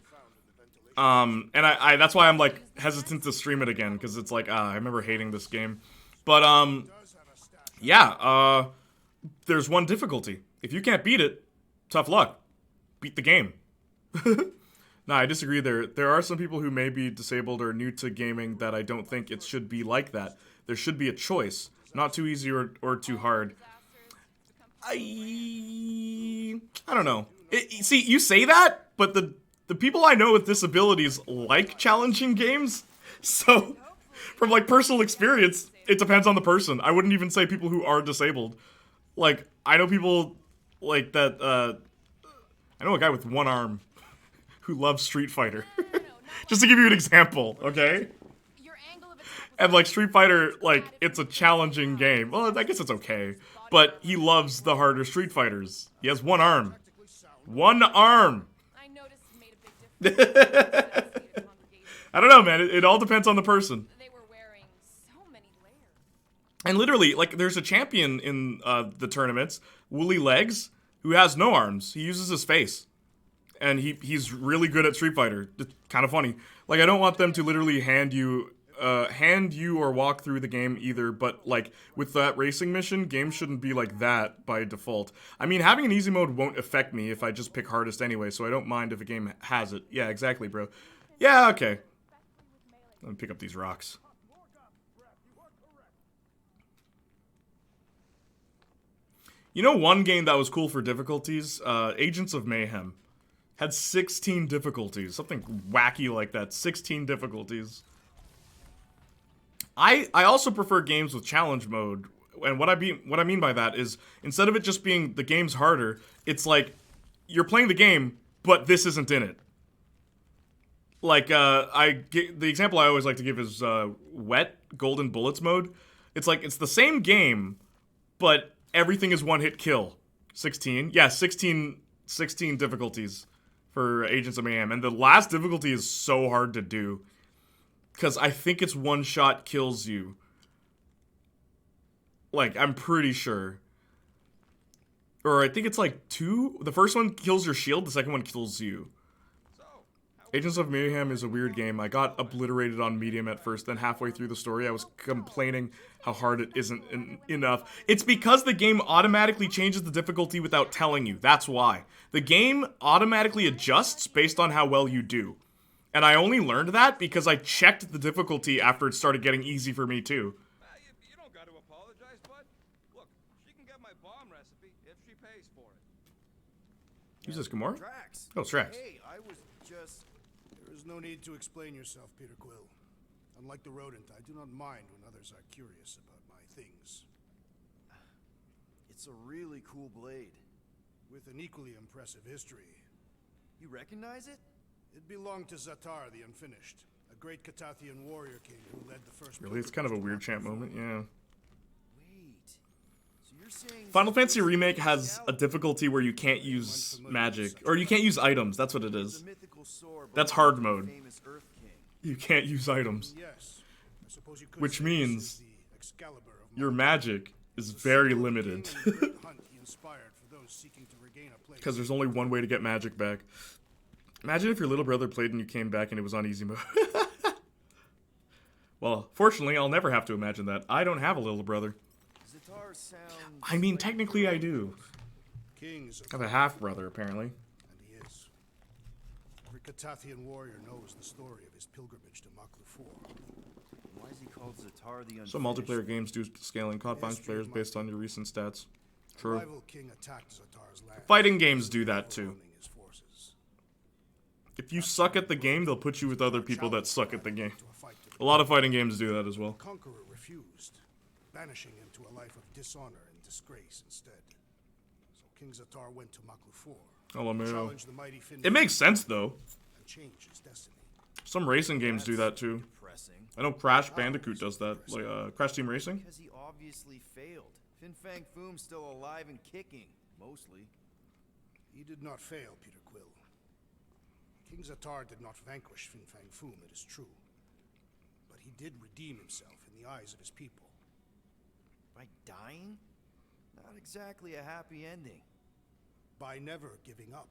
And I that's why I'm, like, hesitant to stream it again, because it's like, I remember hating this game. But, yeah, there's one difficulty. If you can't beat it, tough luck. Beat the game. Nah, I disagree there. There are some people who may be disabled or new to gaming that I don't think it should be like that. There should be a choice. Not too easy or too hard. I don't know. See, you say that, but the people I know with disabilities like challenging games. So, from like personal experience, it depends on the person. I wouldn't even say people who are disabled. Like, I know people like that, I know a guy with one arm who loves Street Fighter. Just to give you an example, okay? And like Street Fighter, like, it's a challenging game. Well, I guess it's okay. But he loves the harder Street Fighters. He has one arm. One arm! I don't know, man. It all depends on the person. And literally, like, there's a champion in the tournaments, Woolly Legs, who has no arms. He uses his face. And he's really good at Street Fighter. It's kind of funny. Like, I don't want them to literally hand you or walk through the game either, but like with that racing mission, games shouldn't be like that by default. I mean, having an easy mode won't affect me if I just pick hardest anyway, so I don't mind if a game has it. Yeah, exactly, bro. Yeah, okay. Let me pick up these rocks. You know one game that was cool for difficulties? Agents of Mayhem. Had 16 difficulties. Something wacky like that. 16 difficulties. I also prefer games with challenge mode, and what I mean by that is instead of it just being the game's harder, it's like you're playing the game, but this isn't in it. Like the example I always like to give is Wet Golden Bullets mode. It's like it's the same game, but everything is one-hit kill. 16, yeah, 16 difficulties for Agents of Mayhem, and the last difficulty is so hard to do. Because I think it's one shot kills you. Like, I'm pretty sure. Or I think it's like 2. The first one kills your shield, the second one kills you. Agents of Mayhem is a weird game. I got obliterated on medium at first, then halfway through the story I was complaining how hard it isn't enough. It's because the game automatically changes the difficulty without telling you. That's why. The game automatically adjusts based on how well you do. And I only learned that because I checked the difficulty after it started getting easy for me, too. You don't got to apologize, bud. Look, she can get my bomb recipe if she pays for it. Who's this, Gamora? Drax. Oh, Strax. Hey, I was just... There is no need to explain yourself, Peter Quill. Unlike the rodent, I do not mind when others are curious about my things. It's a really cool blade. With an equally impressive history. You recognize it? It belonged to Zatar the Unfinished, a great Katathian warrior king who led the first... Really? It's kind of a weird chant moment, yeah. Wait. So you're saying Final Fantasy Remake has a difficulty where you can't use magic. Or you can't use items, that's what it is. That's hard mode. You can't use items. Yes. I suppose you could Which say means this is the Excalibur of your magic is very limited. hunt he inspired for those seeking to regain a place. Because there's only one way to get magic back. Imagine if your little brother played and you came back and it was on easy mode. Well, fortunately, I'll never have to imagine that. I don't have a little brother. I mean, technically I do. Kings I have a half-brother, apparently. and he is. Catathian warrior knows the story of his pilgrimage to Maklu IV. Why is he called Zatar the Unfinished? Some multiplayer games do scaling finds players based on your recent stats. True. Rival king attacked Zatar's land. Fighting games do that too. overwhelming his forces. If you suck at the game, they'll put you with other people that suck at the game. To a fight to A lot of fighting games do that as well. the conqueror refused, banishing him to a life of dishonor and disgrace instead. So King Zatar went to Maklu IV, LMAO. challenged the mighty Fin It makes sense though. and changed his destiny. Some racing games do that too. Depressing. I know Crash Bandicoot does that. Like Crash Team Racing. Because he obviously failed. Fin Fang Foom's still alive and kicking, mostly. He did not fail, Peter Quill. King Zatar did not vanquish Fin Fang Foom, it is true. But he did redeem himself in the eyes of his people. By dying? Not exactly a happy ending. By never giving up.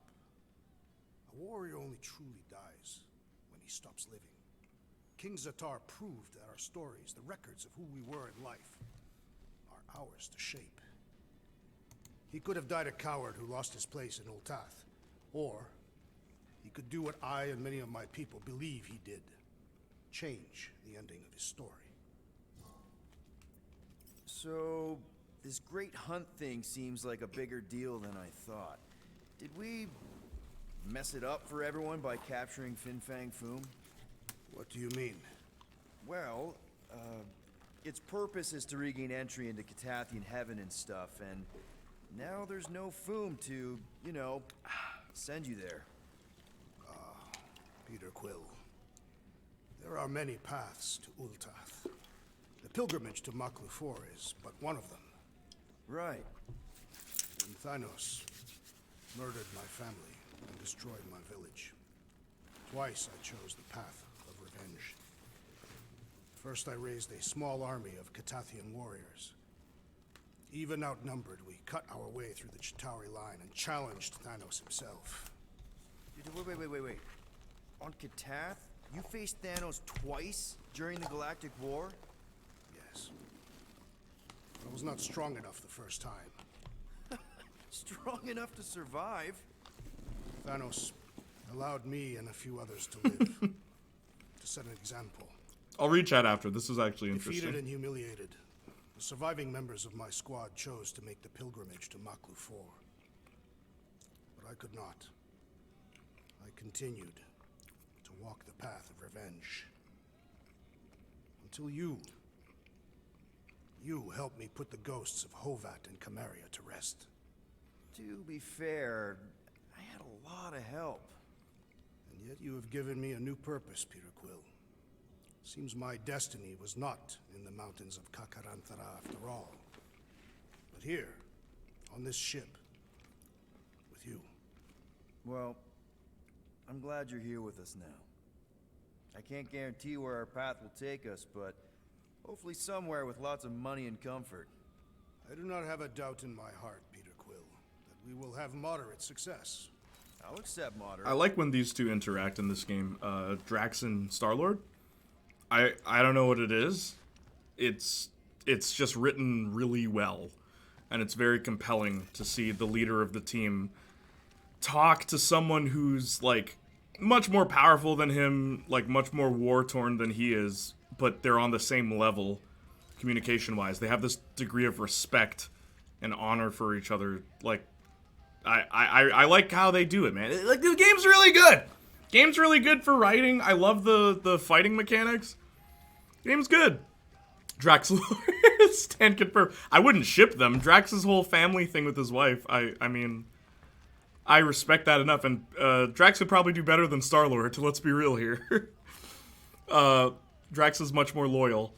A warrior only truly dies when he stops living. King Zatar proved that our stories, the records of who we were in life, are ours to shape. He could have died a coward who lost his place in Ultath, or he could do what I and many of my people believe he did. Change the ending of his story. So, this great hunt thing seems like a bigger deal than I thought. Did we mess it up for everyone by capturing Fin Fang Foom? What do you mean? Well, its purpose is to regain entry into Catathian heaven and stuff, and now there's no Foom to, you know, send you there. Peter Quill. There are many paths to Ultath. The pilgrimage to Maklu IV is but one of them. Right. And Thanos murdered my family and destroyed my village. Twice I chose the path of revenge. First I raised a small army of Catathian warriors. Even outnumbered, we cut our way through the Chitauri line and challenged Thanos himself. Wait. On Catath, you faced Thanos twice during the Galactic War? Yes. I was not strong enough the first time. Strong enough to survive? Thanos allowed me and a few others to live. To set an example. I'll read chat after. This is actually Defeated interesting. and humiliated, the surviving members of my squad chose to make the pilgrimage to Maklu IV. But I could not. I continued to walk the path of revenge. Until you helped me put the ghosts of Hovat and Cameria to rest. To be fair, I had a lot of help. And yet you have given me a new purpose, Peter Quill. Seems my destiny was not in the mountains of Kakaranthara after all, but here, on this ship, with you. Well, I'm glad you're here with us now. I can't guarantee where our path will take us, but hopefully somewhere with lots of money and comfort. I do not have a doubt in my heart, Peter Quill, that we will have moderate success. I'll accept moderate. I like when these two interact in this game. Drax and Star-Lord. I don't know what it is. It's just written really well. And it's very compelling to see the leader of the team talk to someone who's, like, much more powerful than him, like, much more war-torn than he is, but they're on the same level, communication-wise. They have this degree of respect and honor for each other. Like, I like how they do it, man. Like, the game's really good! Game's really good for writing. I love the fighting mechanics. Game's good. Drax stand confirmed. I wouldn't ship them. Drax's whole family thing with his wife, I mean, I respect that enough. And Drax would probably do better than Star-Lord, let's be real here. Drax is much more loyal.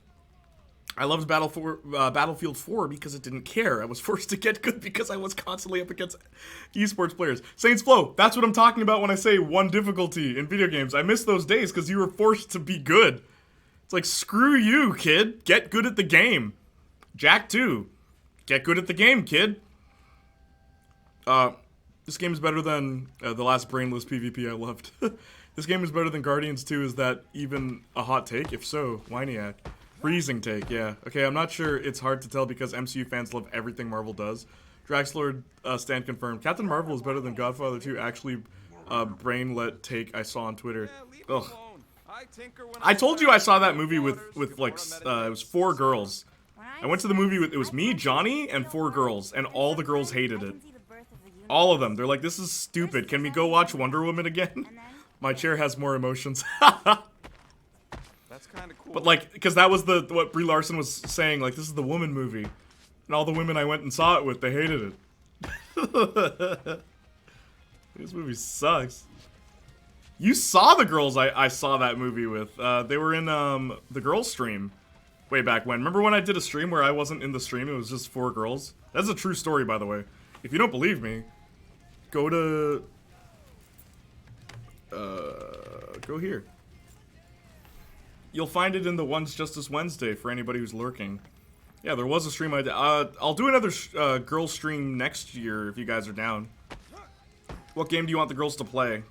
I loved Battlefield 4 because it didn't care. I was forced to get good because I was constantly up against esports players. Saints Flow, that's what I'm talking about when I say one difficulty in video games. I miss those days because you were forced to be good. It's like, screw you, kid. Get good at the game. Jack 2. Get good at the game, kid. This game is better than the last brainless PvP I loved. This game is better than Guardians 2. Is that even a hot take? If so, Playniac. Freezing take, yeah. Okay, I'm not sure it's hard to tell because MCU fans love everything Marvel does. Draxlord, stand confirmed. Captain Marvel is better than Godfather 2. Actually, brainlet take I saw on Twitter. Yeah, leave it Ugh. alone. I tinker when I told you I saw that movie with waters like before it was 4 girls. When I went to the movie with it was me, Johnny, and 4 girls, and all the girls hated it. All of them. They're like, "This is stupid. Can we go watch Wonder Woman again?" My chair has more emotions. That's kind of cool. But like, because that was what Brie Larson was saying. Like, this is the woman movie, and all the women I went and saw it with, they hated it. This movie sucks. You saw the girls I saw that movie with. They were in the girls stream way back when. Remember when I did a stream where I wasn't in the stream? It was just 4 girls. That's a true story, by the way. If you don't believe me, go to go here. You'll find it in the One's Justice Wednesday for anybody who's lurking. Yeah, there was a stream I did. I'll do another girls stream next year if you guys are down. What game do you want the girls to play?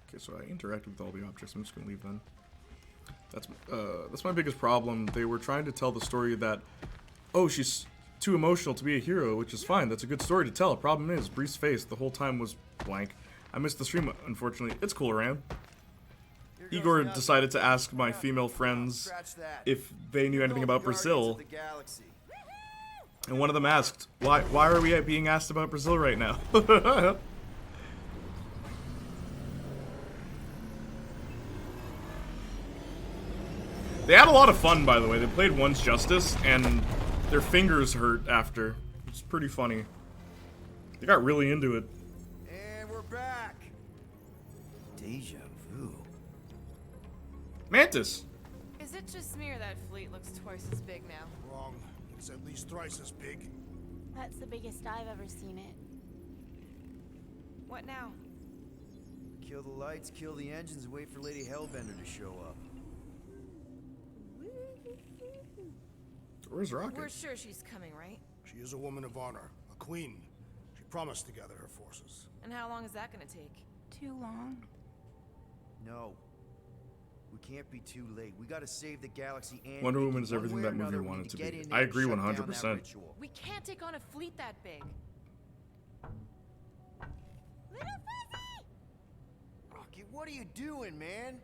Okay, so I interacted with all the objects. I'm just gonna leave then. That's my biggest problem. They were trying to tell the story that, oh, she's too emotional to be a hero, which is fine. That's a good story to tell. Problem is, Bree's face the whole time was blank. I missed the stream, unfortunately. It's cool, Ram. Igor decided to ask my female friends if they knew anything about Brazil. And one of them asked, why are we being asked about Brazil right now? They had a lot of fun, by the way. They played One's Justice, and their fingers hurt after. It's pretty funny. They got really into it. And we're back. Deja vu. Mantis! Is it just me or that fleet looks twice as big now? Wrong. It's at least thrice as big. That's the biggest I've ever seen it. What now? Kill the lights, kill the engines, and wait for Lady Hellbender to show up. Where's Rocket? We're sure she's coming, right? She is a woman of honor, a queen. She promised to gather her forces. And how long is that gonna take? Too long. No. We can't be too late. We gotta save the galaxy and Wonder make Woman it is one everything way that or movie another, we wanted need to get be. in there I and agree shut down that 100%. ritual. We can't take on a fleet that big. Little Fuzzy! Rocket, what are you doing, man?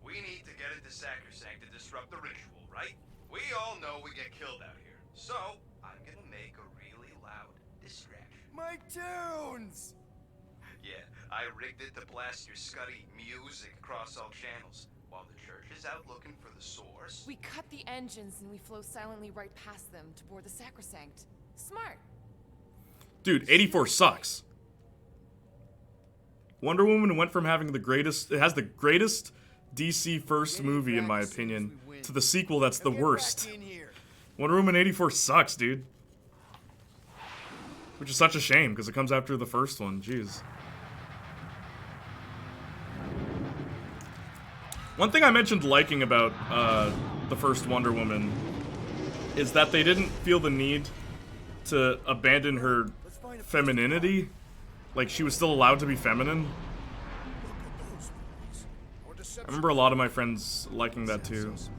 We need to get into Sacrosanct to disrupt the ritual, right? We all know we get killed out here. So, I'm gonna make a really loud distraction. My tunes! Yeah, I rigged it to blast your scuddy music across all channels, while the church is out looking for the source. We cut the engines and we flow silently right past them to board the Sacrosanct. Smart. Dude, 84 sucks. Wonder Woman went from having the greatest, it has the greatest DC first movie in my opinion, to the sequel that's the worst. Wonder Woman 84 sucks, dude. Which is such a shame, because it comes after the first one, jeez. One thing I mentioned liking about the first Wonder Woman is that they didn't feel the need to abandon her femininity. Like, she was still allowed to be feminine. I remember a lot of my friends liking that too. So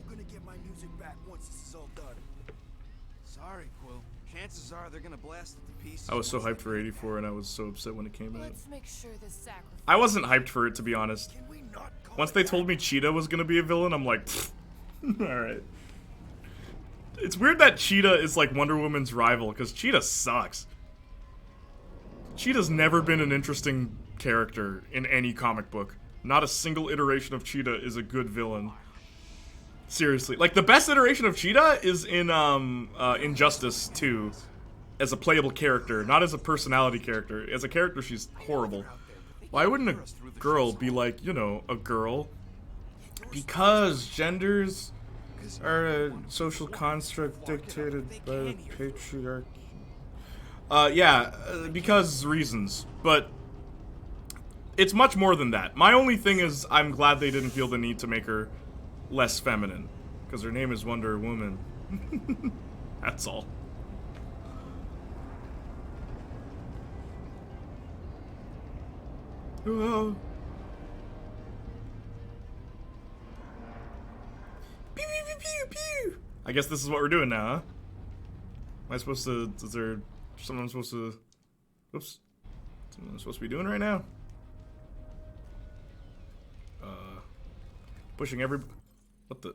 gonna get my music back once this is all done. Sorry, Quill. Chances are they're gonna blast it to pieces. I was so hyped for 84 and I was so upset when it came out. Let's make sure this sacrifice. I wasn't hyped for it, to be honest. Once they told me Cheetah was gonna be a villain, I'm like, alright. It's weird that Cheetah is like Wonder Woman's rival, because Cheetah sucks. Cheetah's never been an interesting character in any comic book. Not a single iteration of Cheetah is a good villain. Seriously. Like, the best iteration of Cheetah is in Injustice 2 as a playable character, not as a personality character. As a character, she's horrible. Why wouldn't a girl be like, you know, a girl? Because genders are a social construct dictated by the patriarchy. Because reasons. But it's much more than that. My only thing is, I'm glad they didn't feel the need to make her less feminine. Because her name is Wonder Woman. That's all. Oh. Beep, beep, beep, I guess this is what we're doing now, huh? Am I supposed to... Is there something I'm supposed to... Oops. Something I'm supposed to be doing right now? Pushing every... What the...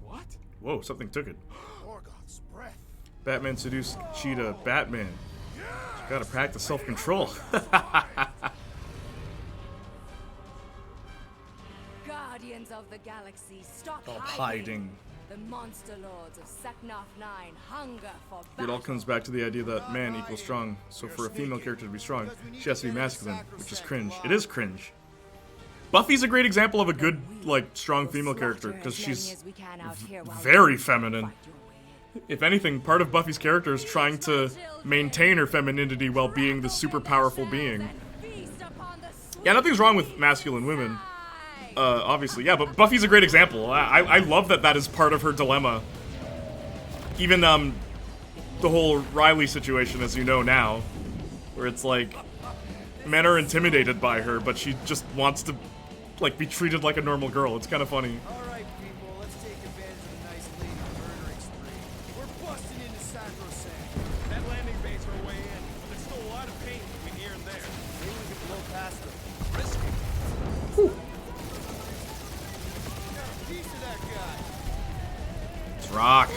What? Whoa, something took it. Morgoth's breath. Batman seduced Cheetah. Batman. You gotta practice self-control. Guardians of the Galaxy, stop Stop hiding. hiding. The monster lords of Seknarf 9 hunger for It battle. all comes back to the idea that man equals strong. So for a female character to be strong, she has to be masculine, which is cringe. It is cringe. Buffy's a great example of a good, like, strong female character, because she's very feminine. If anything, part of Buffy's character is trying to maintain her femininity while being the super powerful being. Yeah, nothing's wrong with masculine women. Obviously, yeah, but Buffy's a great example. I love that that is part of her dilemma. Even, the whole Riley situation, as you know now, where it's like, men are intimidated by her, but she just wants to, like, be treated like a normal girl. It's kind of funny. Alright, people, let's take advantage of a nice lady murdering spree. We're busting into Sacrosanct. That landing bait's our way in, but there's still a lot of pain between here and there. Maybe we can blow past them. Risky. Got a piece of that guy. Let's rock.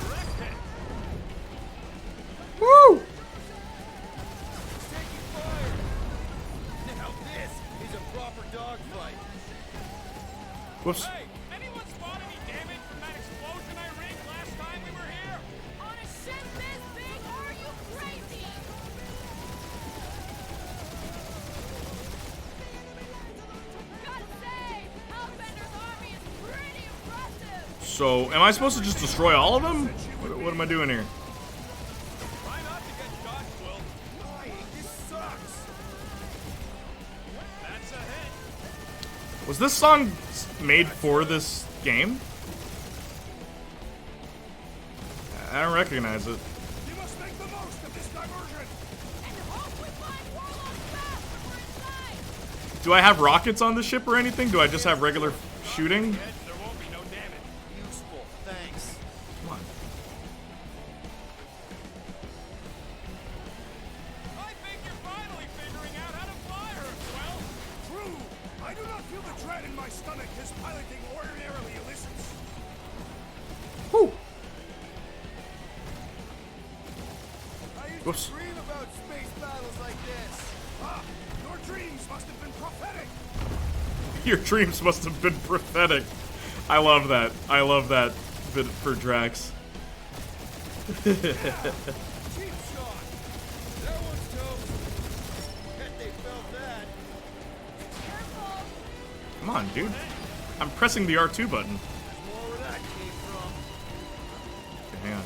Direct hit. Woo! Taking fire. Now this is a proper dogfight. Whoops. Hey, anyone spot any damage from that explosion I rigged last time we were here? On a ship this big, are you crazy? Gotta say, Hellbender's army is pretty impressive. So, am I supposed to just destroy all of them? What am I doing here? Try not to get shot, Quill. Lying, this sucks. That's a hit. Was this song made for this game? I don't recognize it. You must make the most of this diversion. And hope we find Warlock's path when we're inside. Do I have rockets on the ship or anything? Do I just have regular shooting? Ed, there won't be no damage. Useful, thanks. Come on. I think you're finally figuring out how to fly her, Quill. True. I do not feel the dread in my stomach as piloting ordinarily elicits. Whew. I used Whoops. to dream about space battles like this. Ah, your dreams must have been prophetic. Your dreams must have been prophetic. I love that. I love that bit for Drax. Cheap shot. That one's toast. Bet they felt that. Careful. Come on, dude. I'm pressing the R2 button. More where that came from. Okay, hang on.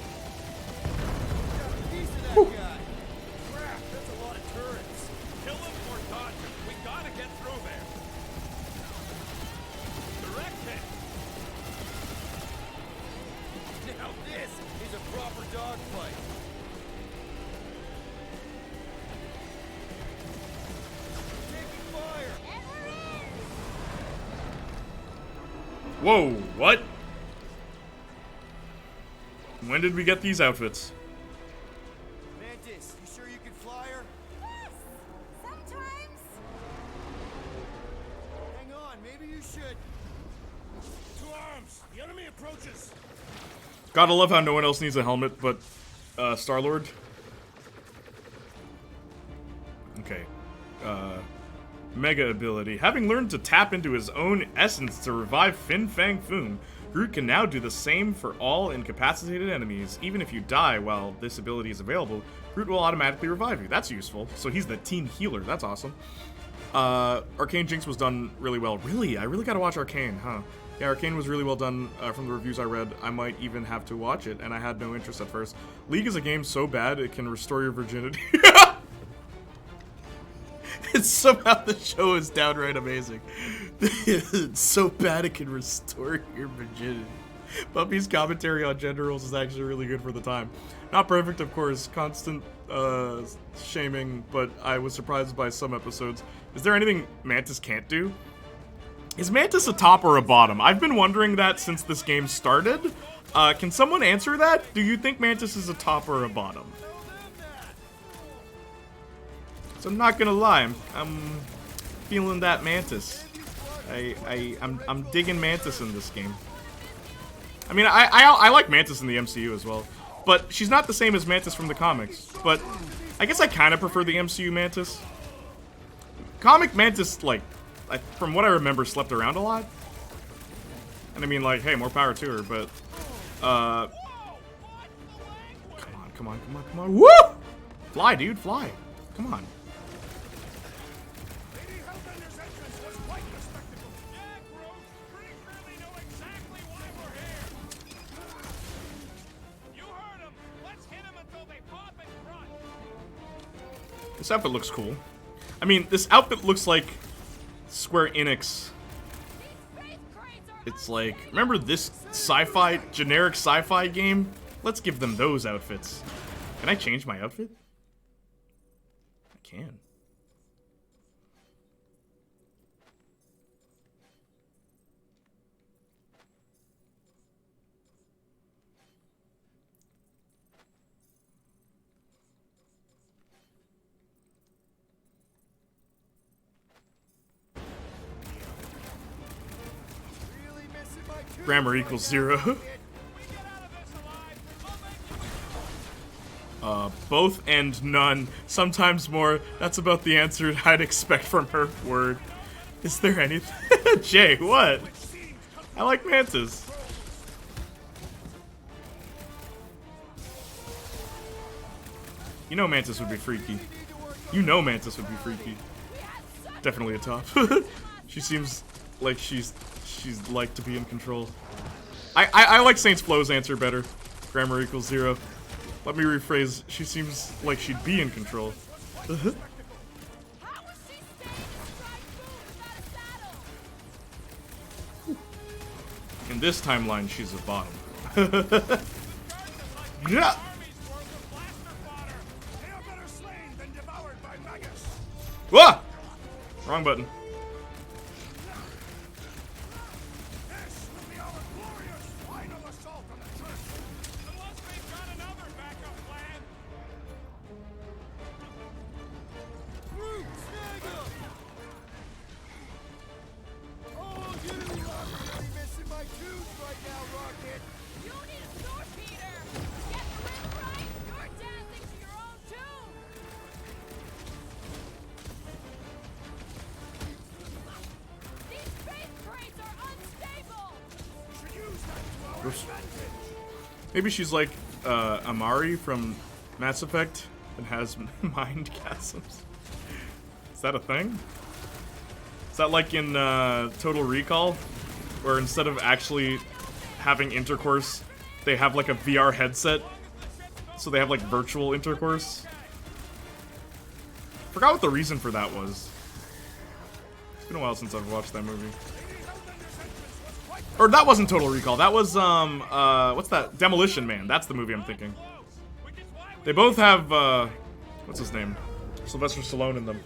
Got a piece of that guy. Crap, that's a lot of turrets. Kill him or dodge him. We gotta get through there. Direct hit. Now this is a proper dogfight. Taking fire. And we're in. Whoa, what? When did we get these outfits? Mantis, you sure you can fly her? Yes. Sometimes. Hang on, maybe you should. To arms. The enemy approaches. Gotta love how no one else needs a helmet but Star-Lord. Okay. Mega ability. Having learned to tap into his own essence to revive Fin Fang Foom, Groot can now do the same for all incapacitated enemies. Even if you die while this ability is available, Groot will automatically revive you. That's useful. So he's the team healer. That's awesome. Arcane Jinx was done really well. Really? I really gotta watch Arcane, huh? Yeah, Arcane was really well done from the reviews I read. I might even have to watch it, and I had no interest at first. League is a game so bad it can restore your virginity. It's somehow the show is downright amazing. It's so bad it can restore your virginity. Buffy's commentary on gender roles is actually really good for the time. Not perfect, of course. Constant shaming, but I was surprised by some episodes. Is there anything Mantis can't do? Is Mantis a top or a bottom? I've been wondering that since this game started. Can someone answer that? Do you think Mantis is a top or a bottom? So I'm not gonna lie, I'm feeling that Mantis. I'm digging Mantis in this game. I mean, I like Mantis in the MCU as well, but she's not the same as Mantis from the comics. But I guess I kind of prefer the MCU Mantis. Comic Mantis, like, from what I remember, slept around a lot. And I mean, like, hey, more power to her, but, come on. Woo! Fly, dude, fly. Come on. This outfit looks cool. I mean, this outfit looks like Square Enix. It's like, remember this sci-fi, generic sci-fi game? Let's give them those outfits. Can I change my outfit? I can. Grammar equals 0. Both and none. Sometimes more. That's about the answer I'd expect from her. Word. Is there anything? Jay, what? I like Mantis. You know Mantis would be freaky. You know Mantis would be freaky. Definitely a top. She seems like she's like to be in control. I like Saints Flow's answer better. Grammar equals 0. Let me rephrase. She seems like she'd be in control. In this timeline, she's a bottom. Yeah. Whoa! Wrong button. Maybe she's like Amari from Mass Effect and has mind chasms. Is that a thing? Is that like in Total Recall, where instead of actually having intercourse, they have like a VR headset, so they have like virtual intercourse? Forgot what the reason for that was. It's been a while since I've watched that movie. Or that wasn't Total Recall. That was what's that? Demolition Man. That's the movie I'm thinking. They both have what's his name? Sylvester Stallone in them.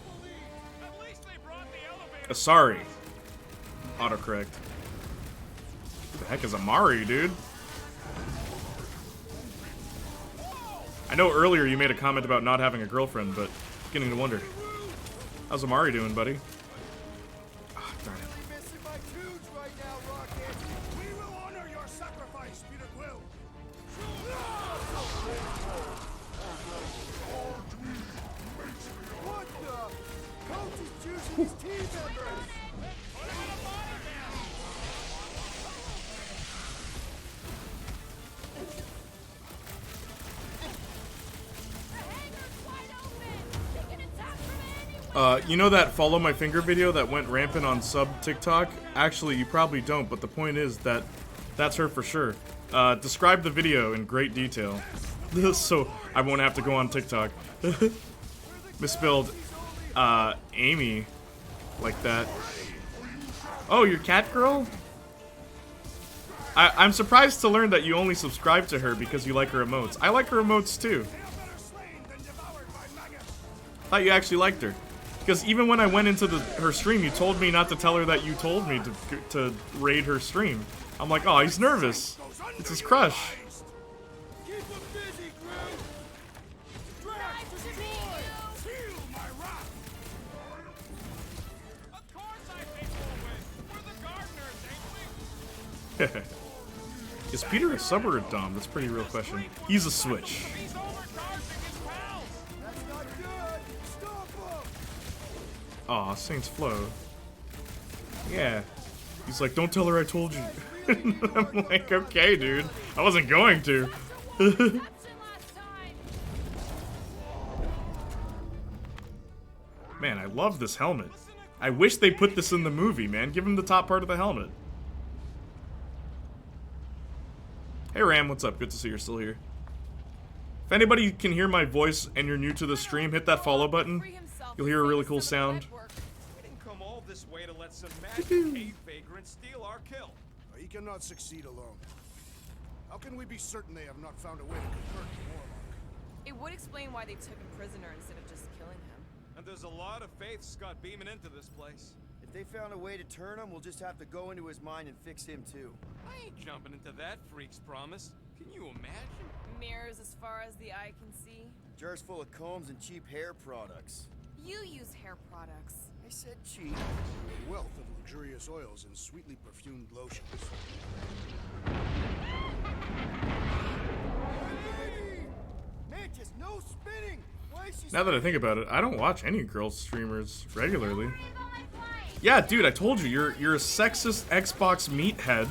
Sorry. Autocorrect. Who the heck is Amari, dude? I know earlier you made a comment about not having a girlfriend, but beginning to wonder. How's Amari doing, buddy? Ah, darn it. You know that follow my finger video that went rampant on sub TikTok? Actually, you probably don't, but the point is that that's her for sure. Describe the video in great detail, so I won't have to go on TikTok. Misspelled, Amy, like that. Oh, you're Cat Girl? I'm surprised to learn that you only subscribe to her because you like her emotes. I like her emotes too. Thought you actually liked her. Because even when I went into her stream, you told me not to tell her that you told me to raid her stream. I'm like, oh, he's nervous. It's his crush. Keep him busy, Groot! Drax, destroy! Feel my wrath! Of course I think we'll win. We're the gardeners, ain't we? Is Peter a sub or a dom? That's a pretty real question. He's a switch. He's overcharging his pals. That's not good! Stop him! Aw, Saints Flow. Yeah. He's like, don't tell her I told you. I'm like, okay, dude. I wasn't going to. Man, I love this helmet. I wish they put this in the movie, man. Give him the top part of the helmet. Hey, Ram, what's up? Good to see you're still here. If anybody can hear my voice and you're new to the stream, hit that follow button. You'll hear a really cool sound. We didn't come all this way to let some mad cave vagrants steal our kill. He cannot succeed alone. How can we be certain they have not found a way to convert the Warlock? It would explain why they took him prisoner instead of just killing him. And there's a lot of faith Scott beaming into this place. If they found a way to turn him, we'll just have to go into his mind and fix him too. I ain't jumping into that freak's promise. Can you imagine? Mirrors as far as the eye can see. Jars full of combs and cheap hair products. You use hair products. I said cheap. A wealth of luxurious oils and sweetly perfumed lotions. Mantis, no spinning! Why is she Now that I think about it, I don't watch any girl streamers regularly. Yeah, dude, I told you, you're a sexist Xbox meathead.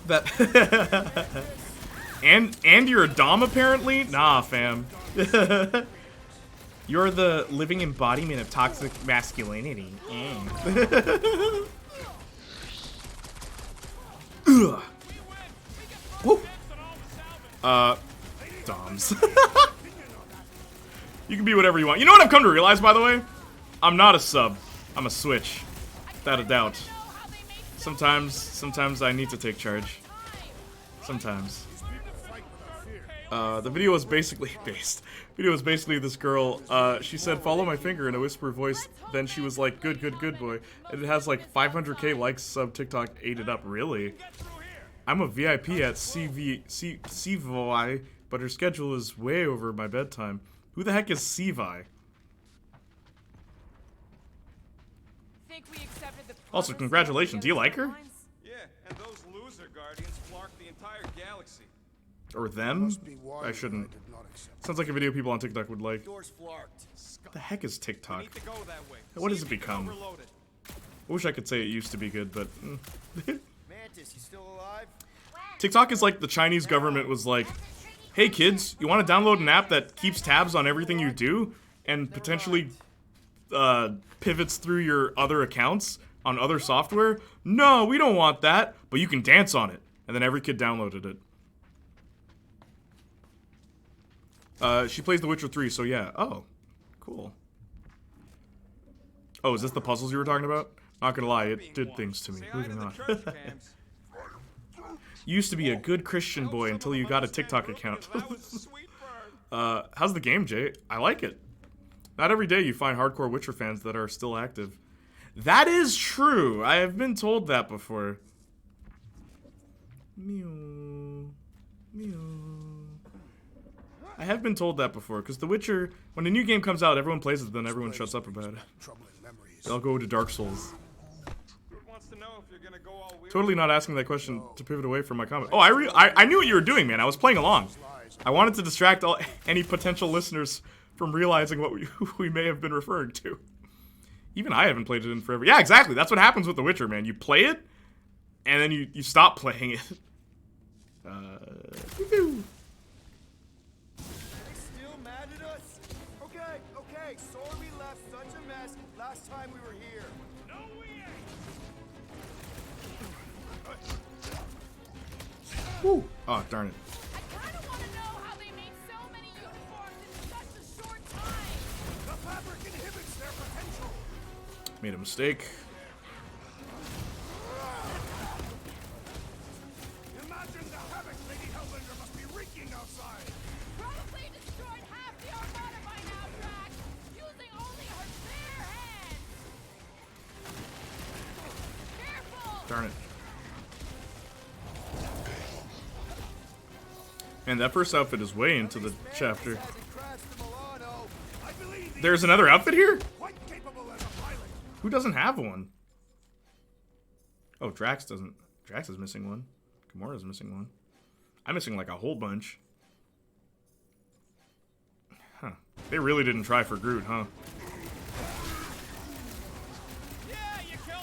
That and you're a dom apparently? Nah, fam. You're the living embodiment of toxic masculinity. Ugh. Woo. Doms. You can be whatever you want. You know what I've come to realize, by the way? I'm not a sub. I'm a switch. Without a doubt. Sometimes I need to take charge. Sometimes. The video was basically this girl, she said, follow my finger in a whisper voice, then she was like, good boy. And it has like 500k likes, sub TikTok ate it up, really? I'm a VIP at CVI, but her schedule is way over my bedtime. Who the heck is CVI? Also, congratulations, do you like her? Yeah, and those loser guardians flarked the entire galaxy. Or them? I shouldn't. Sounds like a video people on TikTok would like. Doors flarked. What the heck is TikTok? We need to go that way. What has See it if you can become? overload it. I wish I could say it used to be good, but... Mantis, you still alive? TikTok is like the Chinese government was like, hey kids, you want to download an app that keeps tabs on everything you do and potentially pivots through your other accounts on other software? No, we don't want that, but you can dance on it. And then every kid downloaded it. She plays The Witcher 3, so yeah. Oh, cool. Oh, is this the puzzles you were talking about? Not gonna lie, it did things to me. Moving on. You used to be a good Christian boy until you got a TikTok account. How's the game, Jay? I like it. Not every day you find hardcore Witcher fans that are still active. That is true. I have been told that before. Meow. Meow. I have been told that before, because The Witcher, when a new game comes out, everyone plays it, then everyone shuts up about it. They'll go to Dark Souls. Totally not asking that question to pivot away from my comment. Oh, I knew what you were doing, man. I was playing along. I wanted to distract any potential listeners from realizing what we may have been referring to. Even I haven't played it in forever. Yeah, exactly. That's what happens with The Witcher, man. You play it, and then you stop playing it. Still mad at us? Okay. Sorry we left such a mess last time we were here. No, we ain't. Woo. Oh, darn it. I kind of want to know how they made so many uniforms in such a short time. The fabric inhibits their potential. Made a mistake. Imagine the havoc Lady Hellbender must be wreaking outside. Probably destroyed half the Armada by now, Drax, using only her bare hands. Darn it. And that first outfit is way into the chapter. There's another outfit here? Who doesn't have one? Oh, Drax doesn't. Drax is missing one. Gamora's missing one. I'm missing like a whole bunch. Huh. They really didn't try for Groot, huh?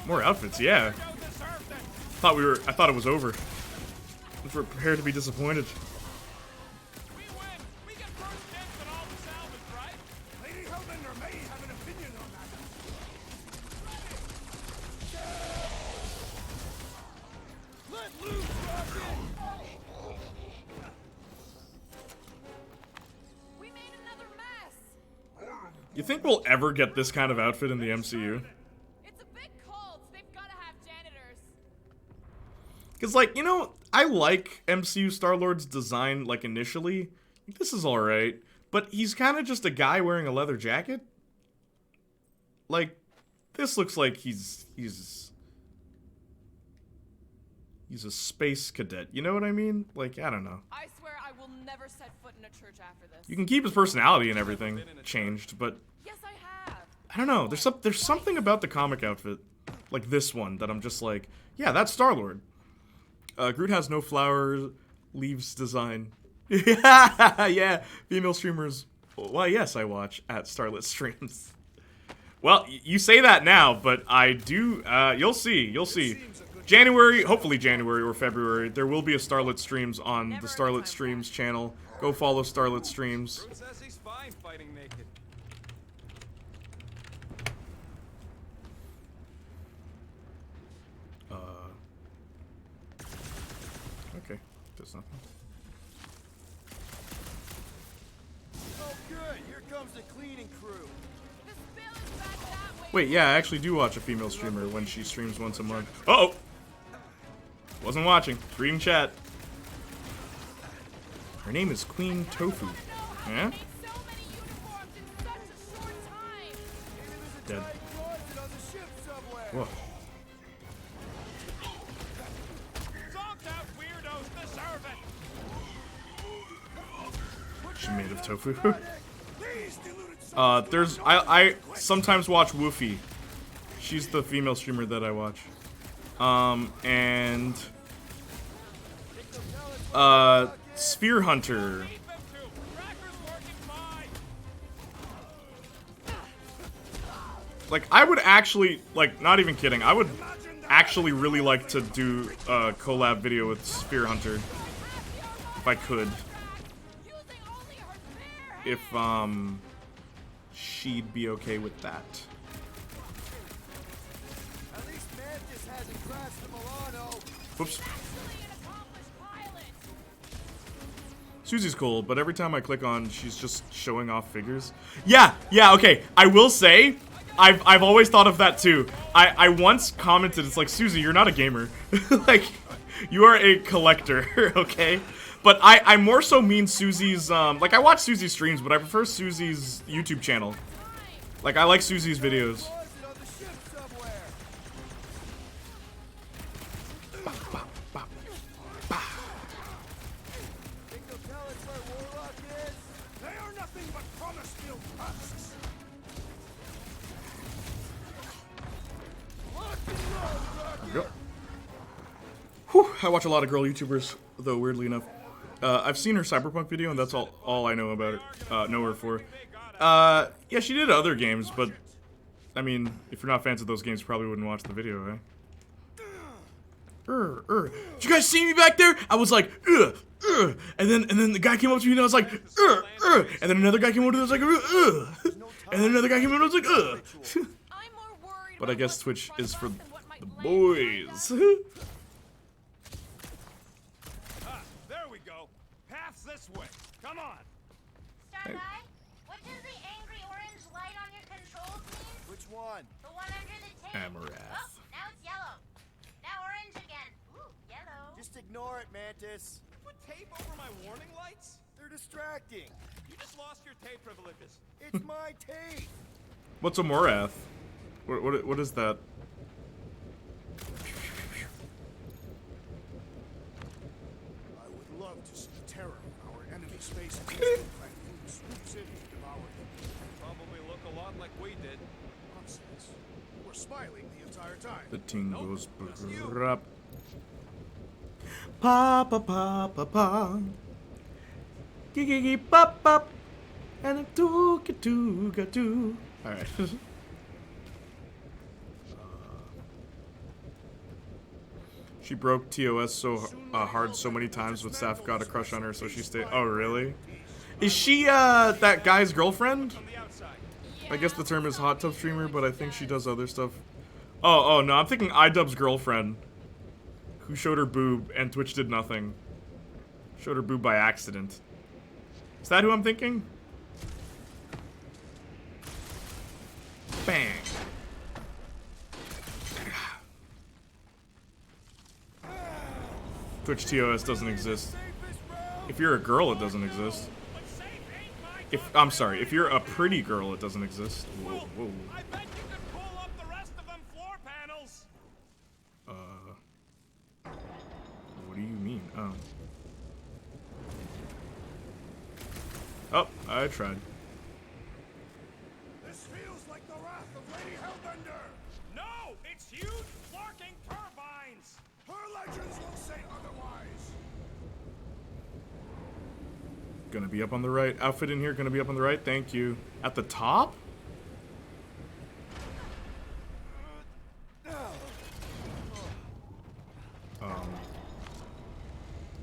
More outfits, yeah. I thought it was over. We're prepared to be disappointed. We win. We get first dibs on all the salvage, right? Lady Hellbender may have an opinion on that. Let loose, Rocket! We made another mess. You think we'll ever get this kind of outfit in the MCU? It's a big cult. They've got to have janitors. Because, like, you know, I like MCU Star-Lord's design, like, initially. This is alright. But he's kind of just a guy wearing a leather jacket. Like, this looks like he's a space cadet. You know what I mean? Like, I don't know. I swear I will never set foot in a church after this. You can keep his personality and everything changed, but Yes, I have. I don't know. There's something about the comic outfit, like this one, that I'm just like, yeah, that's Star-Lord. Groot has no flower leaves design. Yeah, female streamers. Well, yes, I watch at Starlit Streams. Well, you say that now, but I do. You'll see. January, hopefully January or February, there will be a Starlit Streams on the Starlit Streams channel. Go follow Starlit Streams. Groot says he's fine fighting naked. Okay, does nothing. Oh, good. Here comes the cleaning crew. The spill is back that way. Wait, yeah, I actually do watch a female streamer when she streams once a month. Uh-oh! Wasn't watching. Reading chat. Her name is Queen Tofu. Yeah? Made so many uniforms in such a short time. Dead. Closet on the ship somewhere. Whoa. Zonked out weirdos deserve it. She's made of tofu. I sometimes watch Woofy. She's the female streamer that I watch. And Sphere Hunter. Like, I would actually, like, not even kidding, I would actually really like to do a collab video with Sphere Hunter. If I could. If, she'd be okay with that. At least Mantis hasn't crashed the Milano. Whoops. Susie's cool, but every time I click on, she's just showing off figures. Yeah, okay. I will say, I've always thought of that too. I once commented, it's like, Susie, you're not a gamer. Like, you are a collector, okay? But I more so mean Susie's, like, I watch Susie's streams, but I prefer Susie's YouTube channel. Like, I like Susie's videos. Closet on the ship somewhere. Think they'll tell us where Warlock is? They are nothing but promise-filled husks. Lock and load, Rocket. Yep. Whew, I watch a lot of girl YouTubers, though, weirdly enough. I've seen her Cyberpunk video, and that's all I know about her, know her for. Yeah, she did other games, but, I mean, if you're not fans of those games, you probably wouldn't watch the video, eh? Did you guys see me back there? I was like, and then the guy came up to me and I was like, and then another guy came over and I was like, and then another guy came over and I was like, I'm more worried But I about guess what's Twitch in front is of for us and what might the land boys. Ah, there we go. Path's this way. Come on. Star Guy, what does the angry orange light on your controls mean? Which one? The one under the tape. Amarath. Oh, now it's yellow. Now orange again. Ooh, yellow. Just ignore it, Mantis. Put tape over my warning lights? They're distracting. You just lost your tape privileges. It's my tape. What's a Morath? What is that? smiling the entire time. The ting goes up. Pa pa pa pa pa. Gigi pop pop. And a tooka too. Alright. She broke TOS so hard so many times with Saf got a crush on her, so she stayed. Oh, really? Is she that guy's girlfriend? I guess the term is hot tub streamer, but I think she does other stuff. Oh no, I'm thinking iDubbbz's girlfriend, who showed her boob and Twitch did nothing. Showed her boob by accident. Is that who I'm thinking? Bang. Twitch TOS doesn't exist. If you're a girl, it doesn't exist. I'm sorry, if you're a pretty girl, it doesn't exist. Whoa, whoa. I bet you could pull up the rest of them floor panels. What do you mean? Oh. Oh, I tried. This feels like the wrath of Lady Hellbender. No, it's huge flarking turbines. Her legends will say otherwise. Gonna be up on the right. Outfit in here, gonna be up on the right. Thank you. At the top?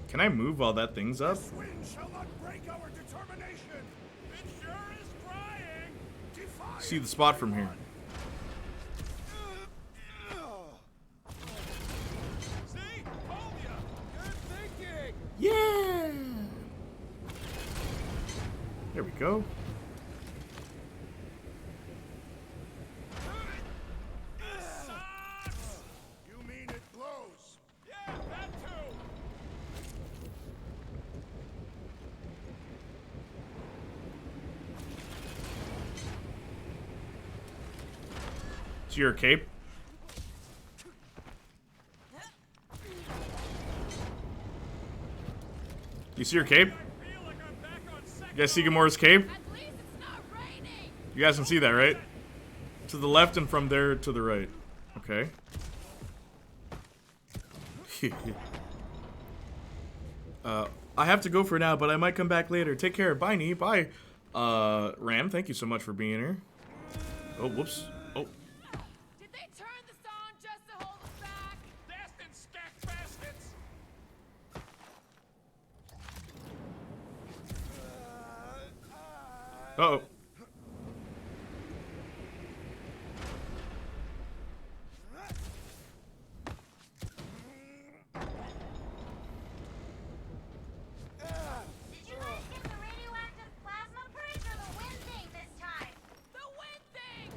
Can I move while that thing's up? This wind shall not break our determination. It sure is trying. Defy See the spot from here. See? Told ya. Good thinking. Yeah! There we go. Sucks. You mean it blows? Yeah, that too. See your cape? You see your cape? I feel like I'm back on second. You guys see Gamora's cape? At least it's not raining. You guys can see that, right? To the left and from there to the right. Okay. I have to go for now, but I might come back later. Take care. Bye, Nee. Bye. Ram, thank you so much for being here. Oh, whoops. Oh. Did they turn this on just to hold us back? Destined skack bastards. Uh-oh. Did you guys get the radioactive plasma purge or the wind thing this time? The wind thing!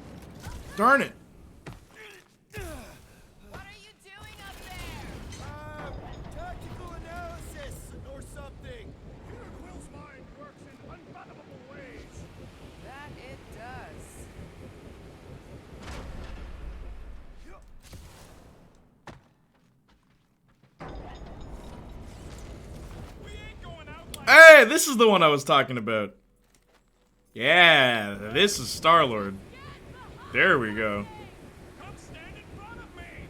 Darn it. What are you doing up there? Tactical analysis or something. Peter Quill's mind works in unfathomable ways. That it does. We ain't going out like Hey, this is the one I was talking about. Yeah, this is Star-Lord. There we go. come stand in front of me.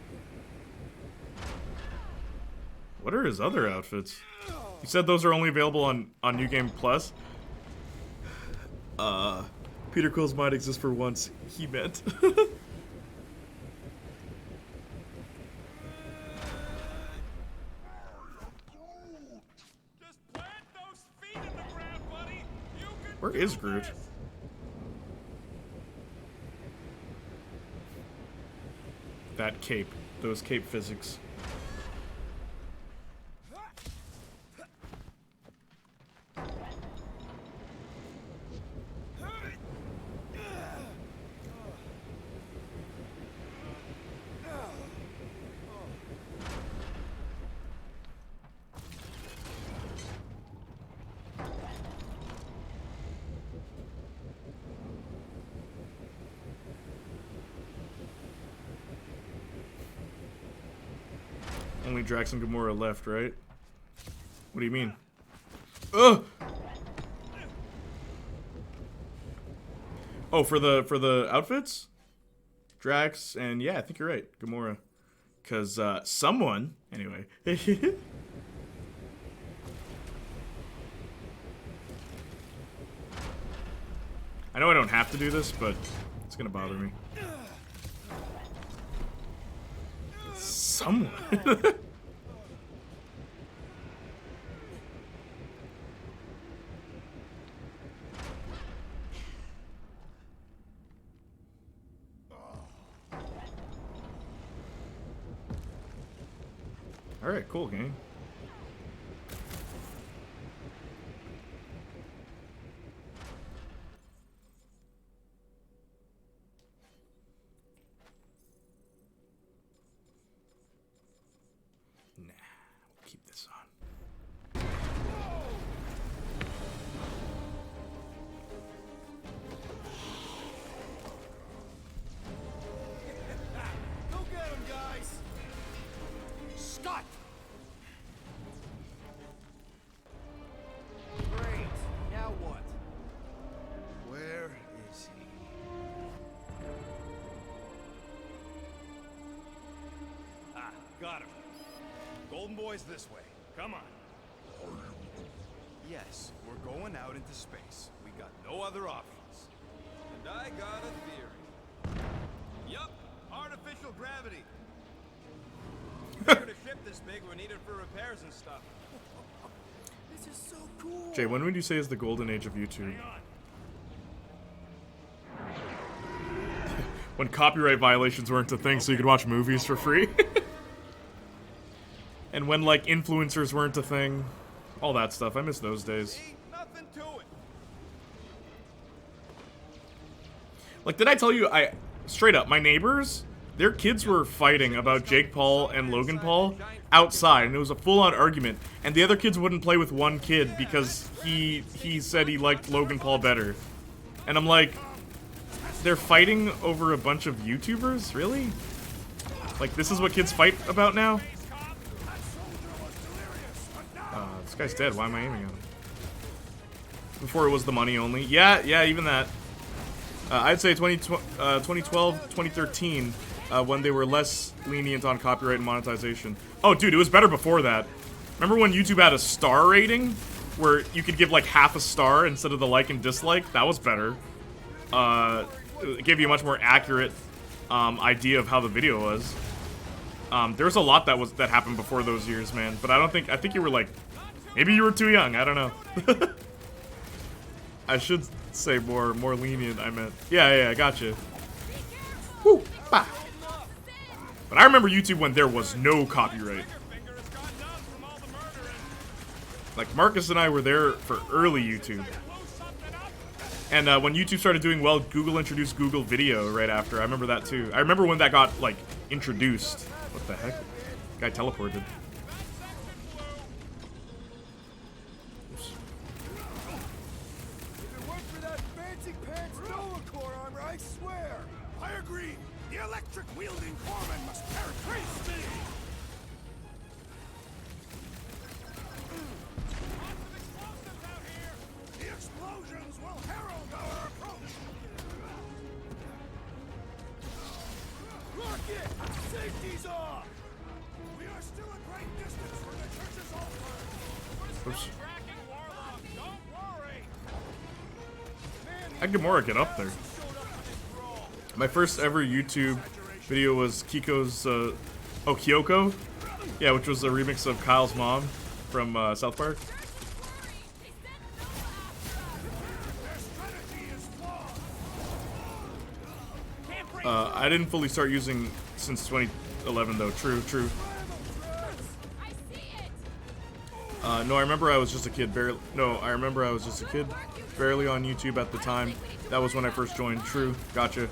What are his other outfits? He said those are only available on New Game Plus. Peter Quill's mind exists for once. He meant. Just plant those feet in the ground, buddy. You can Where do is Groot? this. That cape. Those cape physics. Only Drax and Gamora left, right? What do you mean? Ugh! Oh, for the outfits? Drax, and yeah, I think you're right, Gamora. Because someone, anyway. I know I don't have to do this, but it's gonna bother me. Someone. All right, cool, gang. Nah, we'll keep this on. Go get him, guys! Scott! Great. Now what? Where is he? Ah, got him. Golden Boy's this way. Come on. Yes, we're going out into space. We got no other options. And I got a theory. Yup, artificial gravity. Figured a ship this big we need it for repairs and stuff. This is so cool. Jay, when would you say is the golden age of YouTube? Hang on. When copyright violations weren't a thing, so you could watch movies for free. And when, like, influencers weren't a thing. All that stuff. I miss those days. See? Nothing to it. Like, did I tell you, straight up, my neighbors, their kids were fighting about Jake Paul and Logan Paul outside, and it was a full-on argument. And the other kids wouldn't play with one kid because he said he liked Logan Paul better. And I'm like, they're fighting over a bunch of YouTubers? Really? Like, this is what kids fight about now? This guy's dead. Why am I aiming at him? Before it was the money only. Yeah, even that. I'd say 2012, 2013, when they were less lenient on copyright and monetization. Oh, dude, it was better before that. Remember when YouTube had a star rating? Where you could give, like, half a star instead of the like and dislike? That was better. It gave you a much more accurate idea of how the video was. There was a lot that happened before those years, man. But I think you were, like... Maybe you were too young, I don't know. I should say more lenient, I meant. Yeah, I gotcha. Woo, bah. But I remember YouTube when there was no copyright. Like, Marcus and I were there for early YouTube. And when YouTube started doing well, Google introduced Google Video right after. I remember that too. I remember when that got, like, introduced. What the heck? Guy teleported. I agree. The electric-wielding corpsman must perish me. The explosions will herald our approach. Rocket! Safety's off! We are still a great distance from the church's altar. Oops. Don't worry. How'd Gamora get up there? My first ever YouTube video was Kiko's, Kyoko? Yeah, which was a remix of Kyle's mom from, South Park. I didn't fully start using since 2011, though. True. No, I remember I was just a kid, barely on YouTube at the time. That was when I first joined. True, gotcha.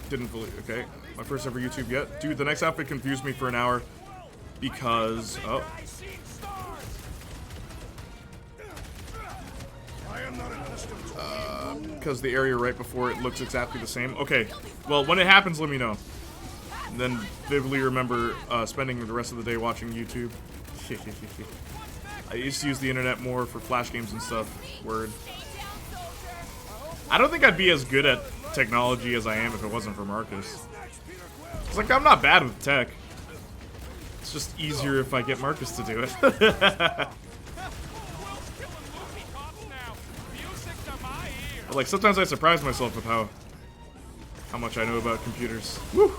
Didn't fully, okay. My first ever YouTube yet. Dude, the next outfit confused me for an hour because, because the area right before it looks exactly the same. Okay, well, when it happens, let me know. And then vividly remember spending the rest of the day watching YouTube. I used to use the internet more for flash games and stuff. Word. I don't think I'd be as good at technology as I am if it wasn't for Marcus. It's like, I'm not bad with tech. It's just easier if I get Marcus to do it. Like, sometimes I surprise myself with how much I know about computers. Woo!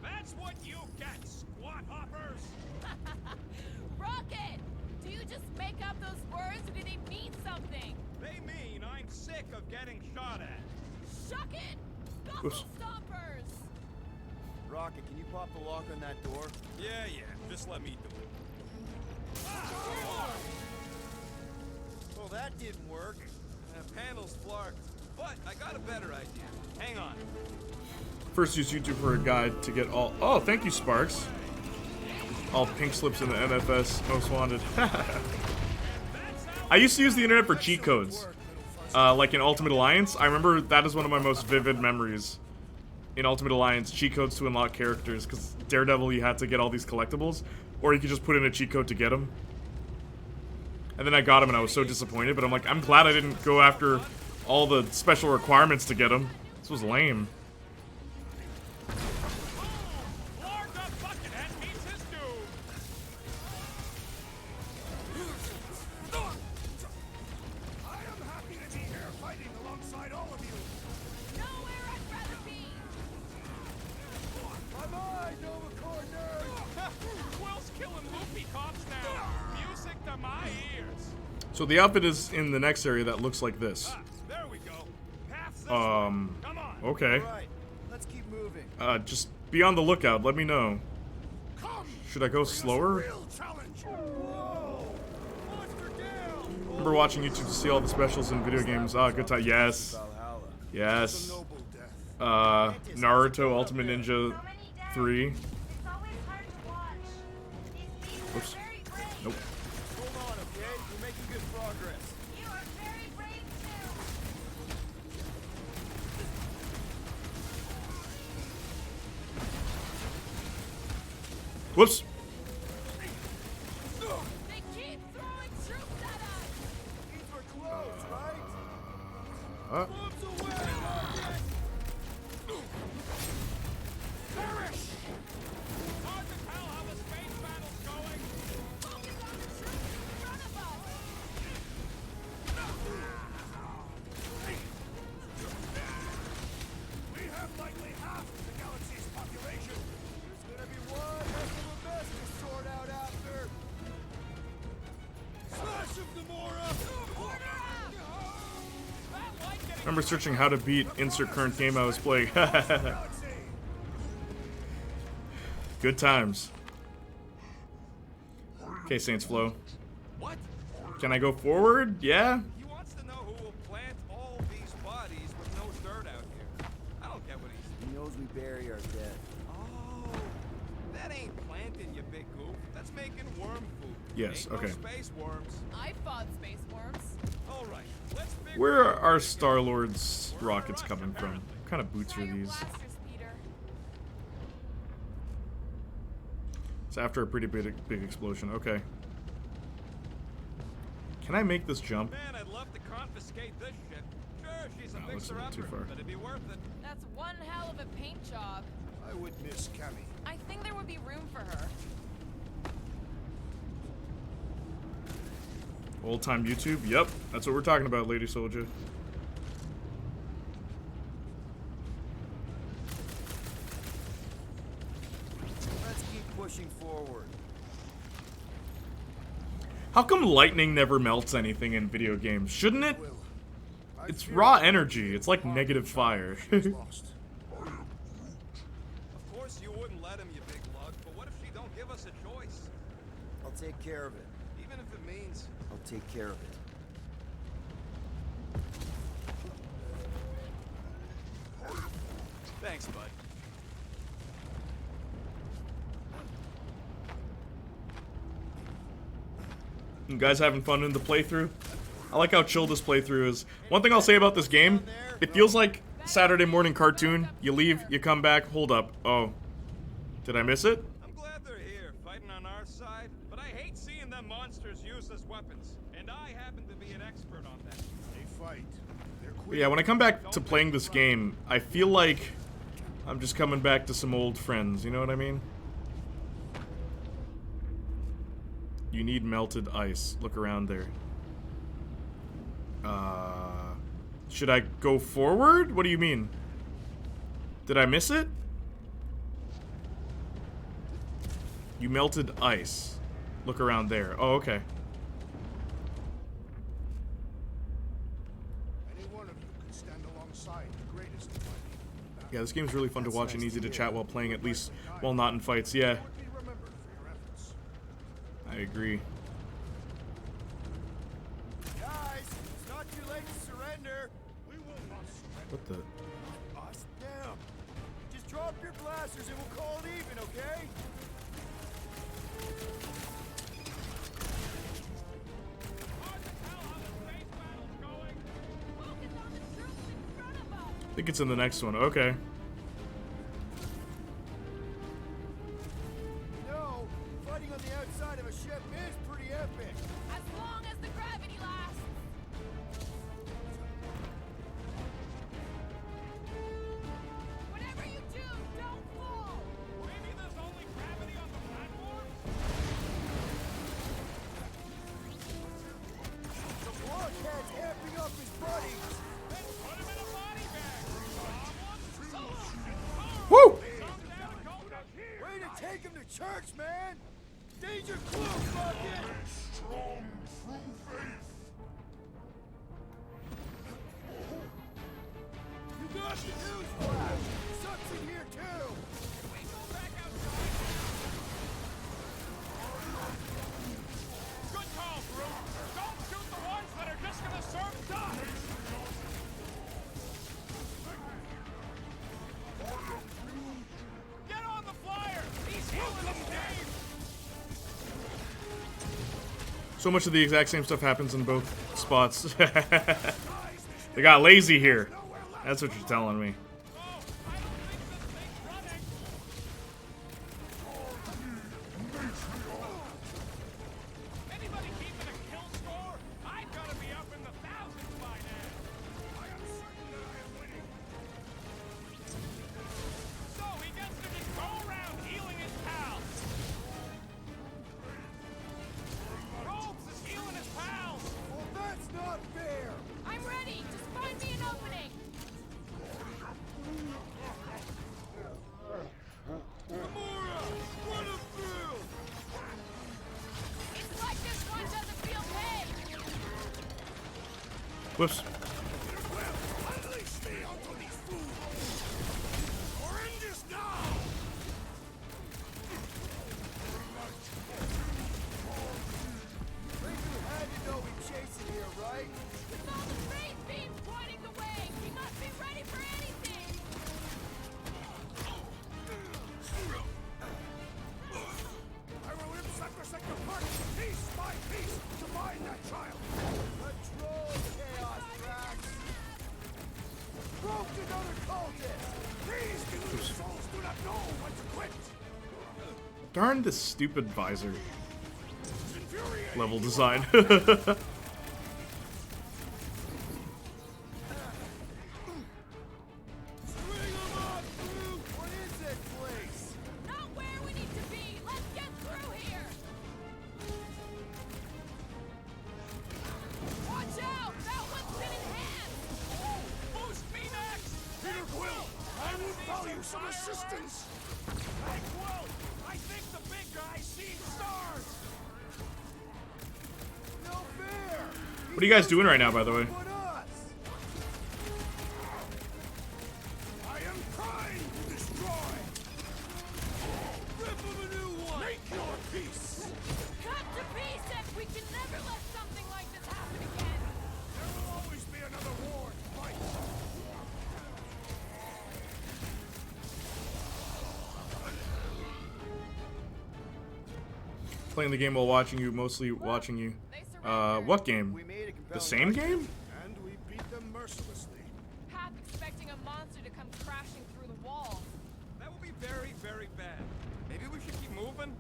That's what you get, squat hoppers! Rocket! Do you just make up those words or do they mean something? They mean I'm sick of getting shot at. Shuck it! Guffle Oops. stompers! Rocket, can you pop the lock on that door? Yeah, just let me do it. Well, that didn't work. The panel's flarked, but I got a better idea. Hang on. First use YouTube for a guide to get all... Oh, thank you, Sparks. All pink slips in the NFS Most Wanted. I used to use the internet for cheat codes. Like in Ultimate Alliance. I remember that is one of my most vivid memories. In Ultimate Alliance, cheat codes to unlock characters. Because Daredevil, you had to get all these collectibles. Or you could just put in a cheat code to get them. And then I got him and I was so disappointed. But I'm like, I'm glad I didn't go after all the special requirements to get him. This was lame. So the outfit is in the next area that looks like this. There we go. Come on. Okay. Right, let's keep moving. Just be on the lookout. Let me know. Should I go slower? Remember watching YouTube to see all the specials in video games. Ah, good time. Yes. Yes. Naruto Ultimate Ninja 3. It's always hard to watch. These people Oops. are very brave. Nope. Hold on, okay? We're making good progress. You are very brave too. Whoops. They keep throwing troops at us! These were close, right? Uh, Moves away, Rocket! Perish! Hard to tell how the space battle's going. Focus on the troops in front of us! We have likely half the galaxy's population. There's gonna be one heck of a mess to sort out after. Slash of Gamora! remember searching how to beat insert current game I was playing. Good times. Okay, Saints Flow. What? Can I go forward? Yeah? He wants to know who will plant all these bodies with no dirt out here. I don't get what he's... He knows we bury our dead. Oh, that ain't planting, you big goof. That's making worm food. Yes, Ain't okay. No space worms. I fought space worms. All right, let's figure Where out- are Star-Lord's rockets coming from? What kind of boots are Fire these? blasters, Peter. It's after a pretty big explosion. Okay. Can I make this jump? Man, I'd love to confiscate this shit. Sure, she's a No, that's a little too fixer-upper, far. but it'd be worth it. That's one hell of a paint job. I would miss Cammy. I think there would be room for her. Old time YouTube? Yep. That's what we're talking about, Lady Soldier. Let's keep pushing forward. How come lightning never melts anything in video games? Shouldn't it? Will. I It's fear raw that energy. It's like part negative of the fire. child is lost. Of course you wouldn't let him, you big lug, but what if she don't give us a choice? I'll take care of it. Even if it means... I'll take care of it. Thanks, bud. You guys having fun in the playthrough? I like how chill this playthrough is. One thing I'll say about this game, it feels like Saturday morning cartoon. You leave, you come back, hold up. Oh. Did I miss it? I'm glad they're here. fighting on our side, but I hate seeing them monsters used as weapons. And I happen to be an expert on that. They fight. They're But yeah, when I come back to playing this game, I feel like I'm just coming back to some old friends, you know what I mean? You need melted ice. Look around there. Should I go forward? What do you mean? Did I miss it? You melted ice. Look around there. Oh, okay. Any one of you could stand alongside the greatest in fighting. Yeah, this game's really fun to watch and easy to chat while playing, at least while not in fights. Yeah, Would be remembered for your efforts. I agree. Guys, it's not too late to surrender. We will not surrender. What the? Us down. Just drop your blasters and we'll call it even, okay? I think it's in the next one. Okay. You know, fighting on the outside of a ship is pretty epic. As long as the gravity lasts. Whatever you do, don't fall. Maybe there's only gravity on the platforms? The blockhead's amping up his buddies. Then put him in a body bag. Woo! Way to take him to church, man! Danger close, Bucket! Strong true faith. You got the news flash! Sucks in here, too! We go back outside. Good call, Brute. Don't shoot the ones that are just gonna serve Doc. Get on the flyer. He's healing his Dave. So much of the exact same stuff happens in both spots. They got lazy here. That's what you're telling me. Oh, I don't think this thing's running. Anybody keeping a kill score? I've got to be up in the thousands by now. I am certain that I am winning. So he gets to just go around healing his pals. Robes is healing his pals. Well, that's not fair! I'm ready. Just find me an opening. Gamora! Run him through! It's like this one doesn't feel pain. Whoops. Unleash me onto these fools. Or end this now. Ranger had to know we'd chase him here, right? With all the space beams pointing the way, he must be ready for anything. I will rip sacrosanct apart, piece by piece, to find that child. Control chaos, Drax! Broke another cultist! These deluded souls do not know when to quit. Darn this stupid visor It's infuriating. level design. String him up, Groot! What is this place? Not where we need to be. Let's get through here. Watch out! That one's been enhanced. Boost me next. Peter Quill, I would value some assistance. Hey, Quill, I think the big guy's seen stars. No fair! What are you guys doing right now, by the way? What us? I am trying to destroy. Rip him a new one! Make your peace. Cut to pieces. We can never let something like this happen again. There will always be another war to fight. Playing the game while watching you, mostly watching you. What game? We made a The compelling same argument. game? And we beat them mercilessly. Half expecting a monster to come crashing through the wall. That would be very, very bad. Maybe we should keep moving?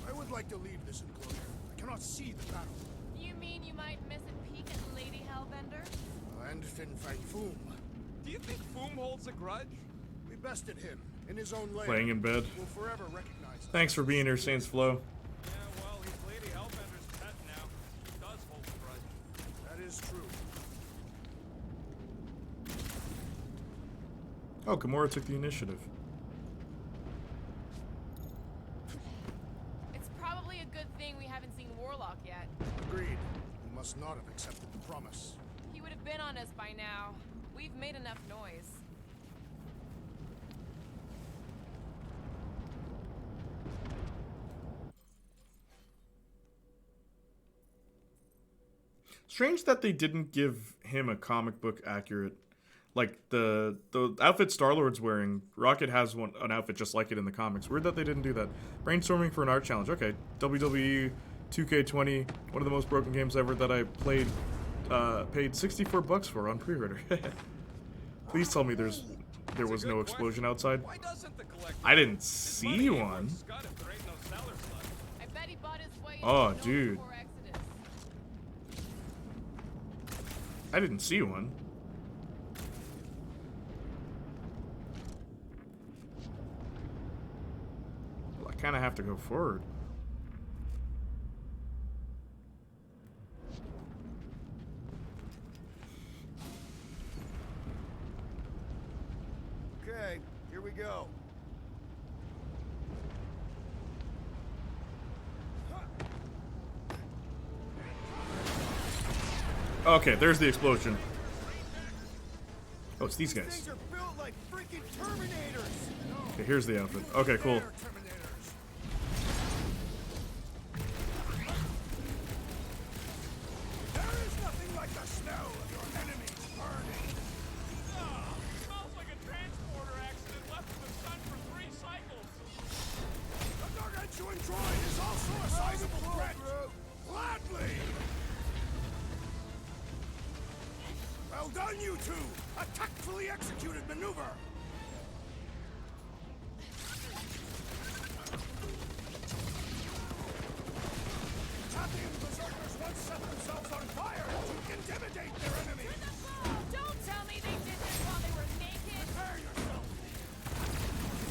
I would like to leave this enclosure. I cannot see the battle. You mean you might miss a peek at Lady Hellbender? And Fin Fang Foom. Do you think Foom holds a grudge? We bested him in his own lair. Playing in bed. We'll forever recognize that. Thanks for being here, Saints Flow. Yeah, well, he's Lady Hellbender's pet now. He does hold a grudge. That is true. Oh, Gamora took the initiative. It's probably a good thing we haven't seen Warlock yet. Agreed. He must not have accepted the promise. He would have been on us by now. We've made enough noise. Strange that they didn't give him a comic book accurate, like the outfit Star-Lord's wearing. Rocket has an outfit just like it in the comics. Weird that they didn't do that. Brainstorming for an art challenge. Okay, WWE 2K20, one of the most broken games ever that I played. Paid $64 for on pre-order. Please tell me there was no explosion outside. Why doesn't the collector? I didn't see one. Scott, if there ain't no sellers left. I bet he bought his way Oh, into dude. before Exodus. I didn't see one. Well, I kind of have to go forward. Okay, here we go. Okay, there's the explosion. Oh, it's these guys. Things are built like freaking Terminators. Okay, here's the outfit. Okay, cool. There is nothing like the smell of your enemies burning. Smells like a transporter accident left in the sun for 3 cycles. The gargantuan droid is also a sizable threat. Gladly. Well done, you two. A tactfully executed maneuver. Tathian berserkers once set themselves on fire to intimidate their enemies. Don't tell me they did this while they were naked. Prepare yourself.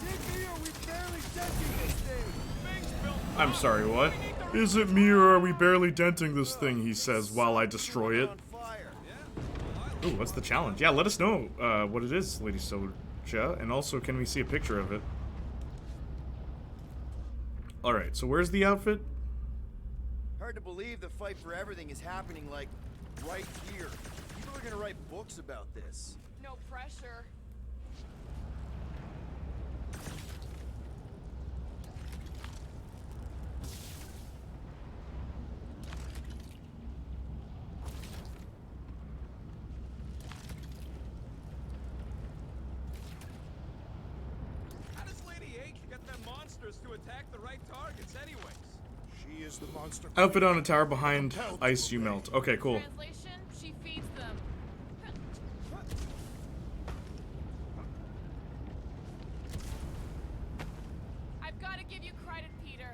Dig me or we barely denting this thing. Things built. I'm sorry, what? Is it me or are we barely denting this thing, he says while I destroy it. On fire. Ooh, what's the challenge? Yeah, let us know what it is, Lady Soja. And also, can we see a picture of it? Alright, so where's the outfit? Hard to believe the fight for everything is happening, like, right here. People are gonna write books about this. No pressure. How does Lady H get them monsters to attack the right targets anyways? She is the monster. Outfit on a tower behind ice you melt. Okay, cool. Translation, she feeds them. I've got to give you credit, Peter.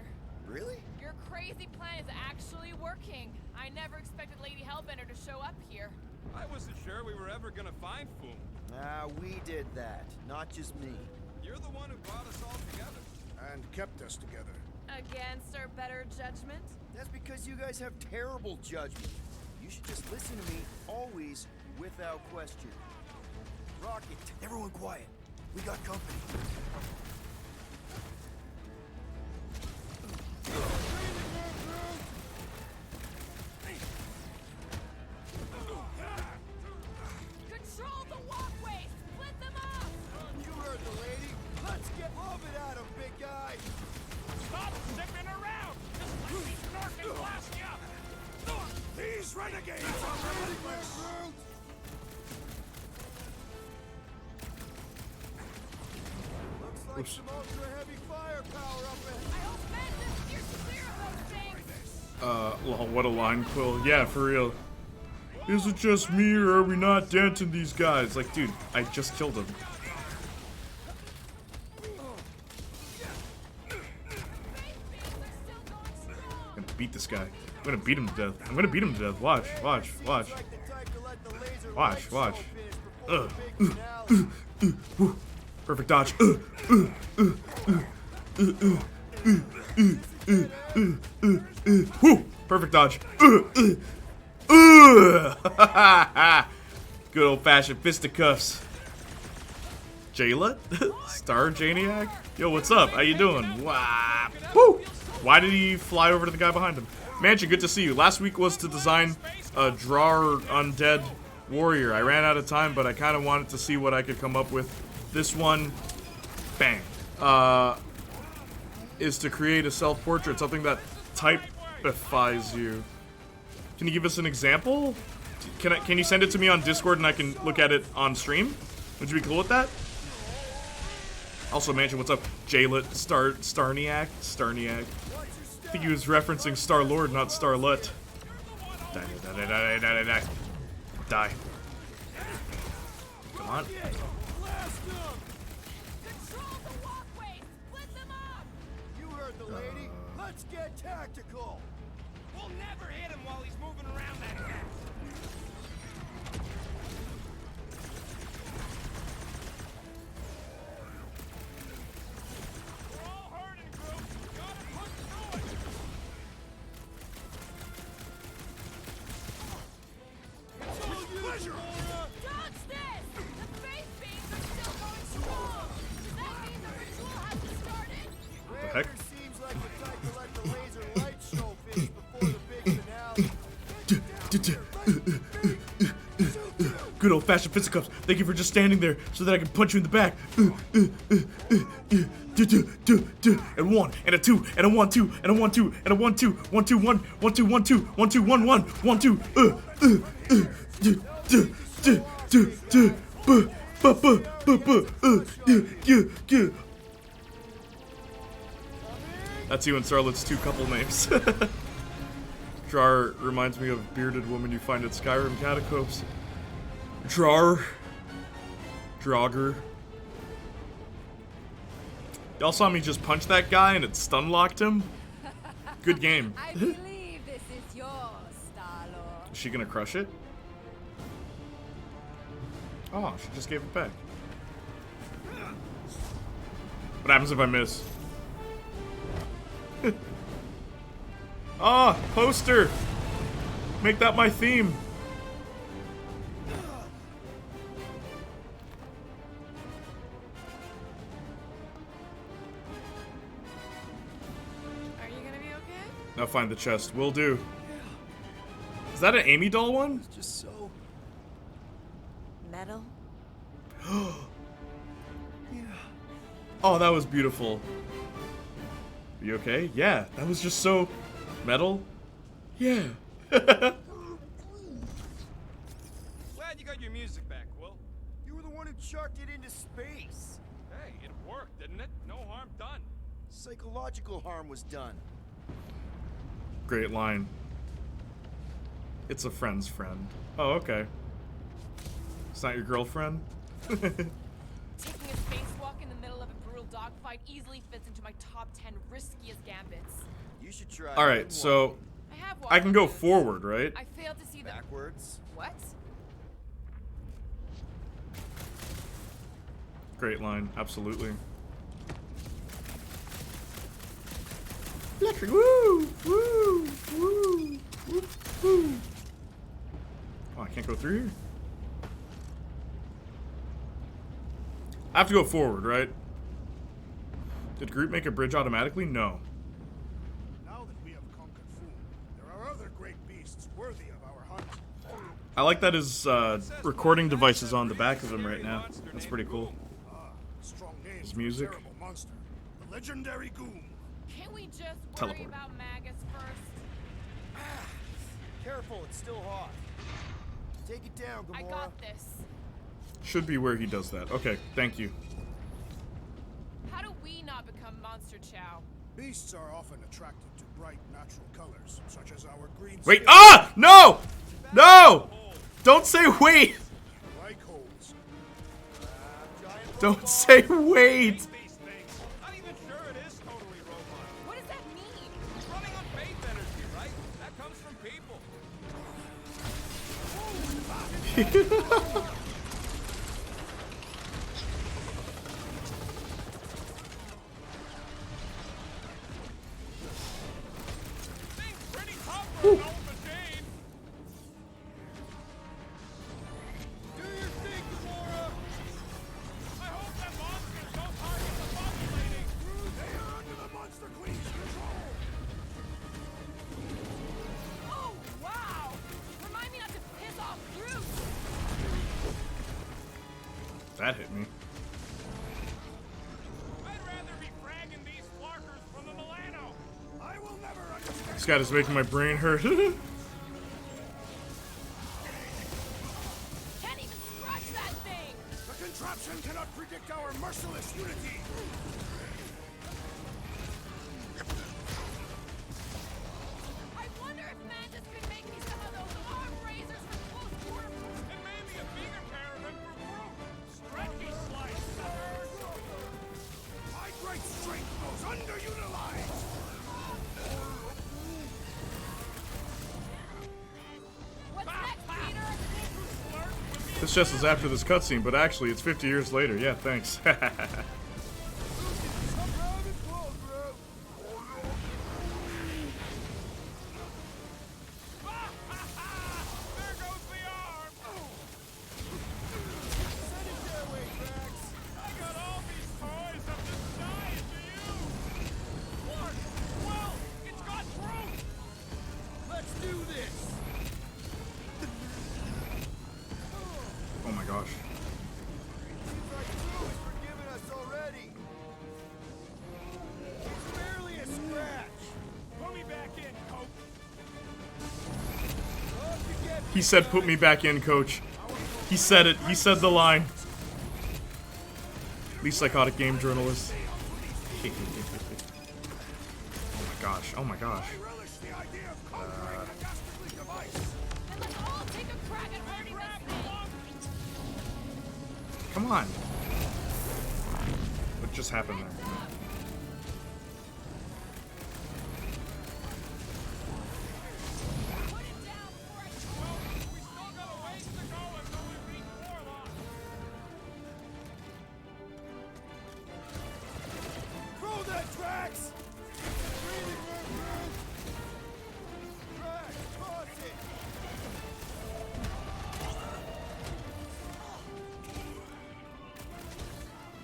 Really? Your crazy plan is actually working. I never expected Lady Hellbender to show up here. I wasn't sure we were ever gonna find Foom. Ah, we did that, not just me. You're the one who brought us all together. And kept us together. Against our better judgment? That's because you guys have terrible judgment. You should just listen to me, always, without question. Rocket, everyone quiet. We got company. Control the walkway! Split them up! You heard the lady. Let's get moving at him, big guy. Stop zipping around! Just let me snark and blast you! These renegades are relentless. Looks like some ultra heavy firepower up I ahead. hope Mantis steers clear of those things! Lol, what a line, Quill. Yeah, for real. Is it just me or are we not denting these guys? Like, dude, I just killed him. beat this guy. I'm gonna beat him to death. I'm gonna beat him to death. Watch, watch, watch. Watch, watch. Woo. Perfect dodge. Woo. Perfect dodge. Good old-fashioned fisticuffs. Jayla? Star Janiac? Yo, what's up? How you doing? Wow. Woo! Why did he fly over to the guy behind him? Mansion, good to see you. Last week was to design a drawer undead warrior. I ran out of time, but I kind of wanted to see what I could come up with. This one, bang, is to create a self-portrait, something that typifies you. Can you give us an example? Can you send it to me on Discord and I can look at it on stream? Would you be cool with that? Also, Mansion, what's up? Jaylet, Starniac? I think he was referencing Star-Lord, not Starlet. Die. Come on. You heard the lady. Let's get tactical. We'll never hit him while he's moving around that house. We're all hurting, Groot. Gotta push through it. It's all you, Laura. Dodge this! The face beams are still going strong! Does that mean the ritual hasn't started? What the heck? Seems like the type to let the laser light show finish before the big finale. Good old-fashioned fisticuffs. Thank you for just standing there so that I can punch you in the back. And one, and a two, and a 1, 2, and a 1, 2, and a 1, 2, 1, 2, 1, 1, 2, 1, 2, 1, 2, 1, 1, 1, 2, That's you and Starlet's two couple names. Drar reminds me of bearded woman you find at Skyrim catacombs. Drar. Draugr. Y'all saw me just punch that guy and it stun locked him? Good game. I believe this is yours, Star-Lord. Is she gonna crush it? Oh, she just gave it back. What happens if I miss? Ah, poster! Make that my theme. Are you gonna be okay? Now find the chest. Will do. Is that an Amy doll one? Just so. Metal? Oh, that was beautiful. You okay? Yeah, that was just so metal. Yeah. Glad you got your music back, Will. You were the one who chucked it into space. Hey, it worked, didn't it? No harm done. Psychological harm was done. Great line. It's a friend's friend. Oh, okay. It's not your girlfriend? Taking a spacewalk in the middle of a brutal dogfight easily fits into my top 10 riskiest gambits. You should try. Alright, so I have I can go walking boots. forward, right? I failed to see the backwards. What? Great line, absolutely. Electric, woo! Woo! Woo! Woo! Woo! Oh, I can't go through here? I have to go forward, right? Did Groot make a bridge automatically? No. Now that we have conquered Foon, there are other great beasts worthy of our hunt. I like that his recording device is on the back of him right now. That's pretty cool. Strong names His for a music. terrible monster. The legendary Goom. Can't we just worry Teleport. about maggots first? Careful, it's still hot. Take it down, Gamora. I got this. Should be where he does that. Okay, thank you. How do we not become Monster Chow? Beasts are often attracted to bright natural colors, such as our green. Wait, skin, ah! No! No! Don't say wait! like holes. Don't say wait! These things. Not even sure it is totally robot. What does that mean? It's running on faith energy, Oh, wow! Remind me not to piss off Groot! That hit me. I'd rather be fragging these flarkers from the Milano. I will never understand. This guy is making my brain hurt. Can't even scratch that thing! The contraption cannot predict our merciless unity. I wonder if Mantis could make me some of those arm razors for close quarter. And maybe a bigger pair of them for Groot. Stretchy slice, suckers. My great strength goes underutilized. What's next, Peter? This just is after this cutscene, but actually it's 50 years later. Yeah, thanks. There goes the arm. Send it their way, Drax. I got all these toys. I'm just dying to use. What? Well, it's got Groot. Let's do this. Oh my gosh. Seems like Groot has forgiven us already. It's barely a scratch. Put me back in, Coach. Up you get, He said, "Put me back in, coach." He said it. He said the line. Least psychotic game journalist. Oh my gosh. Oh my gosh. I relish the idea of conquering the dastardly device. Then let's all take a crack at hurting this thing! Come on. What just happened there? Put it down before I We still got a ways to go until we reach Warlock. throw that, Drax. Breathing room, Groot. Drax, toss it.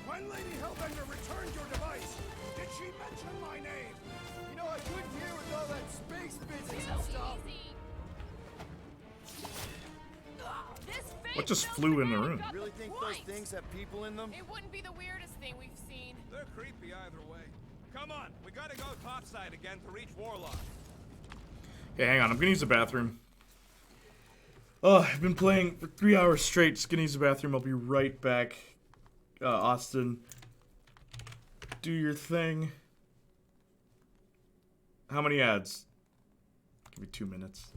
When Lady Hellbender returned your device, did she mention my name? You know, I couldn't hear with all that space physics and too stuff. easy! Ugh, this face What just tells flew me in the where we room? got Really the think points. those things have people in them? It wouldn't be the weirdest thing we've seen. They're creepy either way. Come on, we gotta go topside again to reach Warlock. Okay, hang on. I'm gonna use the bathroom. Oh, I've been playing for 3 hours straight. Just gonna use the bathroom. I'll be right back. Austin, do your thing. How many ads? Give me 2 minutes.